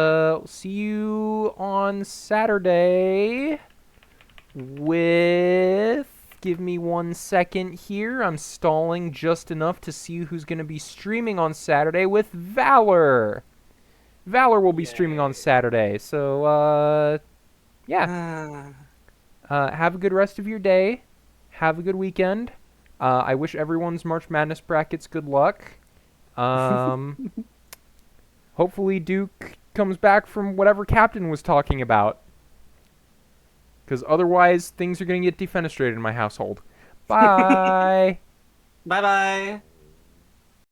see you on Saturday with... Give me 1 second here. I'm stalling just enough to see who's going to be streaming on Saturday with Valor. Valor will be streaming on Saturday. So, yeah. Have a good rest of your day. Have a good weekend. I wish everyone's March Madness brackets good luck. Hopefully Duke comes back from whatever Captain was talking about. Because otherwise, things are going to get defenestrated in my household. Bye! Bye bye.